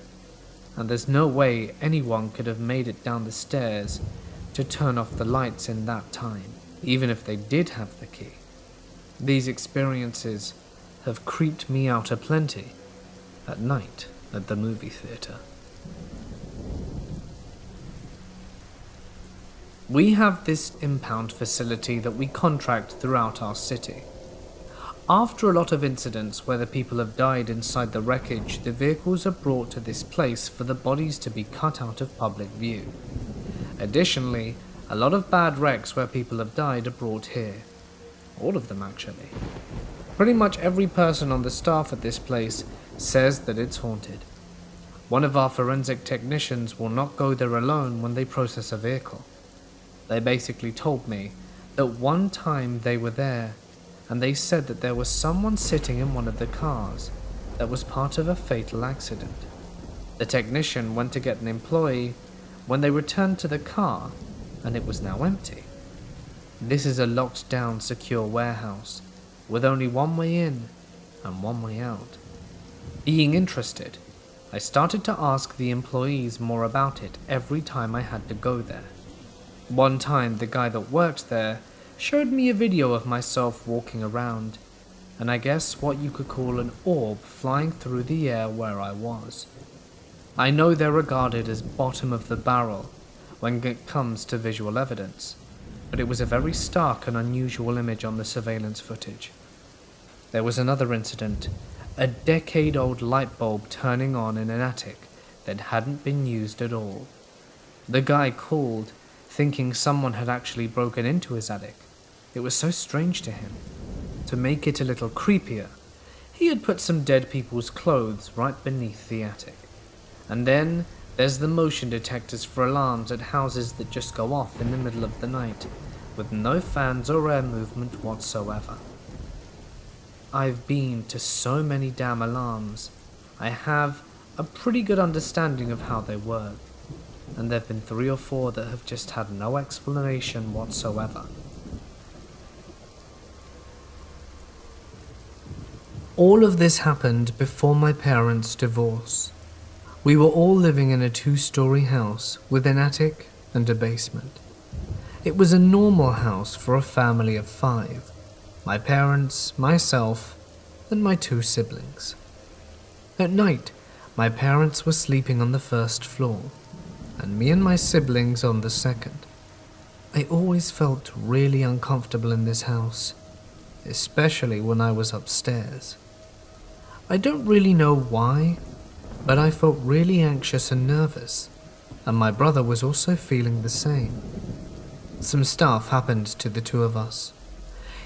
S1: and there's no way anyone could have made it down the stairs to turn off the lights in that time, even if they did have the key. These experiences have creeped me out aplenty at night at the movie theatre. We have this impound facility that we contract throughout our city. After a lot of incidents where the people have died inside the wreckage, the vehicles are brought to this place for the bodies to be cut out of public view. Additionally, a lot of bad wrecks where people have died are brought here. All of them, actually. Pretty much every person on the staff at this place says that it's haunted. One of our forensic technicians will not go there alone when they process a vehicle. They basically told me that one time they were there, and they said that there was someone sitting in one of the cars that was part of a fatal accident. The technician went to get an employee when they returned to the car, and it was now empty. This is a locked down, secure warehouse with only one way in and one way out. Being interested, I started to ask the employees more about it every time I had to go there. One time, the guy that worked there showed me a video of myself walking around, and I guess what you could call an orb flying through the air where I was. I know they're regarded as bottom of the barrel when it comes to visual evidence, but it was a very stark and unusual image on the surveillance footage. There was another incident, a decade-old light bulb turning on in an attic that hadn't been used at all. The guy called, thinking someone had actually broken into his attic. It was so strange to him. To make it a little creepier, he had put some dead people's clothes right beneath the attic. And then there's the motion detectors for alarms at houses that just go off in the middle of the night, with no fans or air movement whatsoever. I've been to so many damn alarms, I have a pretty good understanding of how they work. and there have been 3 or 4 that have just had no explanation whatsoever. All of this happened before my parents' divorce. We were all living in a 2-story house with an attic and a basement. It was a normal house for a family of 5. My parents, myself, and my 2 siblings. At night, my parents were sleeping on the 1st floor, and me and my siblings on the 2nd. I always felt really uncomfortable in this house, especially when I was upstairs. I don't really know why, but I felt really anxious and nervous, and my brother was also feeling the same. Some stuff happened to the 2 of us.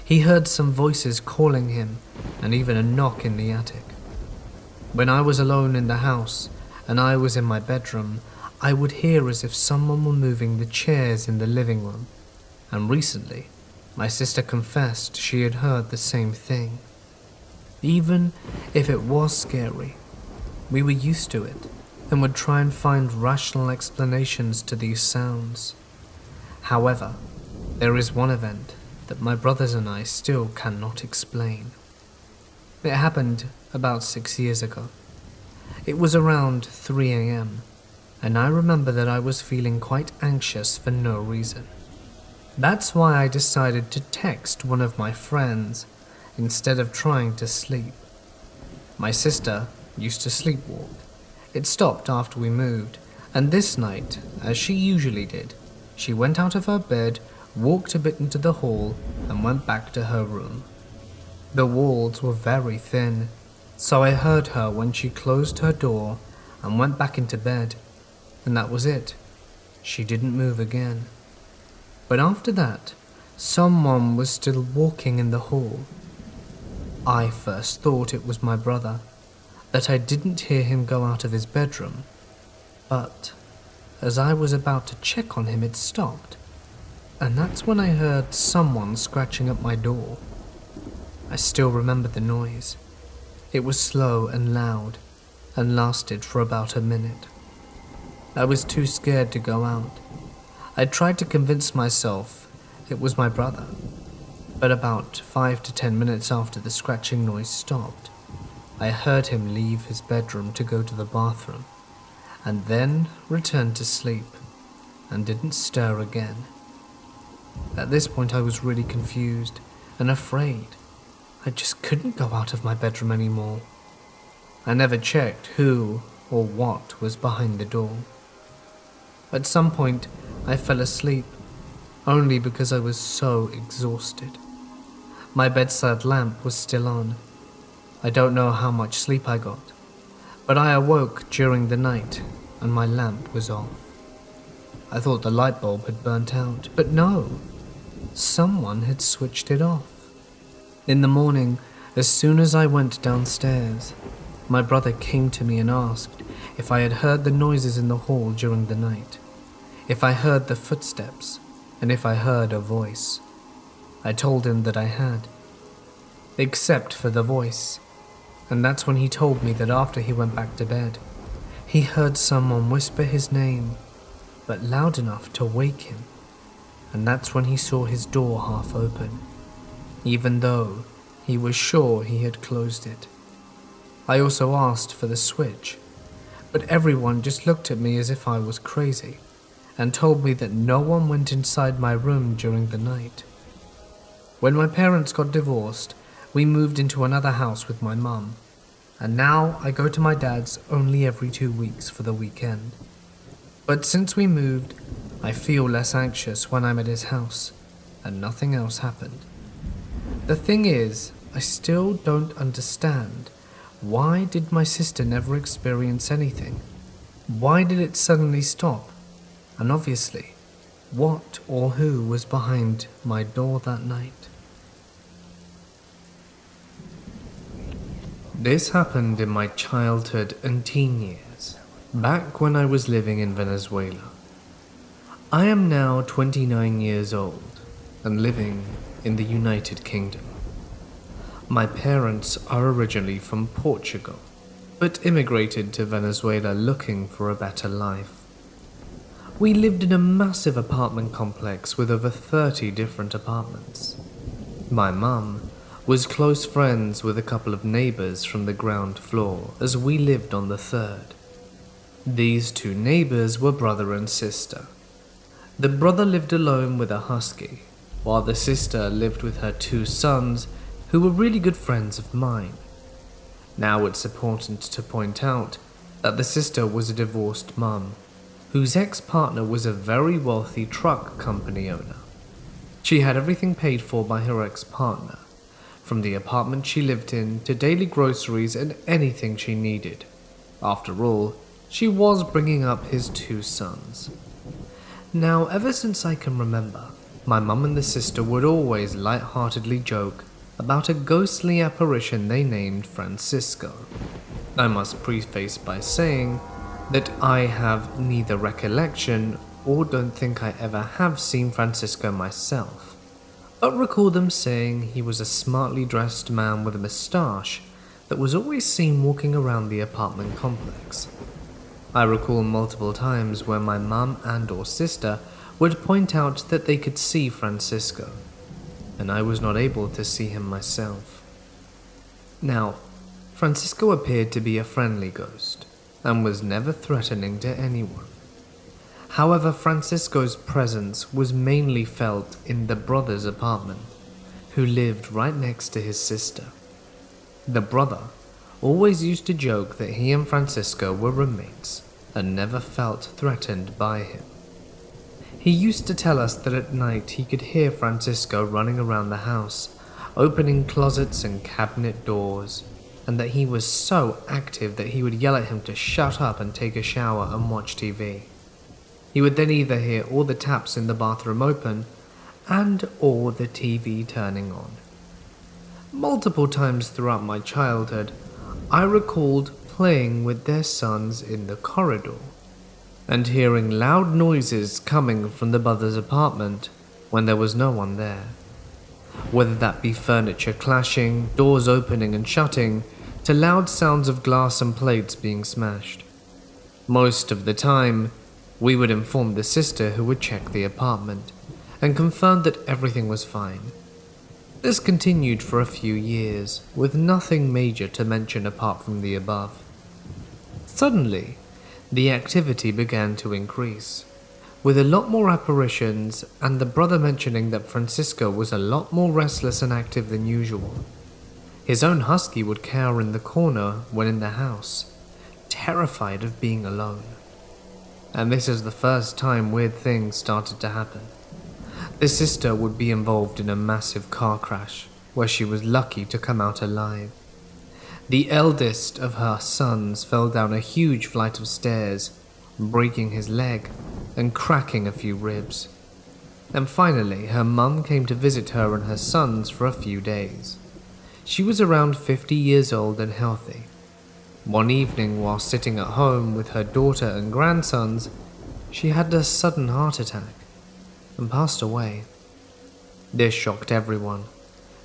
S1: He heard some voices calling him, and even a knock in the attic. When I was alone in the house, and I was in my bedroom, I would hear as if someone were moving the chairs in the living room, and recently, my sister confessed she had heard the same thing. Even if it was scary, we were used to it and would try and find rational explanations to these sounds. However, there is one event that my brothers and I still cannot explain. It happened about 6 years ago. It was around 3 a.m., and I remember that I was feeling quite anxious for no reason. That's why I decided to text one of my friends instead of trying to sleep. My sister used to sleepwalk. It stopped after we moved, and this night, as she usually did, she went out of her bed, walked a bit into the hall, and went back to her room. The walls were very thin, so I heard her when she closed her door and went back into bed, and that was it. She didn't move again. But after that, someone was still walking in the hall. I first thought it was my brother, that I didn't hear him go out of his bedroom, but as I was about to check on him, it stopped, and that's when I heard someone scratching at my door. I still remember the noise. It was slow and loud, and lasted for about a minute. I was too scared to go out. I tried to convince myself it was my brother, but about 5 to 10 minutes after the scratching noise stopped, I heard him leave his bedroom to go to the bathroom, and then returned to sleep, and didn't stir again. At this point I was really confused and afraid. I just couldn't go out of my bedroom anymore. I never checked who or what was behind the door. At some point, I fell asleep, only because I was so exhausted. My bedside lamp was still on. I don't know how much sleep I got, but I awoke during the night and my lamp was off. I thought the light bulb had burnt out, but no, someone had switched it off. In the morning, as soon as I went downstairs, my brother came to me and asked if I had heard the noises in the hall during the night, if I heard the footsteps, and if I heard a voice. I told him that I had, except for the voice, and that's when he told me that after he went back to bed, he heard someone whisper his name, but loud enough to wake him, and that's when he saw his door half open, even though he was sure he had closed it. I also asked for the switch, but everyone just looked at me as if I was crazy, and told me that no one went inside my room during the night. When my parents got divorced, we moved into another house with my mum, and now I go to my dad's only every 2 weeks for the weekend. But since we moved, I feel less anxious when I'm at his house, and nothing else happened. The thing is, I still don't understand. Why did my sister never experience anything? Why did it suddenly stop? And obviously, what or who was behind my door that night? This happened in my childhood and teen years, back when I was living in Venezuela. I am now 29 years old and living in the United Kingdom. My parents are originally from Portugal, but immigrated to Venezuela looking for a better life. We lived in a massive apartment complex with over 30 different apartments. My mum was close friends with a couple of neighbors from the ground floor as we lived on the third. These two neighbors were brother and sister. The brother lived alone with a husky, while the sister lived with her two sons who were really good friends of mine. Now it's important to point out that the sister was a divorced mum, whose ex-partner was a very wealthy truck company owner. She had everything paid for by her ex-partner, from the apartment she lived in to daily groceries and anything she needed. After all, she was bringing up his two sons. Now, ever since I can remember, my mum and the sister would always light-heartedly joke about a ghostly apparition they named Francisco. I must preface by saying that I have neither recollection or don't think I ever have seen Francisco myself, but recall them saying he was a smartly dressed man with a moustache that was always seen walking around the apartment complex. I recall multiple times where my mum and or sister would point out that they could see Francisco, and I was not able to see him myself. Now, Francisco appeared to be a friendly ghost, and was never threatening to anyone. However, Francisco's presence was mainly felt in the brother's apartment, who lived right next to his sister. The brother always used to joke that he and Francisco were roommates and never felt threatened by him. He used to tell us that at night he could hear Francisco running around the house, opening closets and cabinet doors, and that he was so active that he would yell at him to shut up and take a shower and watch TV. He would then either hear all the taps in the bathroom open and or the TV turning on. Multiple times throughout my childhood, I recalled playing with their sons in the corridor and hearing loud noises coming from the brother's apartment when there was no one there. Whether that be furniture clashing, doors opening and shutting, to loud sounds of glass and plates being smashed. Most of the time, we would inform the sister who would check the apartment and confirm that everything was fine. This continued for a few years, with nothing major to mention apart from the above. Suddenly, the activity began to increase, with a lot more apparitions and the brother mentioning that Francisco was a lot more restless and active than usual. His own husky would cower in the corner when in the house, terrified of being alone. And this is the first time weird things started to happen. The sister would be involved in a massive car crash, where she was lucky to come out alive. The eldest of her sons fell down a huge flight of stairs, breaking his leg and cracking a few ribs. And finally, her mum came to visit her and her sons for a few days. She was around 50 years old and healthy. One evening, while sitting at home with her daughter and grandsons, she had a sudden heart attack and passed away. This shocked everyone,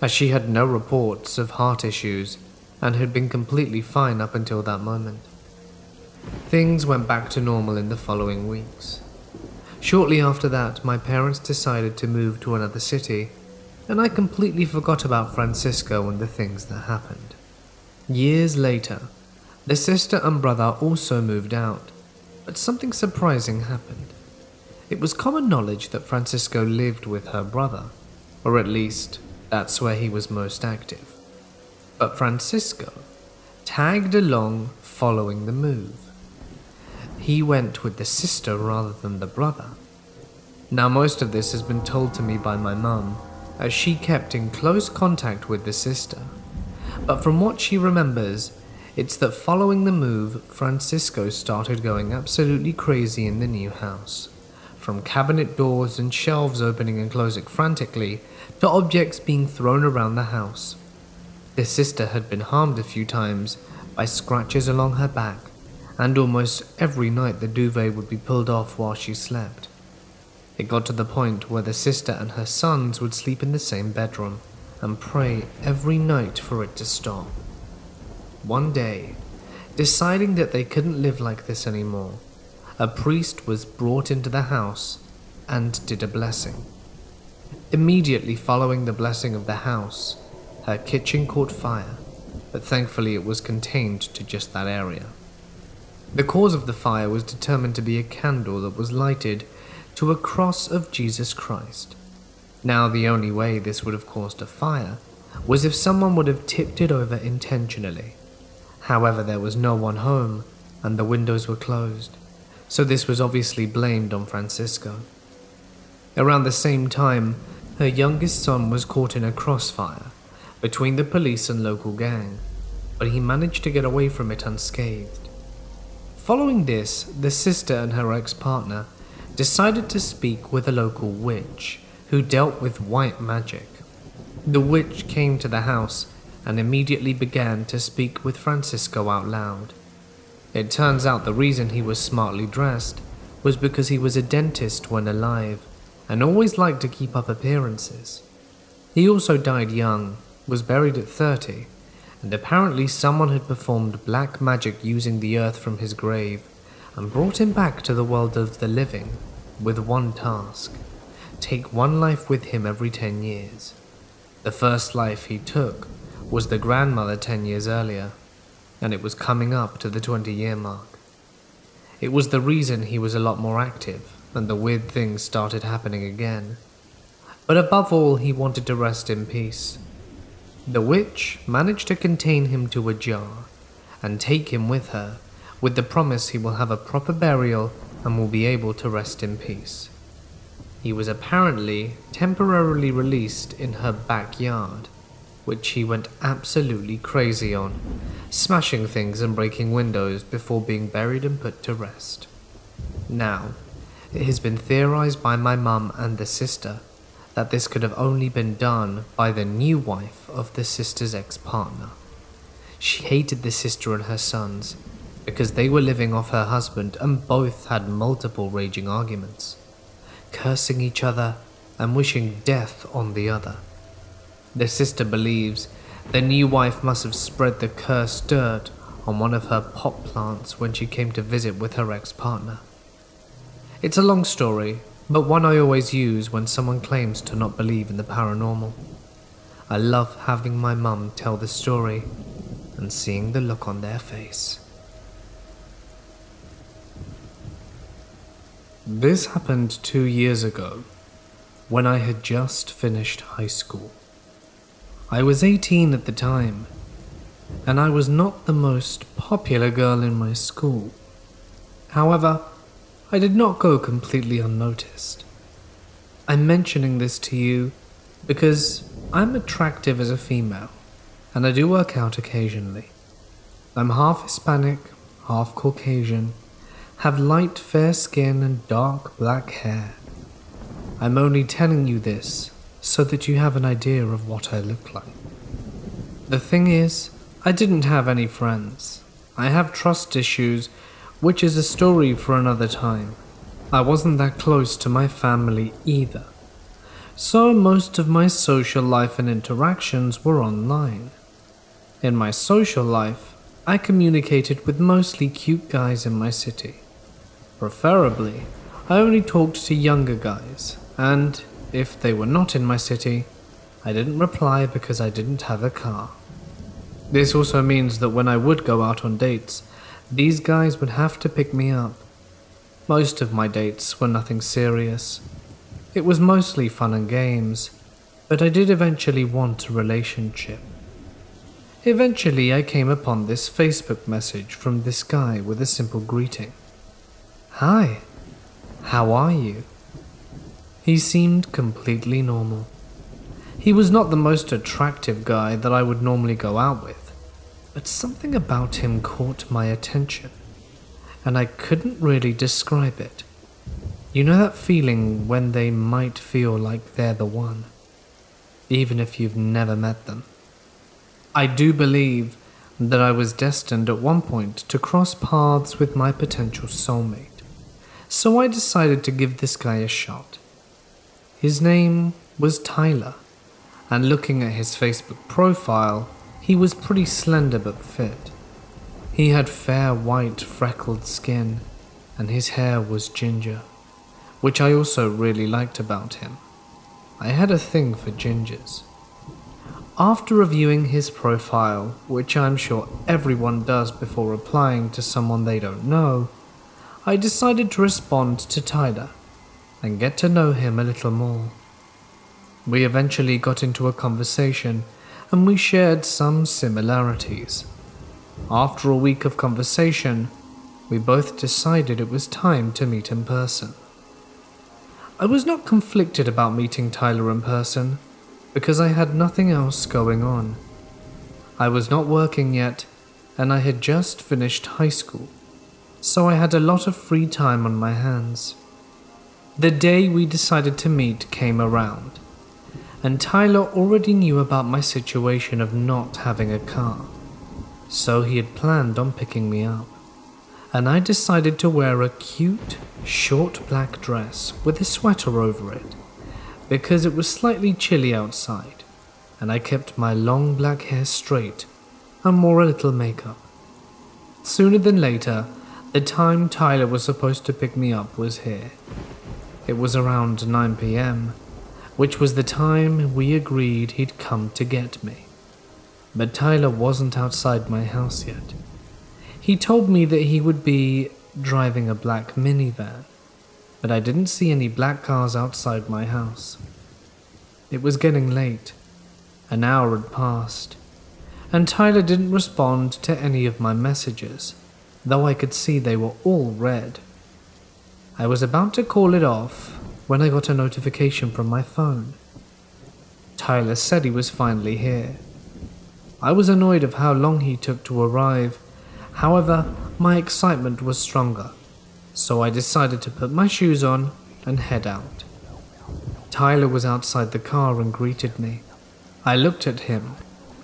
S1: as she had no reports of heart issues and had been completely fine up until that moment. Things went back to normal in the following weeks. Shortly after that, my parents decided to move to another city, and I completely forgot about Francisco and the things that happened. Years later, the sister and brother also moved out, but something surprising happened. It was common knowledge that Francisco lived with her brother, or at least, that's where he was most active. But Francisco tagged along following the move. He went with the sister rather than the brother. Now, most of this has been told to me by my mum, as she kept in close contact with the sister. But from what she remembers, it's that following the move, Francisco started going absolutely crazy in the new house. From cabinet doors and shelves opening and closing frantically, to objects being thrown around the house. The sister had been harmed a few times by scratches along her back, and almost every night the duvet would be pulled off while she slept. It got to the point where the sister and her sons would sleep in the same bedroom and pray every night for it to stop. One day, deciding that they couldn't live like this anymore, a priest was brought into the house and did a blessing. Immediately following the blessing of the house, her kitchen caught fire, but thankfully it was contained to just that area. The cause of the fire was determined to be a candle that was lighted to a cross of Jesus Christ. Now, the only way this would have caused a fire was if someone would have tipped it over intentionally. However, there was no one home and the windows were closed, so this was obviously blamed on Francisco. Around the same time, her youngest son was caught in a crossfire between the police and local gang, but he managed to get away from it unscathed. Following this, the sister and her ex-partner decided to speak with a local witch who dealt with white magic. The witch came to the house and immediately began to speak with Francisco out loud. It turns out the reason he was smartly dressed was because he was a dentist when alive and always liked to keep up appearances. He also died young, was buried at 30, and apparently someone had performed black magic using the earth from his grave and brought him back to the world of the living with one task: take one life with him every 10 years. The first life he took was the grandmother 10 years earlier, and it was coming up to the 20-year mark. It was the reason he was a lot more active and the weird things started happening again. But above all, he wanted to rest in peace. The witch managed to contain him to a jar and take him with her, with the promise he will have a proper burial and will be able to rest in peace. He was apparently temporarily released in her backyard, which he went absolutely crazy on, smashing things and breaking windows before being buried and put to rest. Now, it has been theorized by my mum and the sister that this could have only been done by the new wife of the sister's ex-partner. She hated the sister and her sons because they were living off her husband and both had multiple raging arguments, cursing each other and wishing death on the other. The sister believes the new wife must have spread the cursed dirt on one of her pot plants when she came to visit with her ex-partner. It's a long story, but one I always use when someone claims to not believe in the paranormal. I love having my mum tell the story and seeing the look on their face. This happened 2 years ago, when I had just finished high school. I was 18 at the time, and I was not the most popular girl in my school. However, I did not go completely unnoticed. I'm mentioning this to you because I'm attractive as a female, and I do work out occasionally. I'm half Hispanic, half Caucasian, have light fair skin and dark black hair. I'm only telling you this so that you have an idea of what I look like. The thing is, I didn't have any friends. I have trust issues, which is a story for another time. I wasn't that close to my family either, so most of my social life and interactions were online. In my social life, I communicated with mostly cute guys in my city. Preferably, I only talked to younger guys, and if they were not in my city, I didn't reply because I didn't have a car. This also means that when I would go out on dates, these guys would have to pick me up. Most of my dates were nothing serious. It was mostly fun and games, but I did eventually want a relationship. Eventually, I came upon this Facebook message from this guy with a simple greeting. "Hi, how are you?" He seemed completely normal. He was not the most attractive guy that I would normally go out with, but something about him caught my attention, and I couldn't really describe it. You know that feeling when they might feel like they're the one, even if you've never met them? I do believe that I was destined at one point to cross paths with my potential soulmate, so I decided to give this guy a shot. His name was Tyler, and looking at his Facebook profile, he was pretty slender but fit. He had fair white freckled skin, and his hair was ginger, which I also really liked about him. I had a thing for gingers. After reviewing his profile, which I'm sure everyone does before replying to someone they don't know, I decided to respond to Tyler and get to know him a little more. We eventually got into a conversation and we shared some similarities. After a week of conversation, we both decided it was time to meet in person. I was not conflicted about meeting Tyler in person because I had nothing else going on. I was not working yet and I had just finished high school, so I had a lot of free time on my hands. The day we decided to meet came around, and Tyler already knew about my situation of not having a car, so he had planned on picking me up, and I decided to wear a cute, short black dress with a sweater over it, because it was slightly chilly outside, and I kept my long black hair straight and wore a little makeup. Sooner than later, the time Tyler was supposed to pick me up was here. It was around 9 p.m., which was the time we agreed he'd come to get me. But Tyler wasn't outside my house yet. He told me that he would be driving a black minivan, but I didn't see any black cars outside my house. It was getting late. An hour had passed, and Tyler didn't respond to any of my messages, though I could see they were all read. I was about to call it off when I got a notification from my phone. Tyler said he was finally here. I was annoyed of how long he took to arrive. However, my excitement was stronger, so I decided to put my shoes on and head out. Tyler was outside the car and greeted me. I looked at him,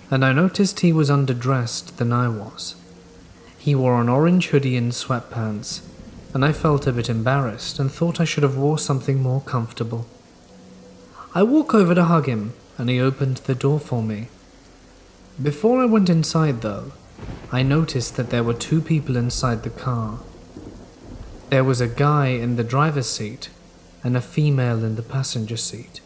S1: and I noticed he was underdressed than I was. He wore an orange hoodie and sweatpants, and I felt a bit embarrassed and thought I should have wore something more comfortable. I walked over to hug him, and he opened the door for me. Before I went inside though, I noticed that there were two people inside the car. There was a guy in the driver's seat and a female in the passenger seat.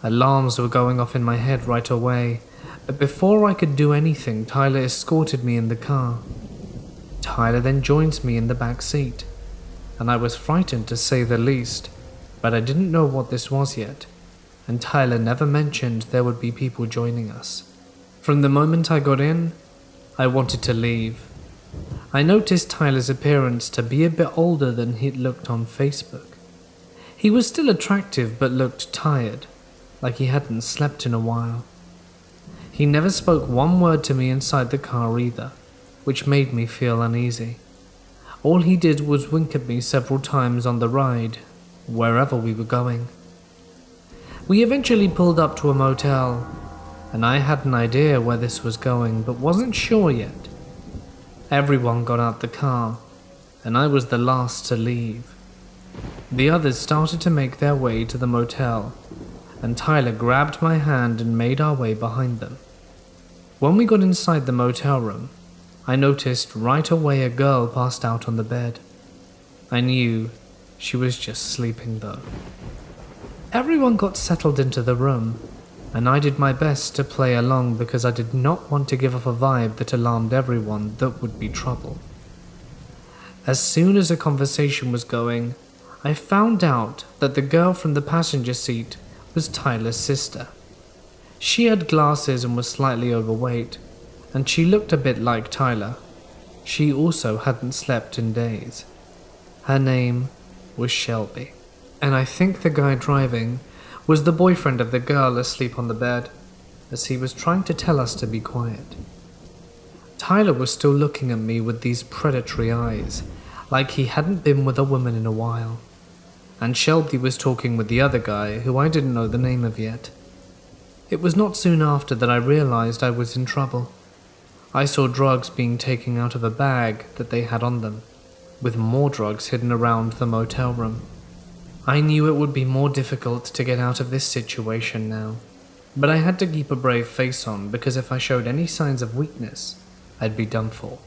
S1: Alarms were going off in my head right away, but before I could do anything, Tyler escorted me in the car. Tyler then joins me in the back seat, and I was frightened to say the least, but I didn't know what this was yet, and Tyler never mentioned there would be people joining us. From the moment I got in, I wanted to leave. I noticed Tyler's appearance to be a bit older than he'd looked on Facebook. He was still attractive but looked tired, like he hadn't slept in a while. He never spoke one word to me inside the car either, which made me feel uneasy. All he did was wink at me several times on the ride, wherever we were going. We eventually pulled up to a motel, and I had an idea where this was going but wasn't sure yet. Everyone got out the car, and I was the last to leave. The others started to make their way to the motel, and Tyler grabbed my hand and made our way behind them. When we got inside the motel room, I noticed right away a girl passed out on the bed. I knew she was just sleeping though. Everyone got settled into the room, and I did my best to play along because I did not want to give off a vibe that alarmed everyone that would be trouble. As soon as a conversation was going, I found out that the girl from the passenger seat was Tyler's sister. She had glasses and was slightly overweight, and she looked a bit like Tyler. She also hadn't slept in days. Her name was Shelby, and I think the guy driving was the boyfriend of the girl asleep on the bed, as he was trying to tell us to be quiet. Tyler was still looking at me with these predatory eyes, like he hadn't been with a woman in a while, and Shelby was talking with the other guy who I didn't know the name of yet. It was not soon after that I realized I was in trouble. I saw drugs being taken out of a bag that they had on them, with more drugs hidden around the motel room. I knew it would be more difficult to get out of this situation now, but I had to keep a brave face on because if I showed any signs of weakness, I'd be done for.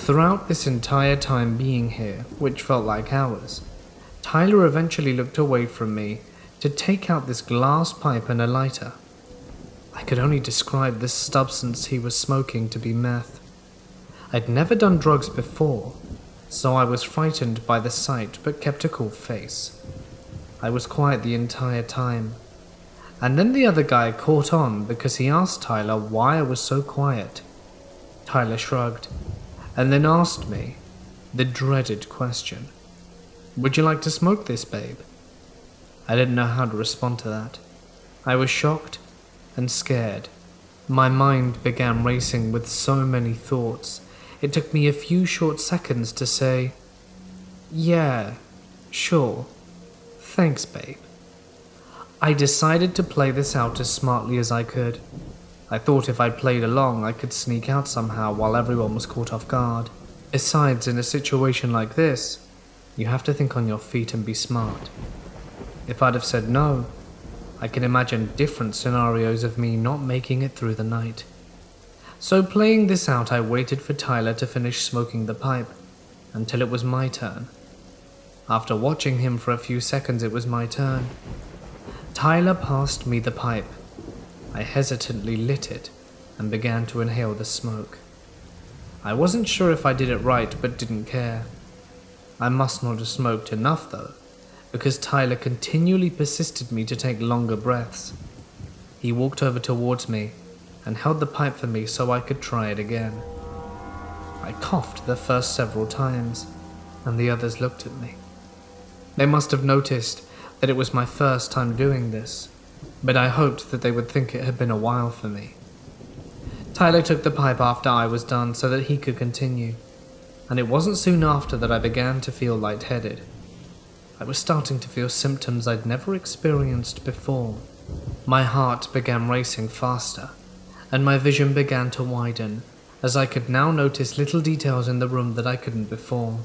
S1: Throughout this entire time being here, which felt like hours, Tyler eventually looked away from me to take out this glass pipe and a lighter. I could only describe this substance he was smoking to be meth. I'd never done drugs before, so I was frightened by the sight but kept a cool face. I was quiet the entire time, and then the other guy caught on because he asked Tyler why I was so quiet. Tyler shrugged, and then asked me the dreaded question. "Would you like to smoke this, babe?" I didn't know how to respond to that. I was shocked and scared. My mind began racing with so many thoughts. It took me a few short seconds to say, "Yeah, sure. Thanks, babe." I decided to play this out as smartly as I could. I thought if I played along, I could sneak out somehow while everyone was caught off guard. Besides, in a situation like this, you have to think on your feet and be smart. If I'd have said no, I can imagine different scenarios of me not making it through the night. So playing this out, I waited for Tyler to finish smoking the pipe until it was my turn. After watching him for a few seconds, it was my turn. Tyler passed me the pipe. I hesitantly lit it and began to inhale the smoke. I wasn't sure if I did it right, but didn't care. I must not have smoked enough though, because Tyler continually persisted me to take longer breaths. He walked over towards me and held the pipe for me so I could try it again. I coughed the first several times, and the others looked at me. They must have noticed that it was my first time doing this, but I hoped that they would think it had been a while for me. Tyler took the pipe after I was done so that he could continue, and it wasn't soon after that I began to feel lightheaded. I was starting to feel symptoms I'd never experienced before. My heart began racing faster, and my vision began to widen, as I could now notice little details in the room that I couldn't before.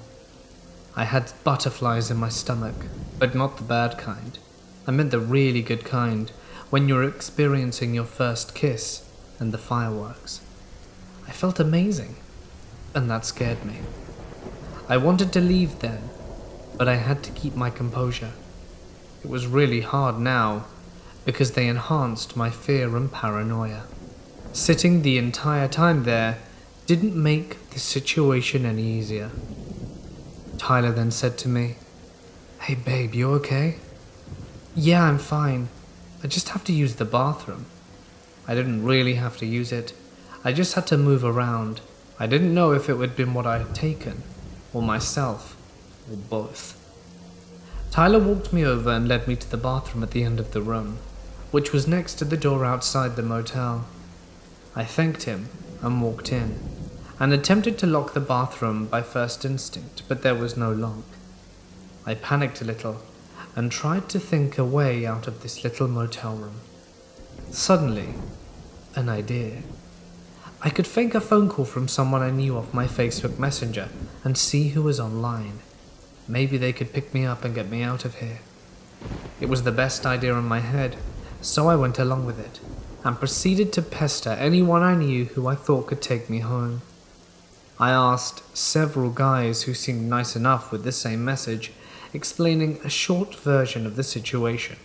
S1: I had butterflies in my stomach, but not the bad kind. I meant the really good kind, when you're experiencing your first kiss and the fireworks. I felt amazing, and that scared me. I wanted to leave then, but I had to keep my composure. It was really hard now, because they enhanced my fear and paranoia. Sitting the entire time there didn't make the situation any easier. Tyler then said to me, "Hey babe, you okay?" "Yeah, I'm fine. I just have to use the bathroom." I didn't really have to use it. I just had to move around. I didn't know if it had been what I had taken, or myself, or both. Tyler walked me over and led me to the bathroom at the end of the room, which was next to the door outside the motel. I thanked him and walked in, and attempted to lock the bathroom by first instinct, but there was no lock. I panicked a little and tried to think a way out of this little motel room. Suddenly, an idea. I could fake a phone call from someone I knew off my Facebook Messenger and see who was online. Maybe they could pick me up and get me out of here. It was the best idea in my head, so I went along with it and proceeded to pester anyone I knew who I thought could take me home. I asked several guys who seemed nice enough with the same message, explaining a short version of the situation.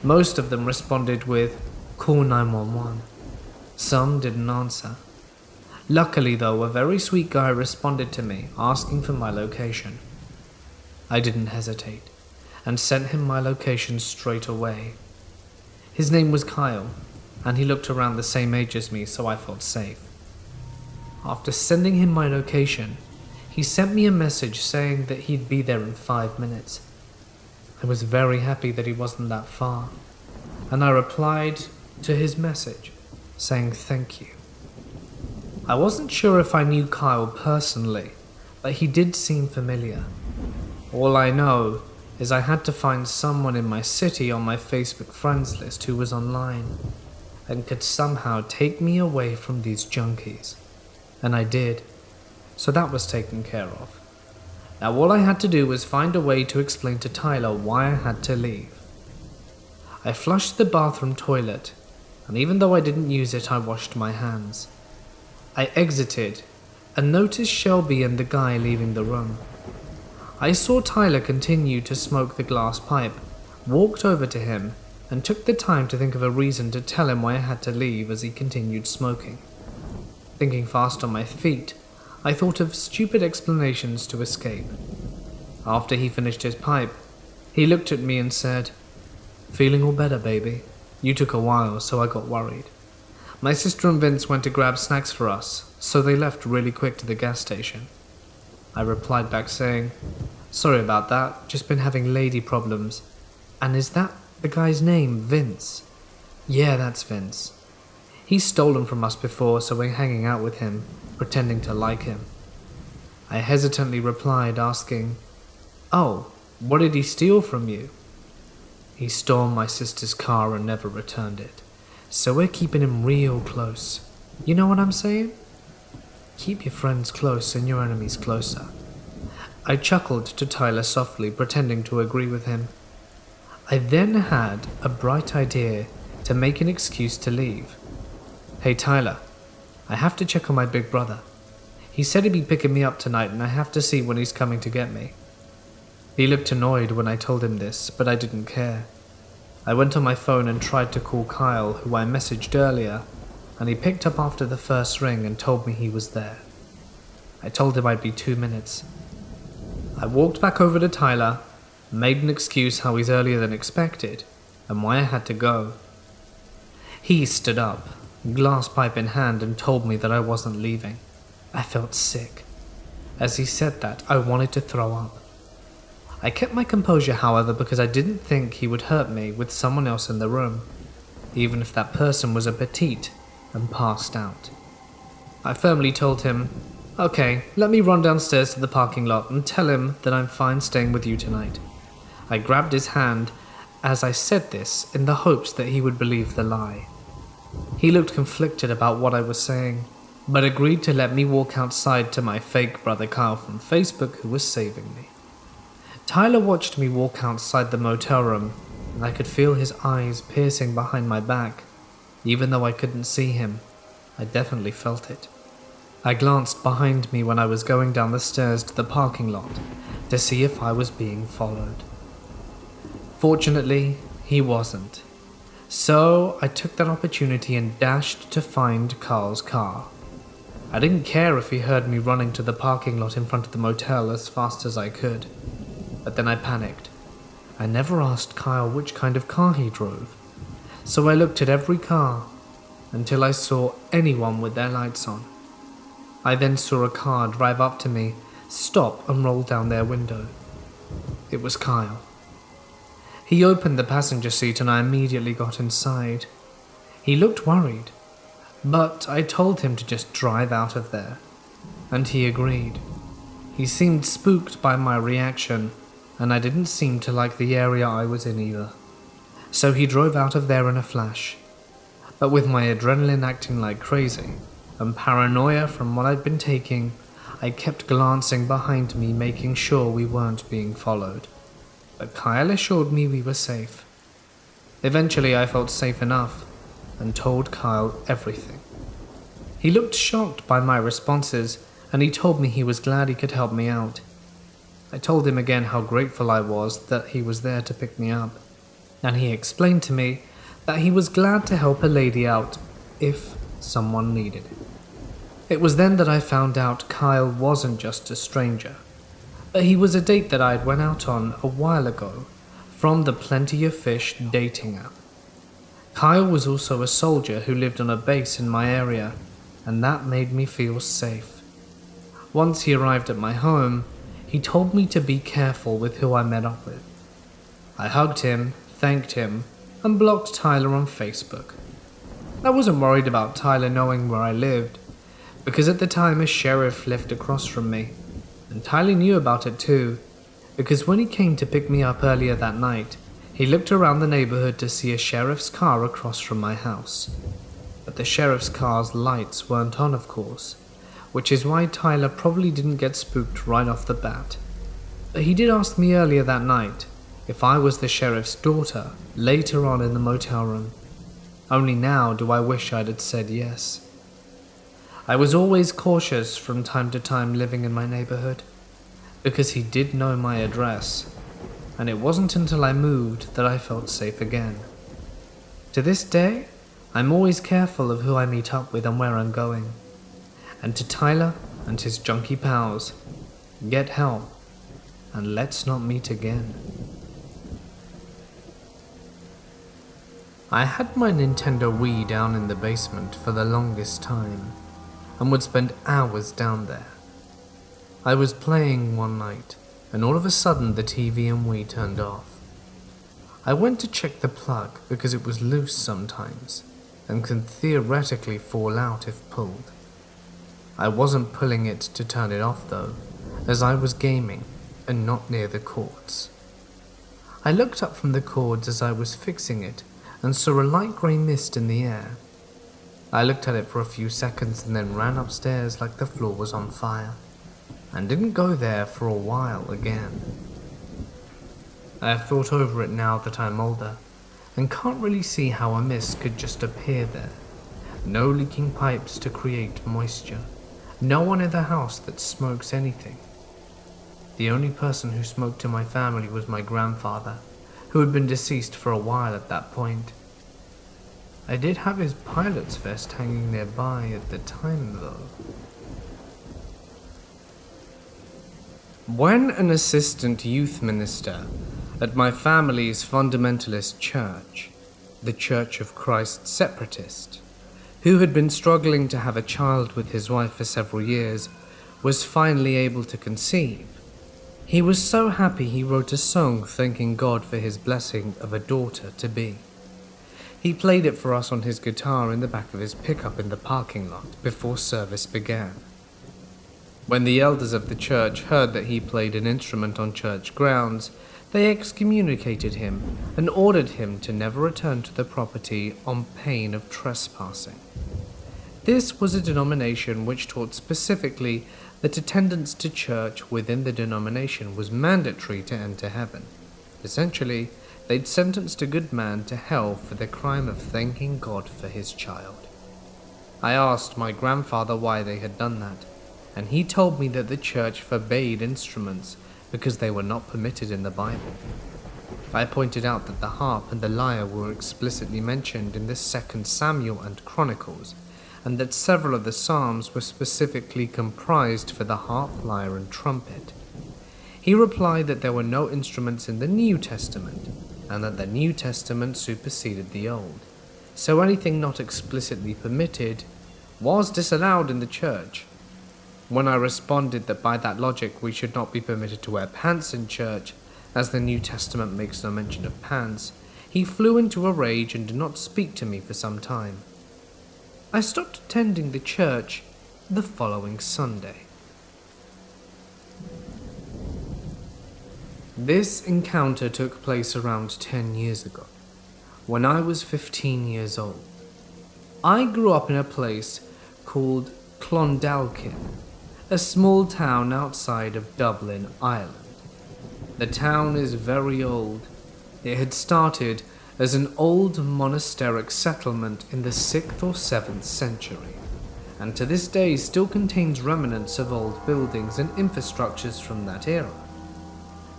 S1: Most of them responded with, "Call 911. Some didn't answer. Luckily though, a very sweet guy responded to me, asking for my location. I didn't hesitate, and sent him my location straight away. His name was Kyle, and he looked around the same age as me, so I felt safe. After sending him my location, he sent me a message saying that he'd be there in 5 minutes. I was very happy that he wasn't that far, and I replied to his message, saying thank you. I wasn't sure if I knew Kyle personally, but he did seem familiar. All I know is I had to find someone in my city on my Facebook friends list who was online, and could somehow take me away from these junkies. And I did, so that was taken care of. Now all I had to do was find a way to explain to Tyler why I had to leave. I flushed the bathroom toilet, and even though I didn't use it, I washed my hands. I exited and noticed Shelby and the guy leaving the room. I saw Tyler continue to smoke the glass pipe, walked over to him, and took the time to think of a reason to tell him why I had to leave as he continued smoking. Thinking fast on my feet, I thought of stupid explanations to escape. After he finished his pipe, he looked at me and said, "Feeling all better, baby? You took a while, so I got worried. My sister and Vince went to grab snacks for us, so they left really quick to the gas station." I replied back saying, "Sorry about that, just been having lady problems. And is that the guy's name, Vince?" "Yeah, that's Vince. He's stolen from us before, so we're hanging out with him, pretending to like him." I hesitantly replied, asking, "Oh, what did he steal from you?" "He stole my sister's car and never returned it. So we're keeping him real close. You know what I'm saying? Keep your friends close and your enemies closer." I chuckled to Tyler softly, pretending to agree with him. I then had a bright idea to make an excuse to leave. "Hey Tyler, I have to check on my big brother. He said he'd be picking me up tonight and I have to see when he's coming to get me." He looked annoyed when I told him this, but I didn't care. I went on my phone and tried to call Kyle, who I messaged earlier, and he picked up after the first ring and told me he was there. I told him I'd be 2 minutes. I walked back over to Tyler, made an excuse how he's earlier than expected, and why I had to go. He stood up, glass pipe in hand, and told me that I wasn't leaving. I felt sick. As he said that, I wanted to throw up. I kept my composure, however, because I didn't think he would hurt me with someone else in the room, even if that person was a petite and passed out. I firmly told him, "Okay, let me run downstairs to the parking lot and tell him that I'm fine staying with you tonight." I grabbed his hand as I said this in the hopes that he would believe the lie. He looked conflicted about what I was saying, but agreed to let me walk outside to my fake brother Kyle from Facebook, who was saving me. Tyler watched me walk outside the motel room, and I could feel his eyes piercing behind my back. Even though I couldn't see him, I definitely felt it. I glanced behind me when I was going down the stairs to the parking lot to see if I was being followed. Fortunately, he wasn't. So I took that opportunity and dashed to find Carl's car. I didn't care if he heard me running to the parking lot in front of the motel as fast as I could. But then I panicked. I never asked Kyle which kind of car he drove, so I looked at every car until I saw anyone with their lights on. I then saw a car drive up to me, stop and roll down their window. It was Kyle. He opened the passenger seat and I immediately got inside. He looked worried, but I told him to just drive out of there, and he agreed. He seemed spooked by my reaction, and I didn't seem to like the area I was in either. So he drove out of there in a flash. But with my adrenaline acting like crazy, and paranoia from what I'd been taking, I kept glancing behind me, making sure we weren't being followed. But Kyle assured me we were safe. Eventually I felt safe enough, and told Kyle everything. He looked shocked by my responses, and he told me he was glad he could help me out. I told him again how grateful I was that he was there to pick me up, and he explained to me that he was glad to help a lady out if someone needed it. It was then that I found out Kyle wasn't just a stranger, but he was a date that I'd went out on a while ago from the Plenty of Fish dating app. Kyle was also a soldier who lived on a base in my area, and that made me feel safe. Once he arrived at my home, he told me to be careful with who I met up with. I hugged him, thanked him, and blocked Tyler on Facebook. I wasn't worried about Tyler knowing where I lived, because at the time a sheriff lived across from me, and Tyler knew about it too, because when he came to pick me up earlier that night, he looked around the neighborhood to see a sheriff's car across from my house. But the sheriff's car's lights weren't on, of course, which is why Tyler probably didn't get spooked right off the bat. But he did ask me earlier that night if I was the sheriff's daughter later on in the motel room. Only now do I wish I'd had said yes. I was always cautious from time to time living in my neighborhood, because he did know my address, and it wasn't until I moved that I felt safe again. To this day, I'm always careful of who I meet up with and where I'm going. And to Tyler and his junkie pals, get help, and let's not meet again. I had my Nintendo Wii down in the basement for the longest time, and would spend hours down there. I was playing one night, and all of a sudden the TV and Wii turned off. I went to check the plug because it was loose sometimes, and can theoretically fall out if pulled. I wasn't pulling it to turn it off though, as I was gaming and not near the cords. I looked up from the cords as I was fixing it and saw a light grey mist in the air. I looked at it for a few seconds and then ran upstairs like the floor was on fire, and didn't go there for a while again. I have thought over it now that I'm older, and can't really see how a mist could just appear there. No leaking pipes to create moisture. No one in the house that smokes anything. The only person who smoked in my family was my grandfather, who had been deceased for a while at that point. I did have his pilot's vest hanging nearby at the time though. When an assistant youth minister at my family's fundamentalist church, the Church of Christ Separatist, who had been struggling to have a child with his wife for several years, was finally able to conceive, he was so happy he wrote a song thanking God for his blessing of a daughter-to-be. He played it for us on his guitar in the back of his pickup in the parking lot before service began. When the elders of the church heard that he played an instrument on church grounds, they excommunicated him and ordered him to never return to the property on pain of trespassing. This was a denomination which taught specifically that attendance to church within the denomination was mandatory to enter heaven. Essentially, they'd sentenced a good man to hell for the crime of thanking God for his child. I asked my grandfather why they had done that, and he told me that the church forbade instruments because they were not permitted in the Bible. I pointed out that the harp and the lyre were explicitly mentioned in the 2 Samuel and Chronicles, and that several of the psalms were specifically comprised for the harp, lyre, and trumpet. He replied that there were no instruments in the New Testament, and that the New Testament superseded the Old, so anything not explicitly permitted was disallowed in the church. When I responded that by that logic we should not be permitted to wear pants in church, as the New Testament makes no mention of pants, he flew into a rage and did not speak to me for some time. I stopped attending the church the following Sunday. This encounter took place around 10 years ago, when I was 15 years old. I grew up in a place called Clondalkin, a small town outside of Dublin, Ireland. The town is very old. It had started as an old monastic settlement in the 6th or 7th century, and to this day still contains remnants of old buildings and infrastructures from that era.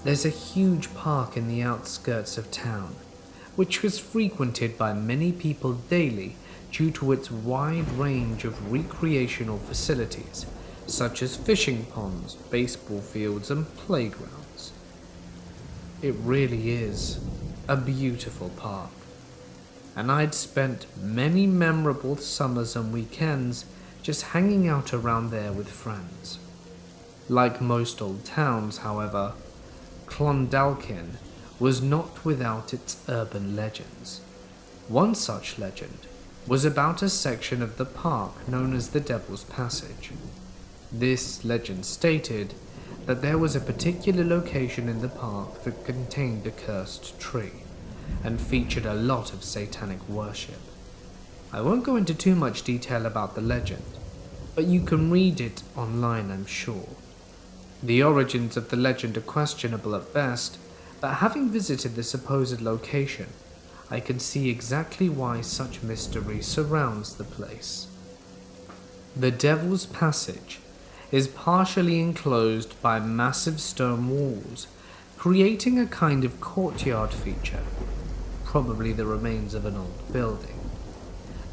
S1: There's a huge park in the outskirts of town, which was frequented by many people daily due to its wide range of recreational facilities, such as fishing ponds, baseball fields, and playgrounds. It really is a beautiful park, and I'd spent many memorable summers and weekends just hanging out around there with friends. Like most old towns, however, Clondalkin was not without its urban legends. One such legend was about a section of the park known as the Devil's Passage. This legend stated that there was a particular location in the park that contained a cursed tree and featured a lot of satanic worship. I won't go into too much detail about the legend, but you can read it online, I'm sure. The origins of the legend are questionable at best, but having visited the supposed location, I can see exactly why such mystery surrounds the place. The Devil's Passage is partially enclosed by massive stone walls, creating a kind of courtyard feature, probably the remains of an old building.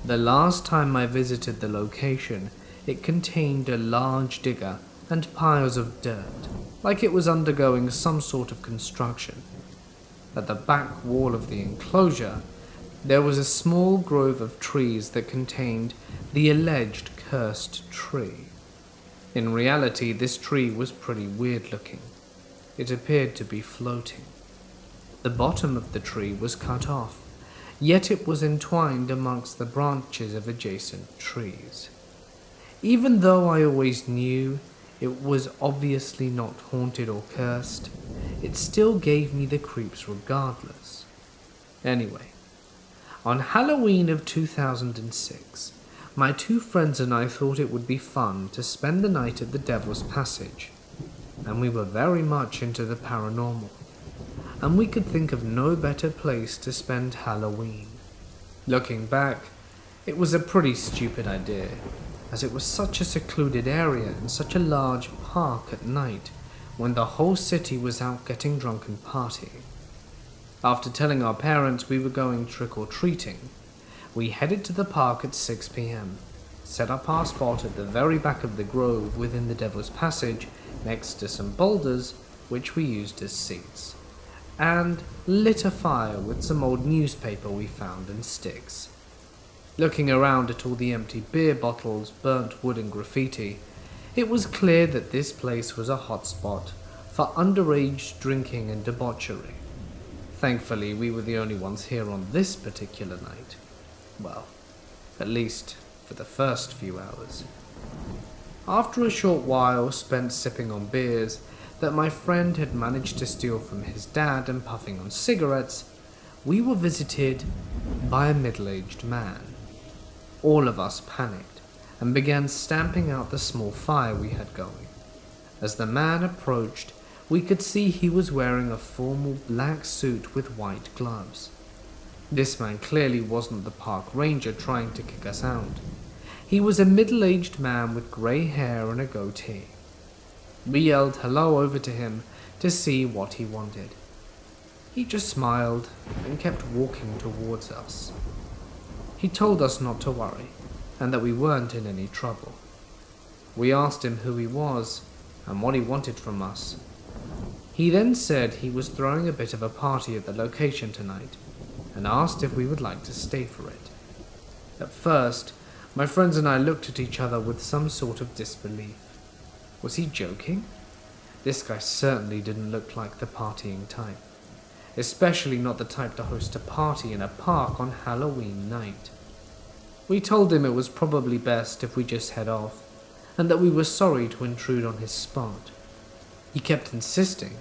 S1: The last time I visited the location, it contained a large digger and piles of dirt, like it was undergoing some sort of construction. At the back wall of the enclosure, there was a small grove of trees that contained the alleged cursed tree. In reality, this tree was pretty weird looking. It appeared to be floating. The bottom of the tree was cut off, yet it was entwined amongst the branches of adjacent trees. Even though I always knew it was obviously not haunted or cursed, it still gave me the creeps regardless. Anyway, on Halloween of 2006, my two friends and I thought it would be fun to spend the night at the Devil's Passage, and we were very much into the paranormal, and we could think of no better place to spend Halloween. Looking back, it was a pretty stupid idea, as it was such a secluded area in such a large park at night when the whole city was out getting drunk and partying. After telling our parents we were going trick-or-treating, we headed to the park at 6 p.m, set up our spot at the very back of the grove within the Devil's Passage next to some boulders which we used as seats, and lit a fire with some old newspaper we found and sticks. Looking around at all the empty beer bottles, burnt wood and graffiti, it was clear that this place was a hot spot for underage drinking and debauchery. Thankfully, we were the only ones here on this particular night. Well, at least for the first few hours. After a short while spent sipping on beers that my friend had managed to steal from his dad and puffing on cigarettes, we were visited by a middle-aged man. All of us panicked and began stamping out the small fire we had going. As the man approached, we could see he was wearing a formal black suit with white gloves. This man clearly wasn't the park ranger trying to kick us out. He was a middle-aged man with grey hair and a goatee. We yelled hello over to him to see what he wanted. He just smiled and kept walking towards us. He told us not to worry and that we weren't in any trouble. We asked him who he was and what he wanted from us. He then said he was throwing a bit of a party at the location tonight and asked if we would like to stay for it. At first, my friends and I looked at each other with some sort of disbelief. Was he joking? This guy certainly didn't look like the partying type, especially not the type to host a party in a park on Halloween night. We told him it was probably best if we just head off, and that we were sorry to intrude on his spot. He kept insisting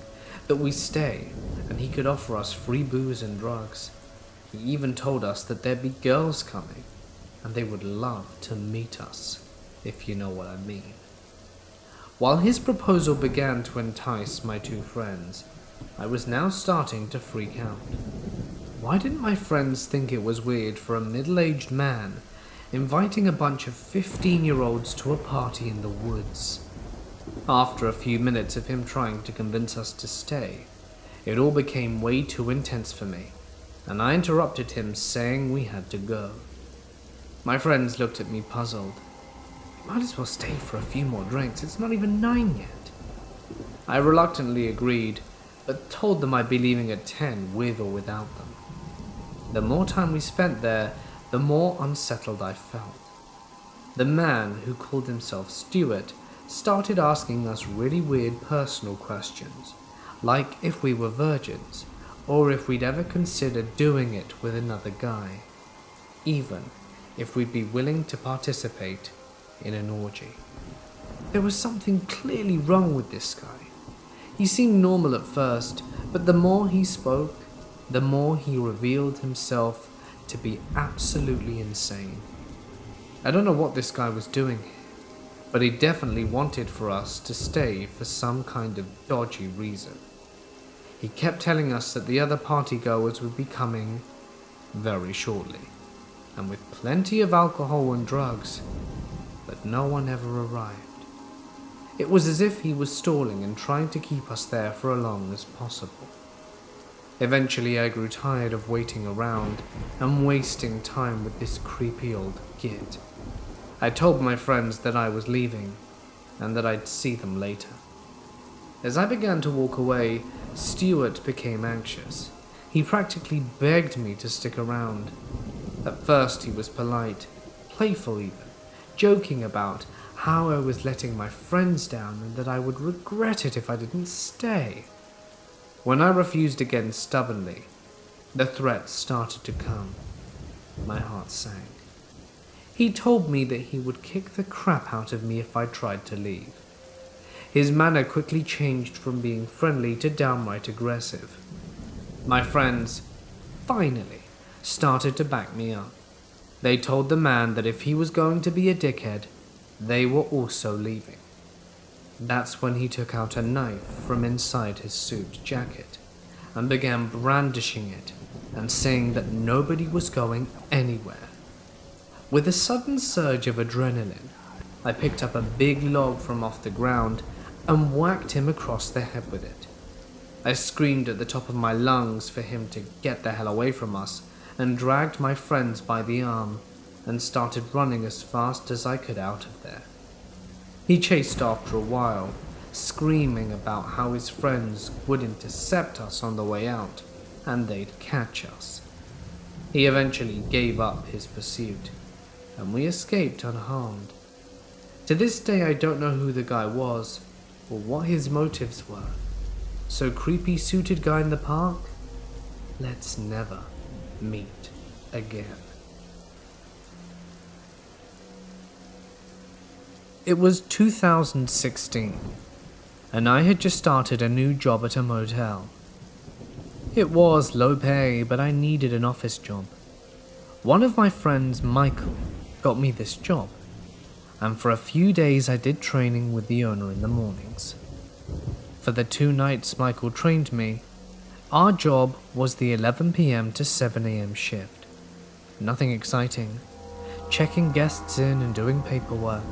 S1: that we stay, and he could offer us free booze and drugs. He even told us that there'd be girls coming, and they would love to meet us, if you know what I mean. While his proposal began to entice my two friends, I was now starting to freak out. Why didn't my friends think it was weird for a middle-aged man inviting a bunch of 15-year-olds to a party in the woods? After a few minutes of him trying to convince us to stay, it all became way too intense for me, and I interrupted him saying we had to go. My friends looked at me puzzled. We might as well stay for a few more drinks, it's not even 9 yet. I reluctantly agreed, but told them I'd be leaving at 10 with or without them. The more time we spent there, the more unsettled I felt. The man, who called himself Stuart, started asking us really weird personal questions, like if we were virgins, or if we'd ever considered doing it with another guy, even if we'd be willing to participate in an orgy. There was something clearly wrong with this guy. He seemed normal at first, but the more he spoke, the more he revealed himself to be absolutely insane. I don't know what this guy was doing here, but he definitely wanted for us to stay for some kind of dodgy reason. He kept telling us that the other partygoers would be coming very shortly, and with plenty of alcohol and drugs. but no one ever arrived. It was as if he was stalling and trying to keep us there for as long as possible. Eventually I grew tired of waiting around and wasting time with this creepy old git. I told my friends that I was leaving and that I'd see them later. As I began to walk away, Stuart became anxious. He practically begged me to stick around. At first he was polite, playful even, joking about how I was letting my friends down and that I would regret it if I didn't stay. When I refused again stubbornly, the threats started to come. My heart sank. He told me that he would kick the crap out of me if I tried to leave. His manner quickly changed from being friendly to downright aggressive. My friends, finally, started to back me up. They told the man that if he was going to be a dickhead, they were also leaving. That's when he took out a knife from inside his suit jacket and began brandishing it and saying that nobody was going anywhere. With a sudden surge of adrenaline, I picked up a big log from off the ground and whacked him across the head with it. I screamed at the top of my lungs for him to get the hell away from us and dragged my friends by the arm and started running as fast as I could out of there. He chased after a while, screaming about how his friends would intercept us on the way out and they'd catch us. He eventually gave up his pursuit and we escaped unharmed. To this day I don't know who the guy was or what his motives were. So creepy suited guy in the park? Let's never meet again. It was 2016, and I had just started a new job at a motel. It was low pay, but I needed an office job. One of my friends, Michael, got me this job, and for a few days I did training with the owner in the mornings. For the 2 nights Michael trained me, our job was the 11 PM to 7 AM shift. Nothing exciting, checking guests in and doing paperwork.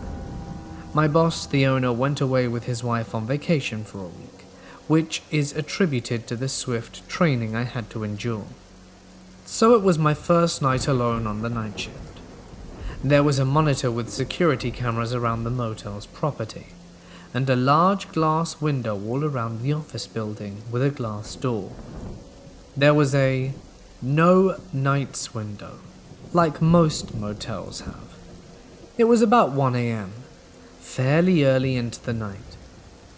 S1: My boss, the owner, went away with his wife on vacation for a week, which is attributed to the swift training I had to endure. So it was my first night alone on the night shift. There was a monitor with security cameras around the motel's property, and a large glass window all around the office building with a glass door. There was a no nights window, like most motels have. It was about 1 AM, fairly early into the night,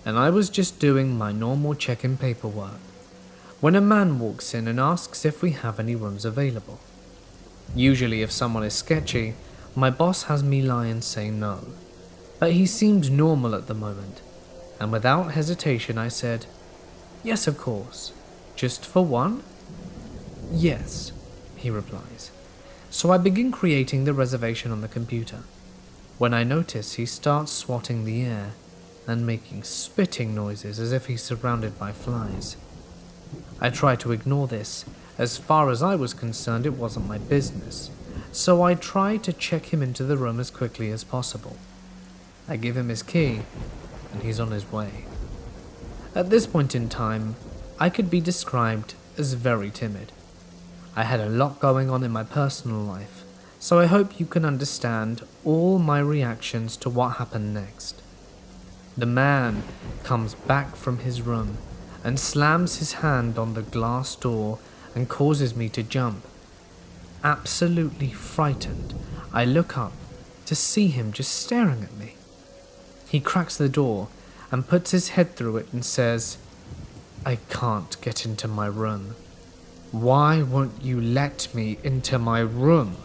S1: and I was just doing my normal check-in paperwork, when a man walks in and asks if we have any rooms available. Usually if someone is sketchy, my boss has me lie and say no, but he seemed normal at the moment, and without hesitation I said, "Yes, of course. Just for one?" "Yes," he replies. So I begin creating the reservation on the computer, when I notice he starts swatting the air and making spitting noises as if he's surrounded by flies. I try to ignore this. As far as I was concerned, it wasn't my business, so I try to check him into the room as quickly as possible. I give him his key, and he's on his way. At this point in time, I could be described as very timid. I had a lot going on in my personal life, so I hope you can understand all my reactions to what happened next. The man comes back from his room and slams his hand on the glass door and causes me to jump. Absolutely frightened, I look up to see him just staring at me. He cracks the door and puts his head through it and says, "I can't get into my room. Why won't you let me into my room?"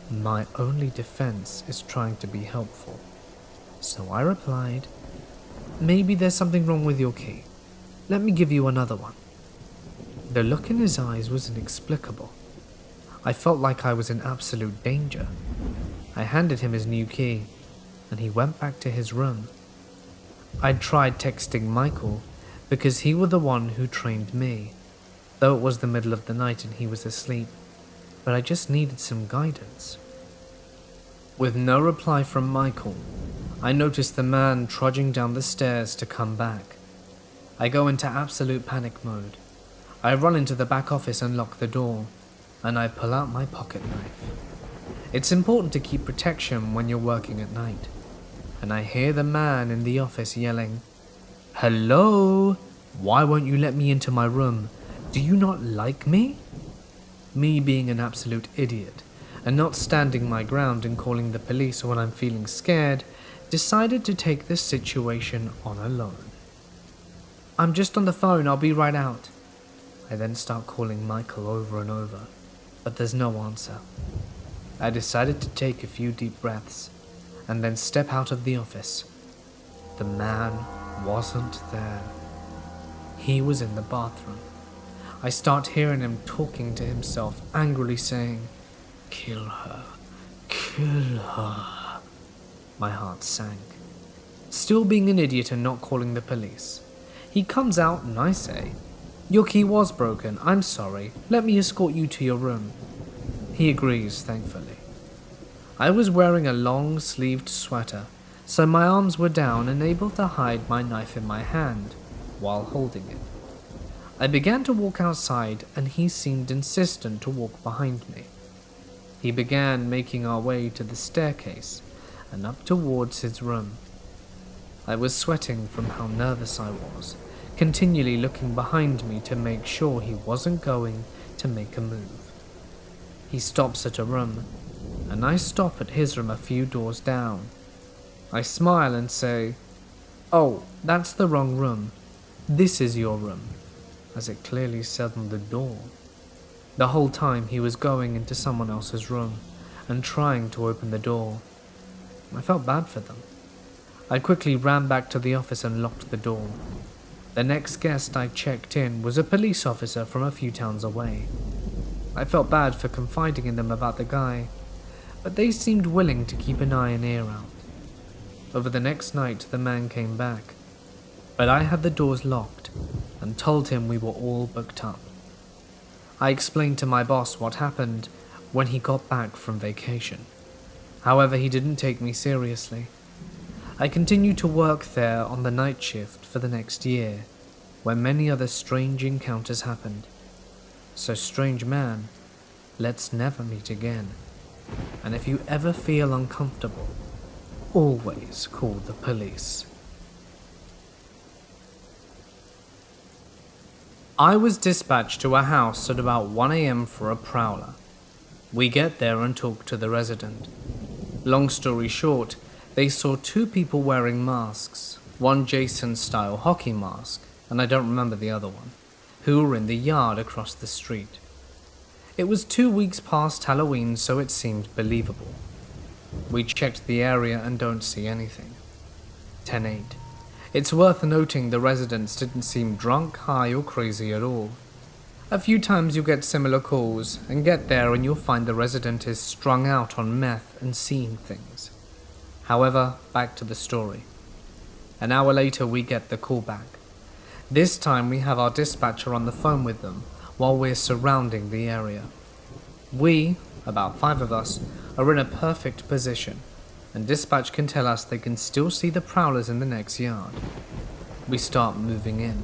S1: My only defense is trying to be helpful, so I replied, "Maybe there's something wrong with your key. Let me give you another one." The look in his eyes was inexplicable. I felt like I was in absolute danger. I handed him his new key, and he went back to his room. I'd tried texting Michael because he was the one who trained me, though it was the middle of the night and he was asleep, but I just needed some guidance. With no reply from Michael, I notice the man trudging down the stairs to come back. I go into absolute panic mode. I run into the back office and lock the door, and I pull out my pocket knife. It's important to keep protection when you're working at night, and I hear the man in the office yelling, "Hello? Why won't you let me into my room? Do you not like me?" Me being an absolute idiot, and not standing my ground and calling the police when I'm feeling scared, decided to take this situation on alone. "I'm just on the phone, I'll be right out." I then start calling Michael over and over, but there's no answer. I decided to take a few deep breaths, and then step out of the office. The man wasn't there. He was in the bathroom. I start hearing him talking to himself, angrily saying, "Kill her, kill her." My heart sank. Still being an idiot and not calling the police. He comes out and I say, "Your key was broken, I'm sorry, let me escort you to your room." He agrees, thankfully. I was wearing a long-sleeved sweater, so my arms were down and able to hide my knife in my hand while holding it. I began to walk outside and he seemed insistent to walk behind me. He began making our way to the staircase and up towards his room. I was sweating from how nervous I was, continually looking behind me to make sure he wasn't going to make a move. He stops at a room, and I stop at his room a few doors down. I smile and say, "Oh, that's the wrong room. This is your room," as it clearly said on the door. The whole time he was going into someone else's room and trying to open the door. I felt bad for them. I quickly ran back to the office and locked the door. The next guest I checked in was a police officer from a few towns away. I felt bad for confiding in them about the guy, but they seemed willing to keep an eye and ear out. Over the next night, the man came back, but I had the doors locked and told him we were all booked up. I explained to my boss what happened when he got back from vacation. However, he didn't take me seriously. I continued to work there on the night shift for the next year, where many other strange encounters happened. So strange man, let's never meet again. And if you ever feel uncomfortable, always call the police. I was dispatched to a house at about 1 a.m. for a prowler. We get there and talk to the resident. Long story short, they saw two people wearing masks, one Jason-style hockey mask, and I don't remember the other one, who were in the yard across the street. It was 2 weeks past Halloween, so it seemed believable. We checked the area and don't see anything. 10-8. It's worth noting the residents didn't seem drunk, high, or crazy at all. A few times you'll get similar calls, and get there and you'll find the resident is strung out on meth and seeing things. However, back to the story. An hour later we get the call back. This time we have our dispatcher on the phone with them while we're surrounding the area. We, about 5 of us, are in a perfect position, and dispatch can tell us they can still see the prowlers in the next yard. We start moving in.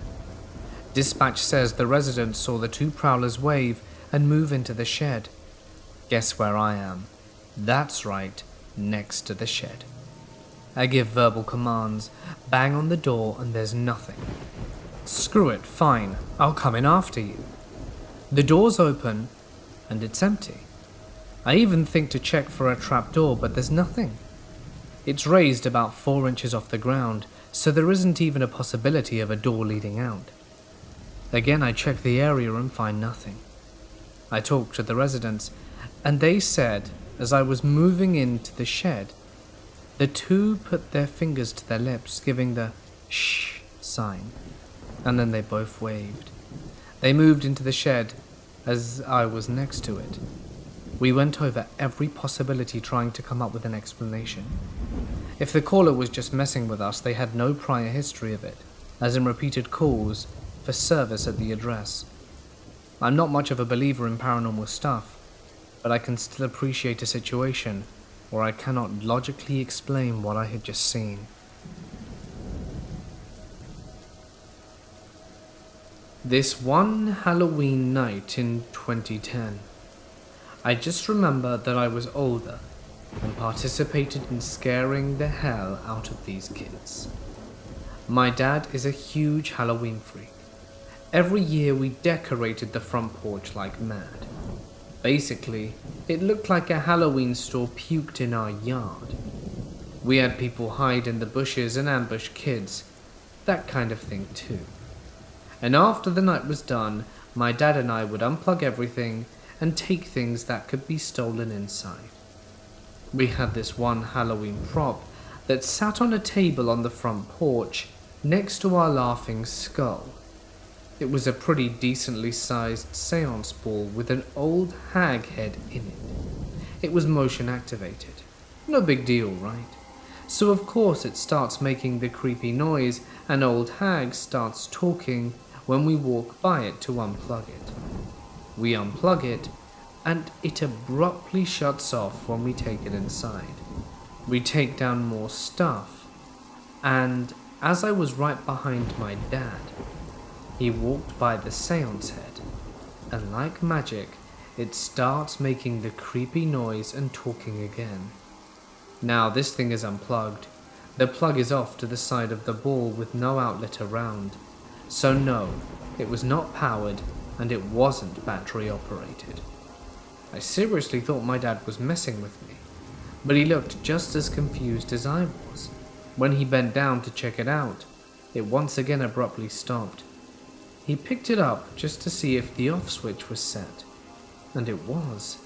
S1: Dispatch says the residents saw the 2 prowlers wave and move into the shed. Guess where I am? That's right, next to the shed. I give verbal commands, bang on the door, and there's nothing. Screw it, fine, I'll come in after you. The door's open, and it's empty. I even think to check for a trapdoor, but there's nothing. It's raised about 4 inches off the ground, so there isn't even a possibility of a door leading out. Again, I check the area and find nothing. I talked to the residents, and they said, as I was moving into the shed, the 2 put their fingers to their lips, giving the shh sign, and then they both waved. They moved into the shed as I was next to it. We went over every possibility trying to come up with an explanation. If the caller was just messing with us, they had no prior history of it, as in repeated calls for service at the address. I'm not much of a believer in paranormal stuff, but I can still appreciate a situation or I cannot logically explain what I had just seen. This one Halloween night in 2010, I just remember that I was older and participated in scaring the hell out of these kids. My dad is a huge Halloween freak. Every year we decorated the front porch like mad. Basically, it looked like a Halloween store puked in our yard. We had people hide in the bushes and ambush kids, that kind of thing too. And after the night was done, my dad and I would unplug everything and take things that could be stolen inside. We had this one Halloween prop that sat on a table on the front porch next to our laughing skull. It was a pretty decently sized seance ball with an old hag head in it. It was motion activated. No big deal, right? So of course it starts making the creepy noise and old hag starts talking when we walk by it to unplug it. We unplug it and it abruptly shuts off when we take it inside. We take down more stuff, and as I was right behind my dad, he walked by the seance head, and like magic, it starts making the creepy noise and talking again. Now this thing is unplugged. The plug is off to the side of the ball with no outlet around. So no, it was not powered and it wasn't battery operated. I seriously thought my dad was messing with me, but he looked just as confused as I was. When he bent down to check it out, it once again abruptly stopped. He picked it up just to see if the off switch was set, and it was.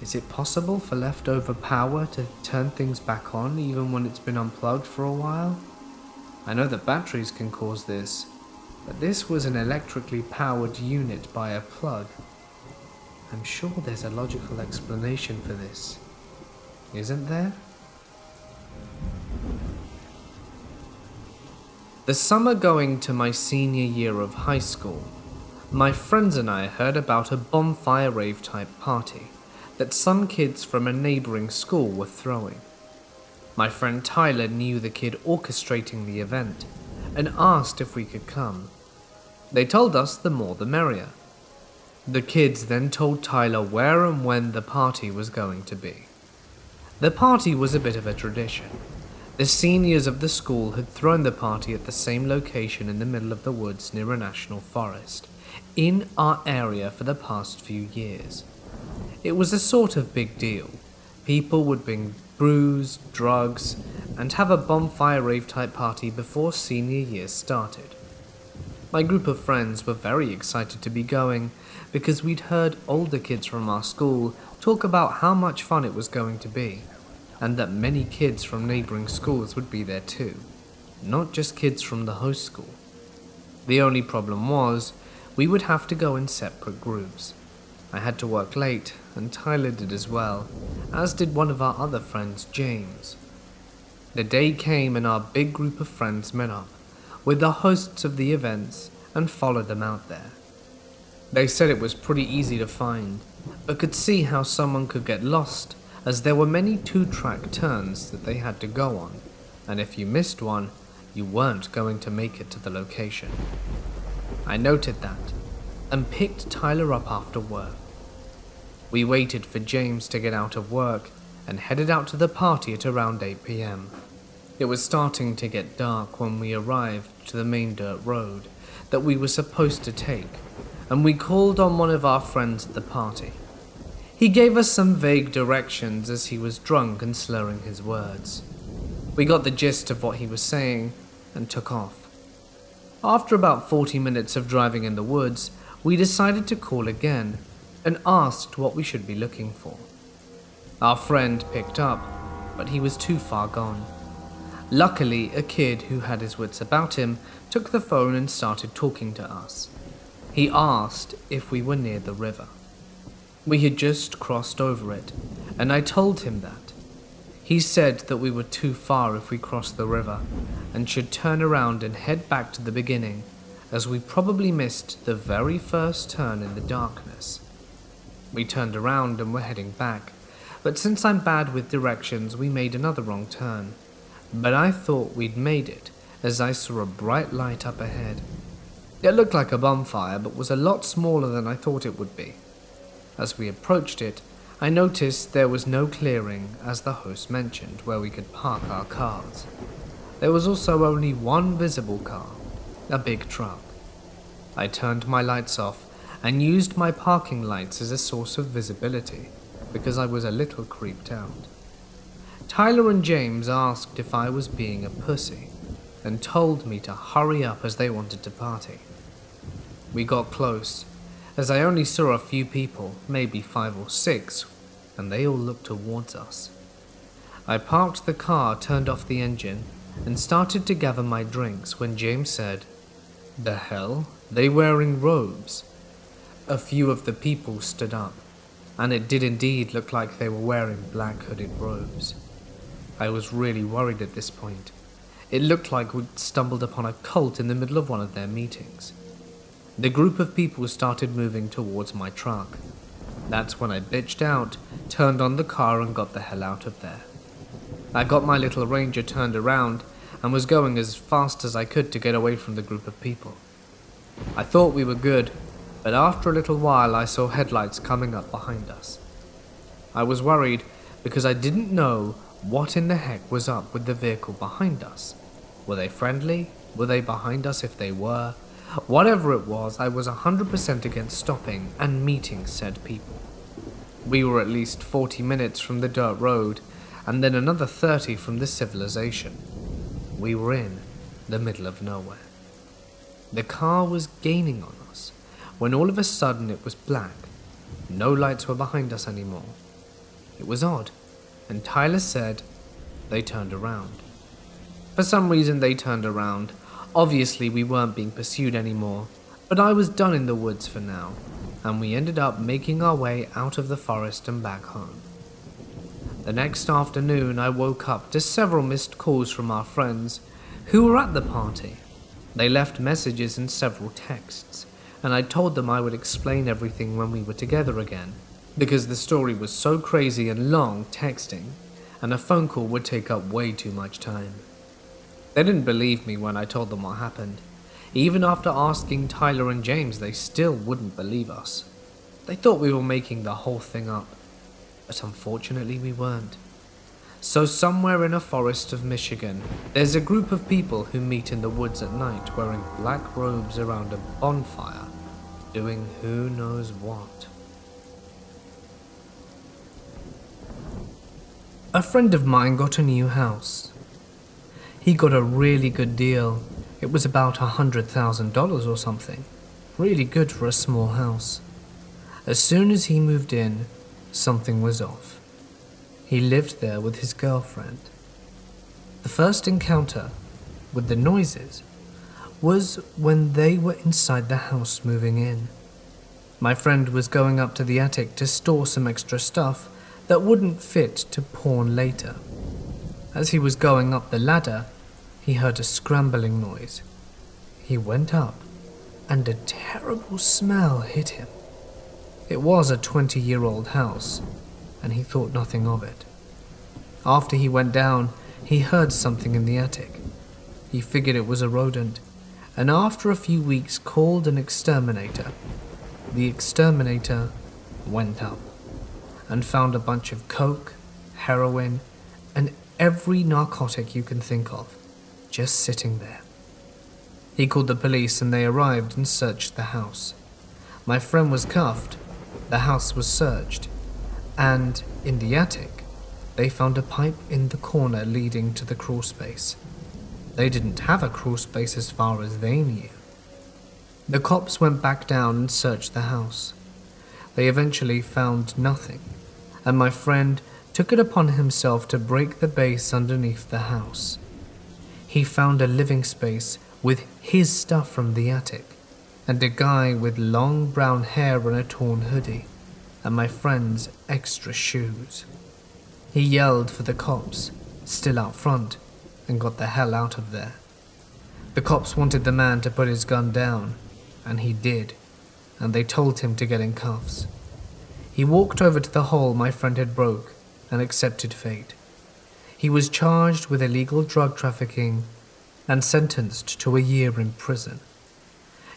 S1: Is it possible for leftover power to turn things back on even when it's been unplugged for a while? I know that batteries can cause this, but this was an electrically powered unit by a plug. I'm sure there's a logical explanation for this, isn't there? The summer going to my senior year of high school, my friends and I heard about a bonfire rave type party that some kids from a neighboring school were throwing. My friend Tyler knew the kid orchestrating the event and asked if we could come. They told us the more the merrier. The kids then told Tyler where and when the party was going to be. The party was a bit of a tradition. The seniors of the school had thrown the party at the same location in the middle of the woods near a national forest, in our area for the past few years. It was a sort of big deal. People would bring brews, drugs, and have a bonfire rave type party before senior year started. My group of friends were very excited to be going because we'd heard older kids from our school talk about how much fun it was going to be, and that many kids from neighboring schools would be there too, not just kids from the host school. The only problem was, we would have to go in separate groups. I had to work late, and Tyler did as well, as did one of our other friends, James. The day came and our big group of friends met up with the hosts of the events and followed them out there. They said it was pretty easy to find, but could see how someone could get lost as there were many 2-track turns that they had to go on, and if you missed one, you weren't going to make it to the location. I noted that, and picked Tyler up after work. We waited for James to get out of work, and headed out to the party at around 8 p.m. It was starting to get dark when we arrived to the main dirt road that we were supposed to take, and we called on one of our friends at the party. He gave us some vague directions as he was drunk and slurring his words. We got the gist of what he was saying and took off. After about 40 minutes of driving in the woods, we decided to call again and asked what we should be looking for. Our friend picked up, but he was too far gone. Luckily, a kid who had his wits about him took the phone and started talking to us. He asked if we were near the river. We had just crossed over it, and I told him that. He said that we were too far if we crossed the river, and should turn around and head back to the beginning, as we probably missed the very first turn in the darkness. We turned around and were heading back, but since I'm bad with directions, we made another wrong turn. But I thought we'd made it, as I saw a bright light up ahead. It looked like a bonfire, but was a lot smaller than I thought it would be. As we approached it, I noticed there was no clearing, as the host mentioned, where we could park our cars. There was also only one visible car, a big truck. I turned my lights off and used my parking lights as a source of visibility, because I was a little creeped out. Tyler and James asked if I was being a pussy, and told me to hurry up as they wanted to party. We got close, as I only saw a few people, maybe 5 or 6, and they all looked towards us. I parked the car, turned off the engine, and started to gather my drinks when James said, "The hell? They wearing robes?" A few of the people stood up, and it did indeed look like they were wearing black hooded robes. I was really worried at this point. It looked like we'd stumbled upon a cult in the middle of one of their meetings. The group of people started moving towards my truck. That's when I bitched out, turned on the car and got the hell out of there. I got my little Ranger turned around and was going as fast as I could to get away from the group of people. I thought we were good, but after a little while I saw headlights coming up behind us. I was worried because I didn't know what in the heck was up with the vehicle behind us. Were they friendly? Were they behind us if they were? Whatever it was, I was 100% against stopping and meeting said people. We were at least 40 minutes from the dirt road, and then another 30 from the civilization. We were in the middle of nowhere. The car was gaining on us, when all of a sudden it was black. No lights were behind us anymore. It was odd, and Tyler said they turned around. For some reason they turned around. Obviously we weren't being pursued anymore, but I was done in the woods for now, and we ended up making our way out of the forest and back home. The next afternoon I woke up to several missed calls from our friends who were at the party. They left messages and several texts, and I told them I would explain everything when we were together again, because the story was so crazy and long texting, and a phone call would take up way too much time. They didn't believe me when I told them what happened. Even after asking Tyler and James, they still wouldn't believe us. They thought we were making the whole thing up, but unfortunately we weren't. So somewhere in a forest of Michigan, there's a group of people who meet in the woods at night wearing black robes around a bonfire, doing who knows what. A friend of mine got a new house. He got a really good deal. It was about $100,000 or something. Really good for a small house. As soon as he moved in, something was off. He lived there with his girlfriend. The first encounter with the noises was when they were inside the house moving in. My friend was going up to the attic to store some extra stuff that wouldn't fit to pawn later. As he was going up the ladder, he heard a scrambling noise. He went up, and a terrible smell hit him. It was a 20-year-old house, and he thought nothing of it. After he went down, he heard something in the attic. He figured it was a rodent, and after a few weeks called an exterminator. The exterminator went up and found a bunch of coke, heroin, and every narcotic you can think of, just sitting there. He called the police and they arrived and searched the house. My friend was cuffed, the house was searched, and in the attic, they found a pipe in the corner leading to the crawl space. They didn't have a crawl space as far as they knew. The cops went back down and searched the house. They eventually found nothing, and my friend took it upon himself to break the base underneath the house. He found a living space with his stuff from the attic, and a guy with long brown hair and a torn hoodie, and my friend's extra shoes. He yelled for the cops, still out front, and got the hell out of there. The cops wanted the man to put his gun down, and he did, and they told him to get in cuffs. He walked over to the hole my friend had broke and accepted fate. He was charged with illegal drug trafficking and sentenced to a year in prison.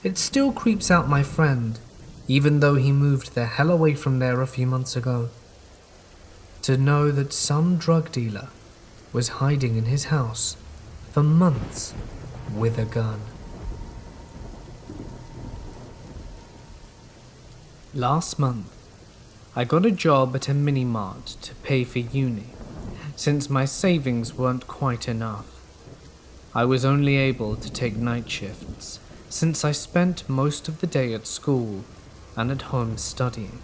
S1: It still creeps out my friend, even though he moved the hell away from there a few months ago, to know that some drug dealer was hiding in his house for months with a gun. Last month, I got a job at a mini-mart to pay for uni, since my savings weren't quite enough. I was only able to take night shifts, since I spent most of the day at school and at home studying.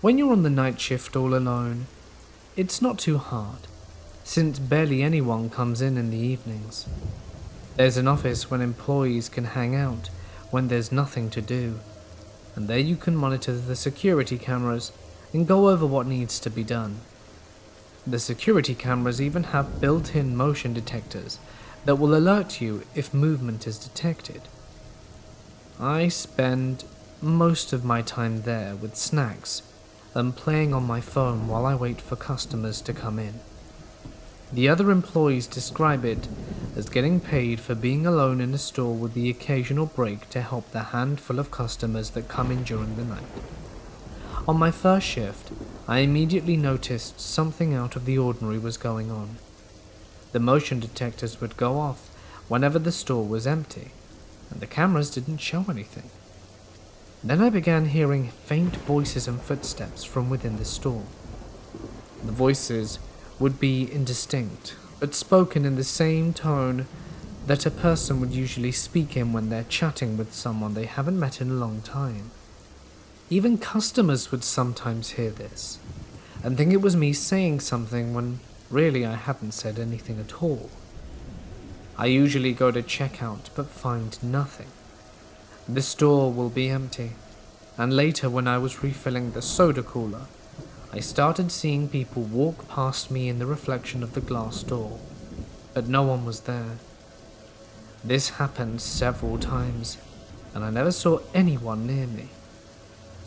S1: When you're on the night shift all alone, it's not too hard, since barely anyone comes in the evenings. There's an office when employees can hang out when there's nothing to do, and there you can monitor the security cameras and go over what needs to be done. The security cameras even have built-in motion detectors that will alert you if movement is detected. I spend most of my time there with snacks and playing on my phone while I wait for customers to come in. The other employees describe it as getting paid for being alone in a store with the occasional break to help the handful of customers that come in during the night. On my first shift, I immediately noticed something out of the ordinary was going on. The motion detectors would go off whenever the store was empty, and the cameras didn't show anything. Then I began hearing faint voices and footsteps from within the store. The voices would be indistinct, but spoken in the same tone that a person would usually speak in when they're chatting with someone they haven't met in a long time. Even customers would sometimes hear this, and think it was me saying something when really I hadn't said anything at all. I usually go to checkout but find nothing. The store will be empty, and later when I was refilling the soda cooler, I started seeing people walk past me in the reflection of the glass door, but no one was there. This happened several times, and I never saw anyone near me.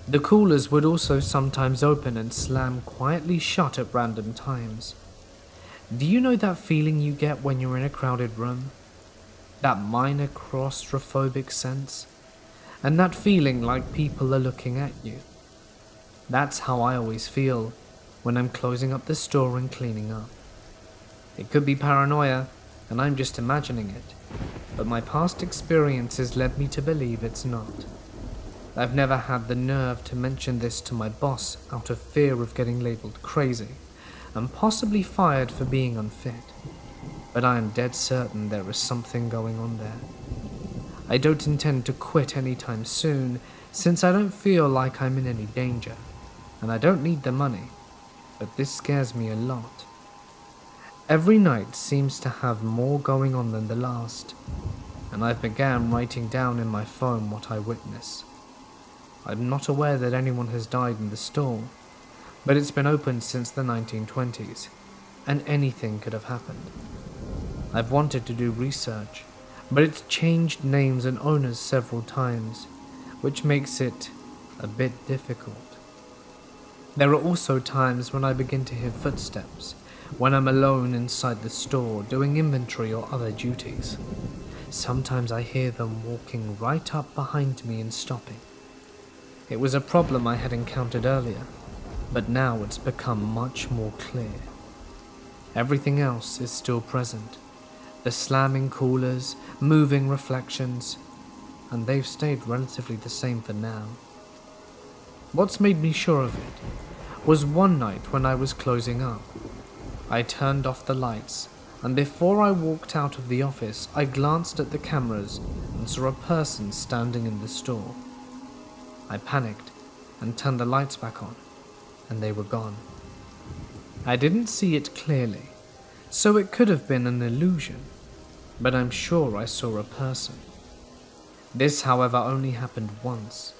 S1: The coolers would also sometimes open and slam quietly shut at random times. Do you know that feeling you get when you're in a crowded room? That minor claustrophobic sense? And that feeling like people are looking at you? That's how I always feel when I'm closing up the store and cleaning up. It could be paranoia, and I'm just imagining it, but my past experiences led me to believe it's not. I've never had the nerve to mention this to my boss out of fear of getting labeled crazy, and possibly fired for being unfit, but I am dead certain there is something going on there. I don't intend to quit anytime soon, since I don't feel like I'm in any danger, and I don't need the money, but this scares me a lot. Every night seems to have more going on than the last, and I've began writing down in my phone what I witness. I'm not aware that anyone has died in the store, but it's been open since the 1920s, and anything could have happened. I've wanted to do research, but it's changed names and owners several times, which makes it a bit difficult. There are also times when I begin to hear footsteps, when I'm alone inside the store doing inventory or other duties. Sometimes I hear them walking right up behind me and stopping. It was a problem I had encountered earlier, but now it's become much more clear. Everything else is still present. The slamming coolers, moving reflections, and they've stayed relatively the same for now. What's made me sure of it was one night when I was closing up. I turned off the lights, and before I walked out of the office, I glanced at the cameras and saw a person standing in the store. I panicked and turned the lights back on, and they were gone. I didn't see it clearly, so it could have been an illusion, but I'm sure I saw a person. This, however, only happened once.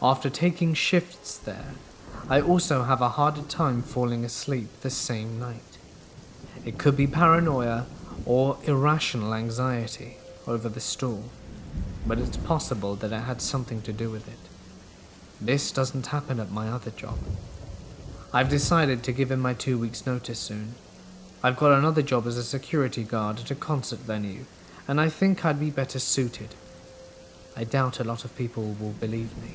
S1: After taking shifts there, I also have a harder time falling asleep the same night. It could be paranoia or irrational anxiety over the store, but it's possible that it had something to do with it. This doesn't happen at my other job. I've decided to give him my 2 weeks' notice soon. I've got another job as a security guard at a concert venue, and I think I'd be better suited. I doubt a lot of people will believe me,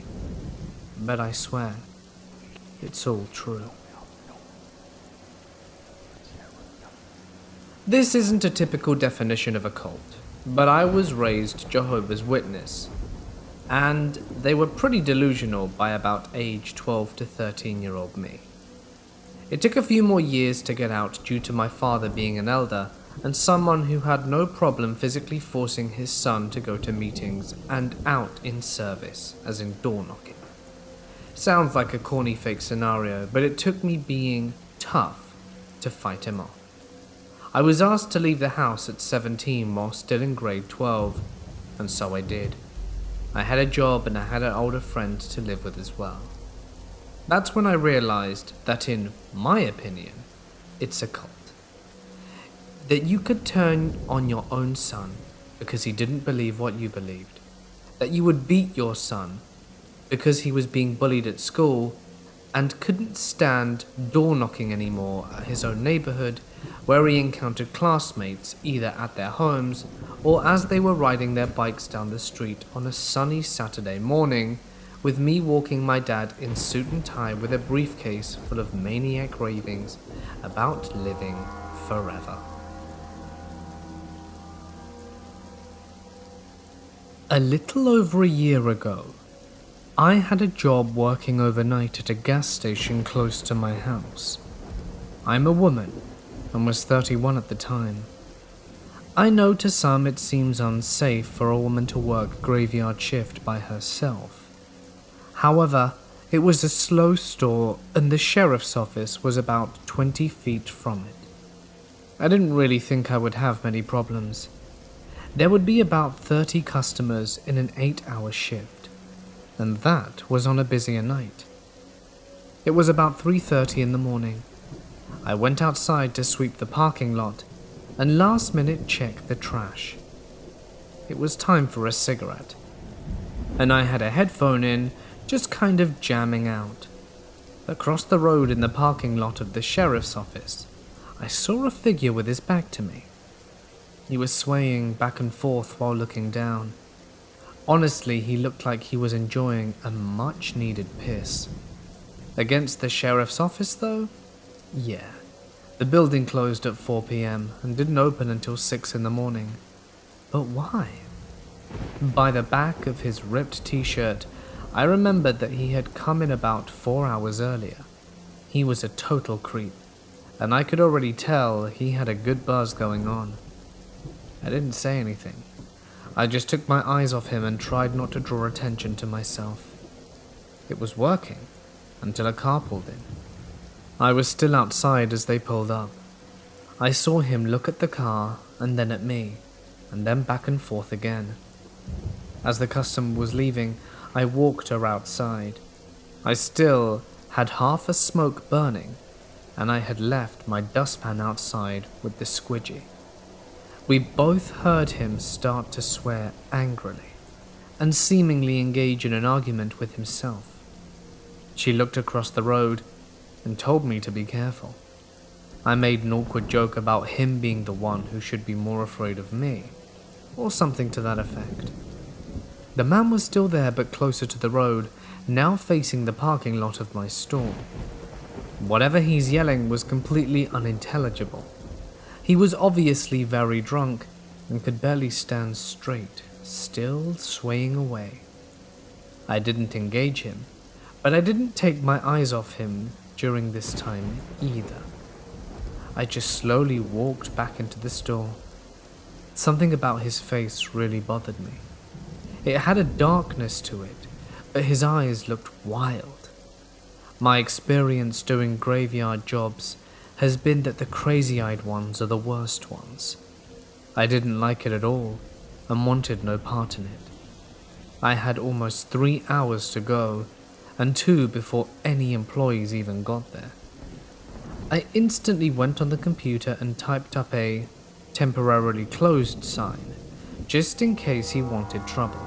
S1: but I swear, it's all true. This isn't a typical definition of a cult, but I was raised Jehovah's Witness, and they were pretty delusional by about age 12 to 13-year-old me. It took a few more years to get out due to my father being an elder and someone who had no problem physically forcing his son to go to meetings and out in service, as in door knocking. Sounds like a corny fake scenario, but it took me being tough to fight him off. I was asked to leave the house at 17 while still in grade 12, and so I did. I had a job and I had an older friend to live with as well. That's when I realized that, in my opinion, it's a cult. That you could turn on your own son because he didn't believe what you believed. That you would beat your son because he was being bullied at school and couldn't stand door knocking anymore at his own neighborhood, where he encountered classmates either at their homes or as they were riding their bikes down the street on a sunny Saturday morning, with me walking my dad in suit and tie with a briefcase full of maniac ravings about living forever. A little over a year ago, I had a job working overnight at a gas station close to my house. I'm a woman and was 31 at the time. I know to some it seems unsafe for a woman to work graveyard shift by herself. However, it was a slow store and the sheriff's office was about 20 feet from it. I didn't really think I would have many problems. There would be about 30 customers in an 8-hour shift, and that was on a busier night. It was about 3:30 in the morning. I went outside to sweep the parking lot and last minute check the trash. It was time for a cigarette, and I had a headphone in, just kind of jamming out. Across the road in the parking lot of the sheriff's office, I saw a figure with his back to me. He was swaying back and forth while looking down. Honestly, he looked like he was enjoying a much-needed piss. Against the sheriff's office, though? Yeah. The building closed at 4 p.m. and didn't open until 6 in the morning. But why? By the back of his ripped t-shirt, I remembered that he had come in about 4 hours earlier. He was a total creep, and I could already tell he had a good buzz going on. I didn't say anything. I just took my eyes off him and tried not to draw attention to myself. It was working, until a car pulled in. I was still outside as they pulled up. I saw him look at the car and then at me, and then back and forth again. As the customer was leaving, I walked her outside. I still had half a smoke burning, and I had left my dustpan outside with the squidgy. We both heard him start to swear angrily, and seemingly engage in an argument with himself. She looked across the road and told me to be careful. I made an awkward joke about him being the one who should be more afraid of me, or something to that effect. The man was still there but closer to the road, now facing the parking lot of my store. Whatever he's yelling was completely unintelligible. He was obviously very drunk and could barely stand straight, still swaying away. I didn't engage him, but I didn't take my eyes off him during this time either. I just slowly walked back into the store. Something about his face really bothered me. It had a darkness to it, but his eyes looked wild. My experience doing graveyard jobs has been that the crazy-eyed ones are the worst ones. I didn't like it at all and wanted no part in it. I had almost 3 hours to go, and 2 before any employees even got there. I instantly went on the computer and typed up a temporarily closed sign, just in case he wanted trouble.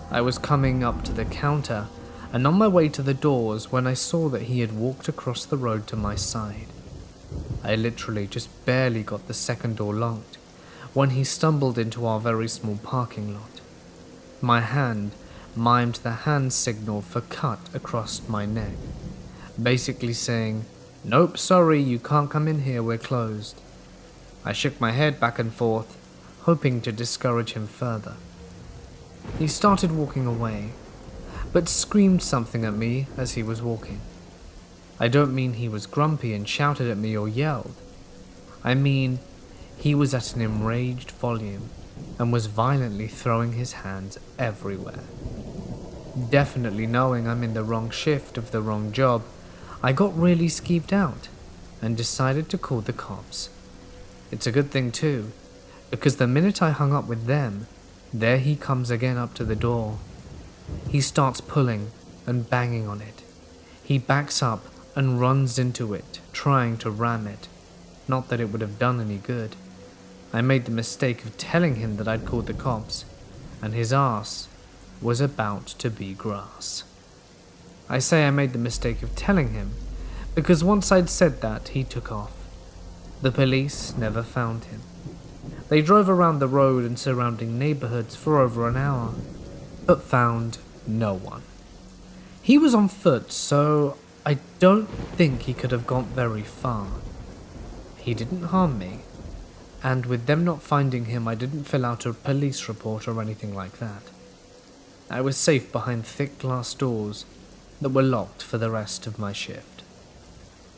S1: I was coming up to the counter and on my way to the doors when I saw that he had walked across the road to my side. I literally just barely got the second door locked when he stumbled into our very small parking lot. My hand mimed the hand signal for cut across my neck, basically saying, "Nope, sorry, you can't come in here, we're closed." I shook my head back and forth, hoping to discourage him further. He started walking away, but screamed something at me as he was walking. I don't mean he was grumpy and shouted at me or yelled. I mean, he was at an enraged volume and was violently throwing his hands everywhere. Definitely knowing I'm in the wrong shift of the wrong job, I got really skeeved out and decided to call the cops. It's a good thing too, because the minute I hung up with them, there he comes again up to the door. He starts pulling and banging on it. He backs up and runs into it, trying to ram it. Not that it would have done any good. I made the mistake of telling him that I'd called the cops, and his ass was about to be grass. I say I made the mistake of telling him, because once I'd said that, he took off. The police never found him. They drove around the road and surrounding neighborhoods for over an hour, but found no one. He was on foot, so I don't think he could have gone very far. He didn't harm me, and with them not finding him, I didn't fill out a police report or anything like that. I was safe behind thick glass doors that were locked for the rest of my shift.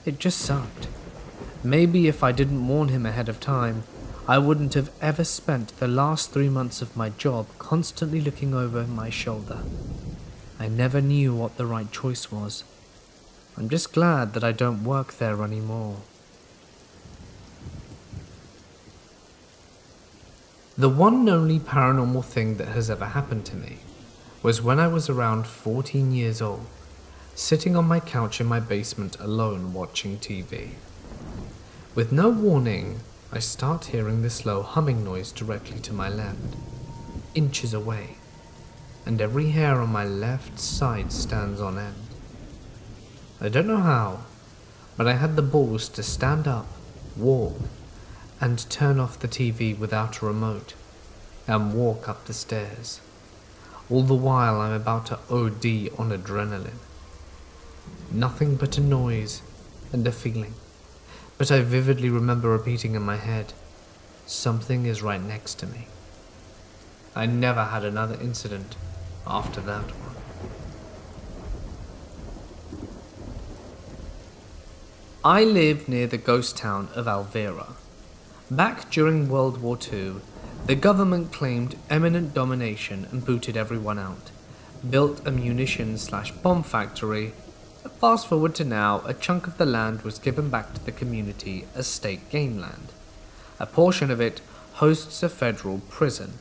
S1: It just sucked. Maybe if I didn't warn him ahead of time, I wouldn't have ever spent the last 3 months of my job constantly looking over my shoulder. I never knew what the right choice was. I'm just glad that I don't work there anymore. The one and only paranormal thing that has ever happened to me was when I was around 14 years old, sitting on my couch in my basement alone watching TV. With no warning, I start hearing this low humming noise directly to my left, inches away, and every hair on my left side stands on end. I don't know how, but I had the balls to stand up, walk, and turn off the TV without a remote, and walk up the stairs. All the while I'm about to OD on adrenaline. Nothing but a noise and a feeling, but I vividly remember repeating in my head, "Something is right next to me." I never had another incident after that one. I live near the ghost town of Alvera. Back during World War II, the government claimed eminent domination and booted everyone out, built a munitions/bomb factory. Fast forward to now, a chunk of the land was given back to the community as state game land. A portion of it hosts a federal prison,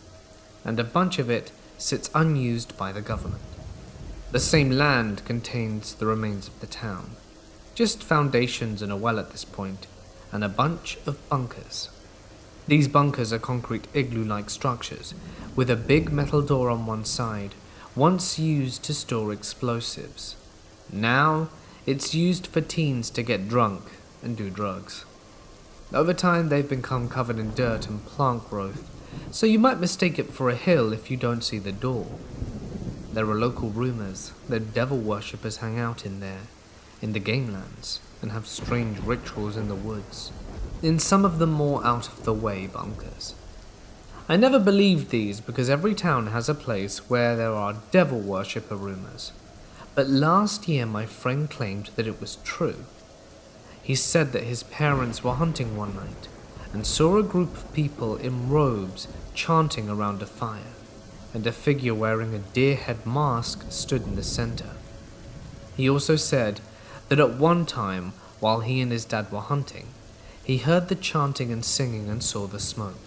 S1: and a bunch of it sits unused by the government. The same land contains the remains of the town, just foundations and a well at this point, and a bunch of bunkers. These bunkers are concrete igloo-like structures, with a big metal door on one side, once used to store explosives. Now, it's used for teens to get drunk and do drugs. Over time, they've become covered in dirt and plant growth, so you might mistake it for a hill if you don't see the door. There are local rumors that devil worshippers hang out in there, in the gamelands, and have strange rituals in the woods, in some of the more out-of-the-way bunkers. I never believed these because every town has a place where there are devil worshipper rumors. But last year my friend claimed that it was true. He said that his parents were hunting one night and saw a group of people in robes chanting around a fire, and a figure wearing a deer head mask stood in the center. He also said that at one time, while he and his dad were hunting, he heard the chanting and singing and saw the smoke.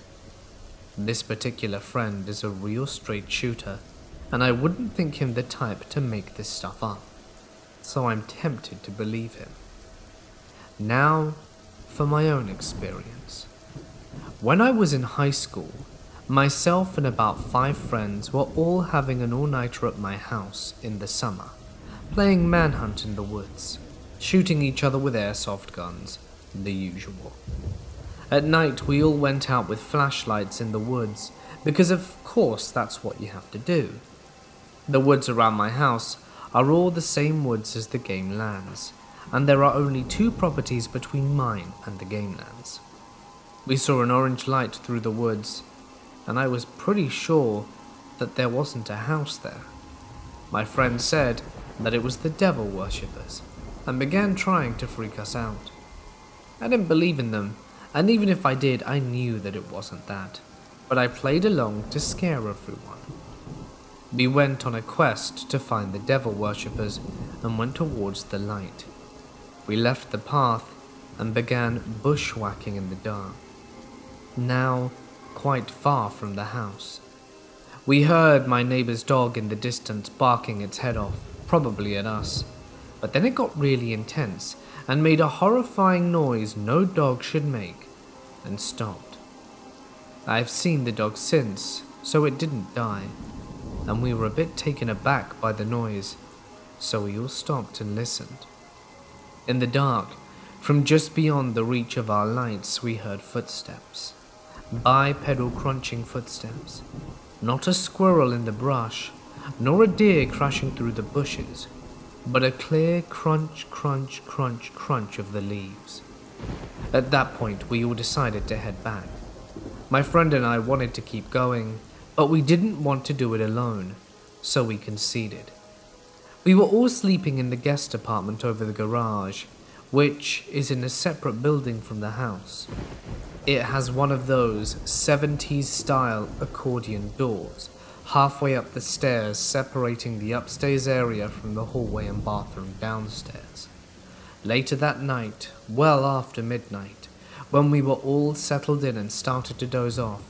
S1: This particular friend is a real straight shooter, and I wouldn't think him the type to make this stuff up, so I'm tempted to believe him. Now, for my own experience. When I was in high school, myself and about 5 friends were all having an all-nighter at my house in the summer, playing manhunt in the woods, shooting each other with airsoft guns, the usual. At night, we all went out with flashlights in the woods, because of course that's what you have to do. The woods around my house are all the same woods as the game lands, and there are only 2 properties between mine and the game lands. We saw an orange light through the woods, and I was pretty sure that there wasn't a house there. My friend said that it was the devil worshippers, and began trying to freak us out. I didn't believe in them, and even if I did, I knew that it wasn't that, but I played along to scare everyone. We went on a quest to find the devil worshippers and went towards the light. We left the path and began bushwhacking in the dark, now quite far from the house. We heard my neighbor's dog in the distance barking its head off, probably at us, but then it got really intense and made a horrifying noise no dog should make, and stopped. I've seen the dog since, so it didn't die, and we were a bit taken aback by the noise, so we all stopped and listened. In the dark, from just beyond the reach of our lights, we heard footsteps. Bipedal crunching footsteps. Not a squirrel in the brush, nor a deer crashing through the bushes, but a clear crunch, crunch, crunch, crunch of the leaves. At that point, we all decided to head back. My friend and I wanted to keep going, but we didn't want to do it alone, so we conceded. We were all sleeping in the guest apartment over the garage, which is in a separate building from the house. It has one of those 70s style accordion doors halfway up the stairs, separating the upstairs area from the hallway and bathroom downstairs. Later that night, well after midnight, when we were all settled in and started to doze off,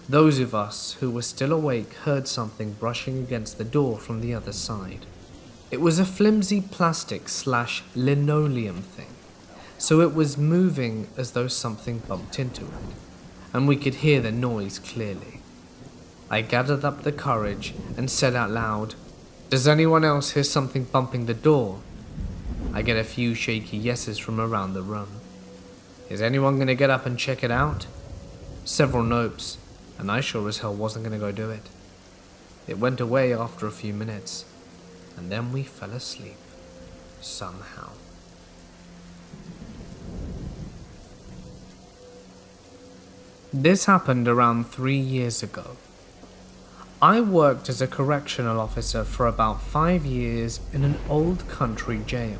S1: those of us who were still awake heard something brushing against the door from the other side. It was a flimsy plastic/linoleum thing, so it was moving as though something bumped into it, and we could hear the noise clearly. I gathered up the courage and said out loud, "Does anyone else hear something bumping the door?" I get a few shaky yeses from around the room. "Is anyone going to get up and check it out?" Several nopes, and I sure as hell wasn't going to go do it. It went away after a few minutes, and then we fell asleep, somehow. This happened around 3 years ago. I worked as a correctional officer for about 5 years in an old country jail.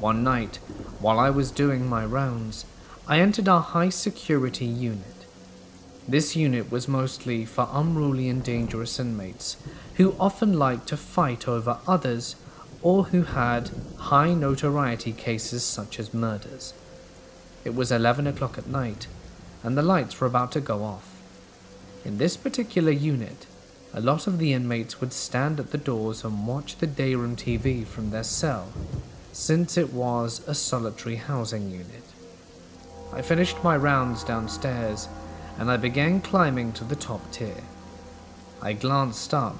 S1: One night, while I was doing my rounds, I entered our high security unit. This unit was mostly for unruly and dangerous inmates who often liked to fight over others or who had high notoriety cases such as murders. It was 11 o'clock at night, and the lights were about to go off. In this particular unit, a lot of the inmates would stand at the doors and watch the dayroom TV from their cell, since it was a solitary housing unit. I finished my rounds downstairs, and I began climbing to the top tier. I glanced up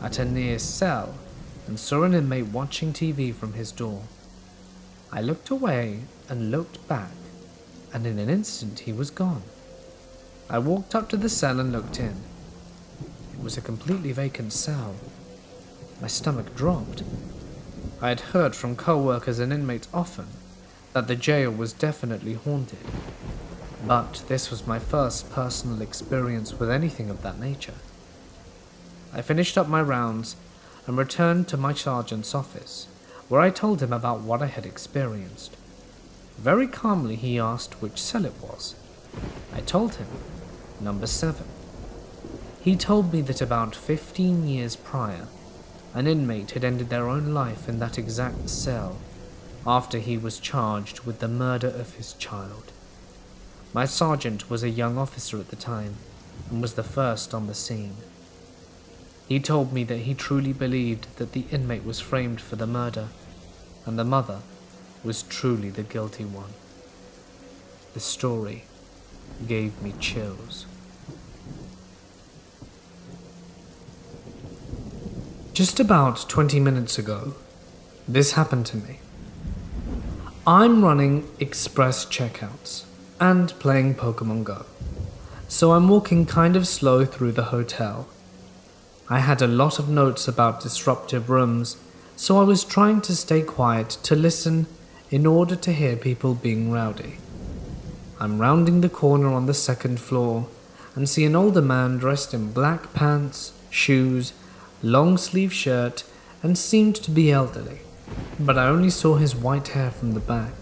S1: at a near cell and saw an inmate watching TV from his door. I looked away and looked back, and in an instant he was gone. I walked up to the cell and looked in. It was a completely vacant cell. My stomach dropped. I had heard from co-workers and inmates often that the jail was definitely haunted, but this was my first personal experience with anything of that nature. I finished up my rounds and returned to my sergeant's office, where I told him about what I had experienced. Very calmly he asked which cell it was. I told him, number 7. He told me that about 15 years prior, an inmate had ended their own life in that exact cell after he was charged with the murder of his child. My sergeant was a young officer at the time and was the first on the scene. He told me that he truly believed that the inmate was framed for the murder, and the mother was truly the guilty one. The story gave me chills. Just about 20 minutes ago, This happened to me. I'm running express checkouts and playing Pokemon Go, so I'm walking kind of slow through the hotel. I had a lot of notes about disruptive rooms, so I was trying to stay quiet to listen in order to hear people being rowdy. I'm rounding the corner on the second floor and see an older man dressed in black pants, shoes, long sleeve shirt, and seemed to be elderly, but I only saw his white hair from the back.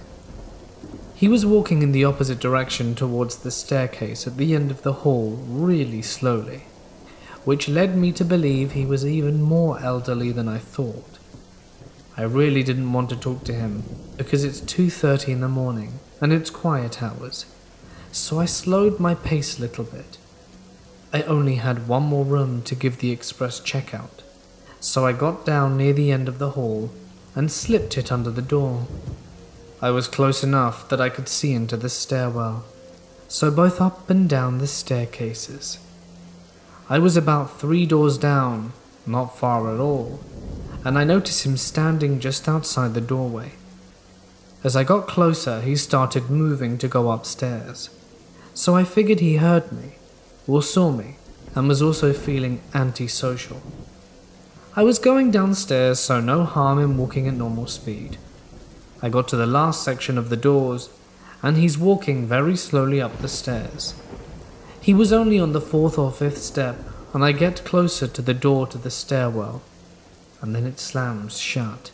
S1: He was walking in the opposite direction towards the staircase at the end of the hall really slowly, which led me to believe he was even more elderly than I thought. I really didn't want to talk to him because it's 2:30 in the morning and it's quiet hours, so I slowed my pace a little bit. I only had one more room to give the express checkout, so I got down near the end of the hall and slipped it under the door. I was close enough that I could see into the stairwell, so both up and down the staircases. I was about 3 doors down, not far at all, and I noticed him standing just outside the doorway. As I got closer, he started moving to go upstairs, so I figured he heard me, or saw me, and was also feeling antisocial. I was going downstairs, so no harm in walking at normal speed. I got to the last section of the doors, and he's walking very slowly up the stairs. He was only on the 4th or 5th step, and I get closer to the door to the stairwell, and then it slams shut.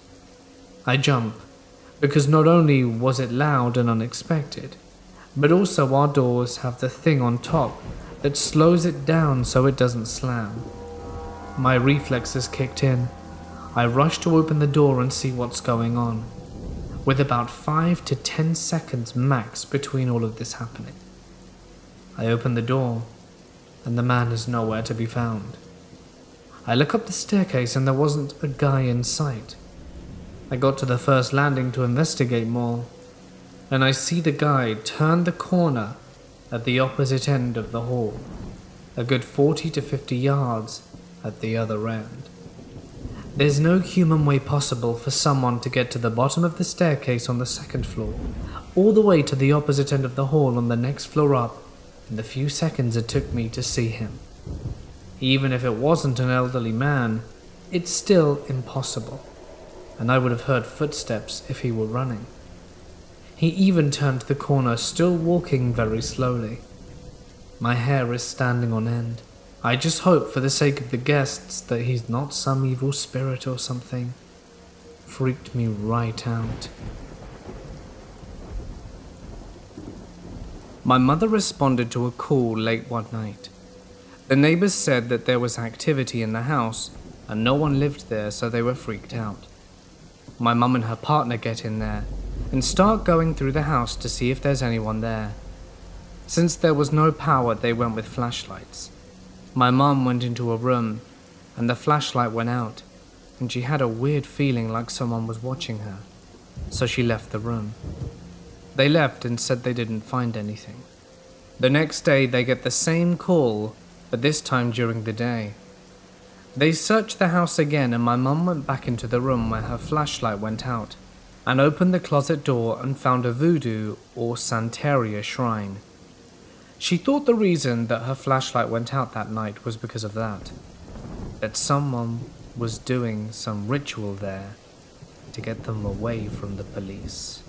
S1: I jump, because not only was it loud and unexpected, but also our doors have the thing on top that slows it down so it doesn't slam. My reflexes kicked in. I rush to open the door and see what's going on, with about 5 to 10 seconds max between all of this happening. I open the door, and the man is nowhere to be found. I look up the staircase and there wasn't a guy in sight. I got to the first landing to investigate more, and I see the guy turn the corner at the opposite end of the hall, a good 40 to 50 yards at the other end. There's no human way possible for someone to get to the bottom of the staircase on the 2nd floor, all the way to the opposite end of the hall on the next floor up in the few seconds it took me to see him. Even if it wasn't an elderly man, it's still impossible, and I would have heard footsteps if he were running. He even turned the corner, still walking very slowly. My hair is standing on end. I just hope for the sake of the guests that he's not some evil spirit or something. Freaked me right out. My mother responded to a call late one night. The neighbors said that there was activity in the house and no one lived there, so they were freaked out. My mum and her partner get in there and start going through the house to see if there's anyone there. Since there was no power, they went with flashlights. My mum went into a room and the flashlight went out, and she had a weird feeling like someone was watching her, so she left the room. They left and said they didn't find anything. The next day they get the same call, but this time during the day. They searched the house again, and my mum went back into the room where her flashlight went out and opened the closet door and found a voodoo or Santeria shrine. She thought the reason that her flashlight went out that night was because of that someone was doing some ritual there to get them away from the police.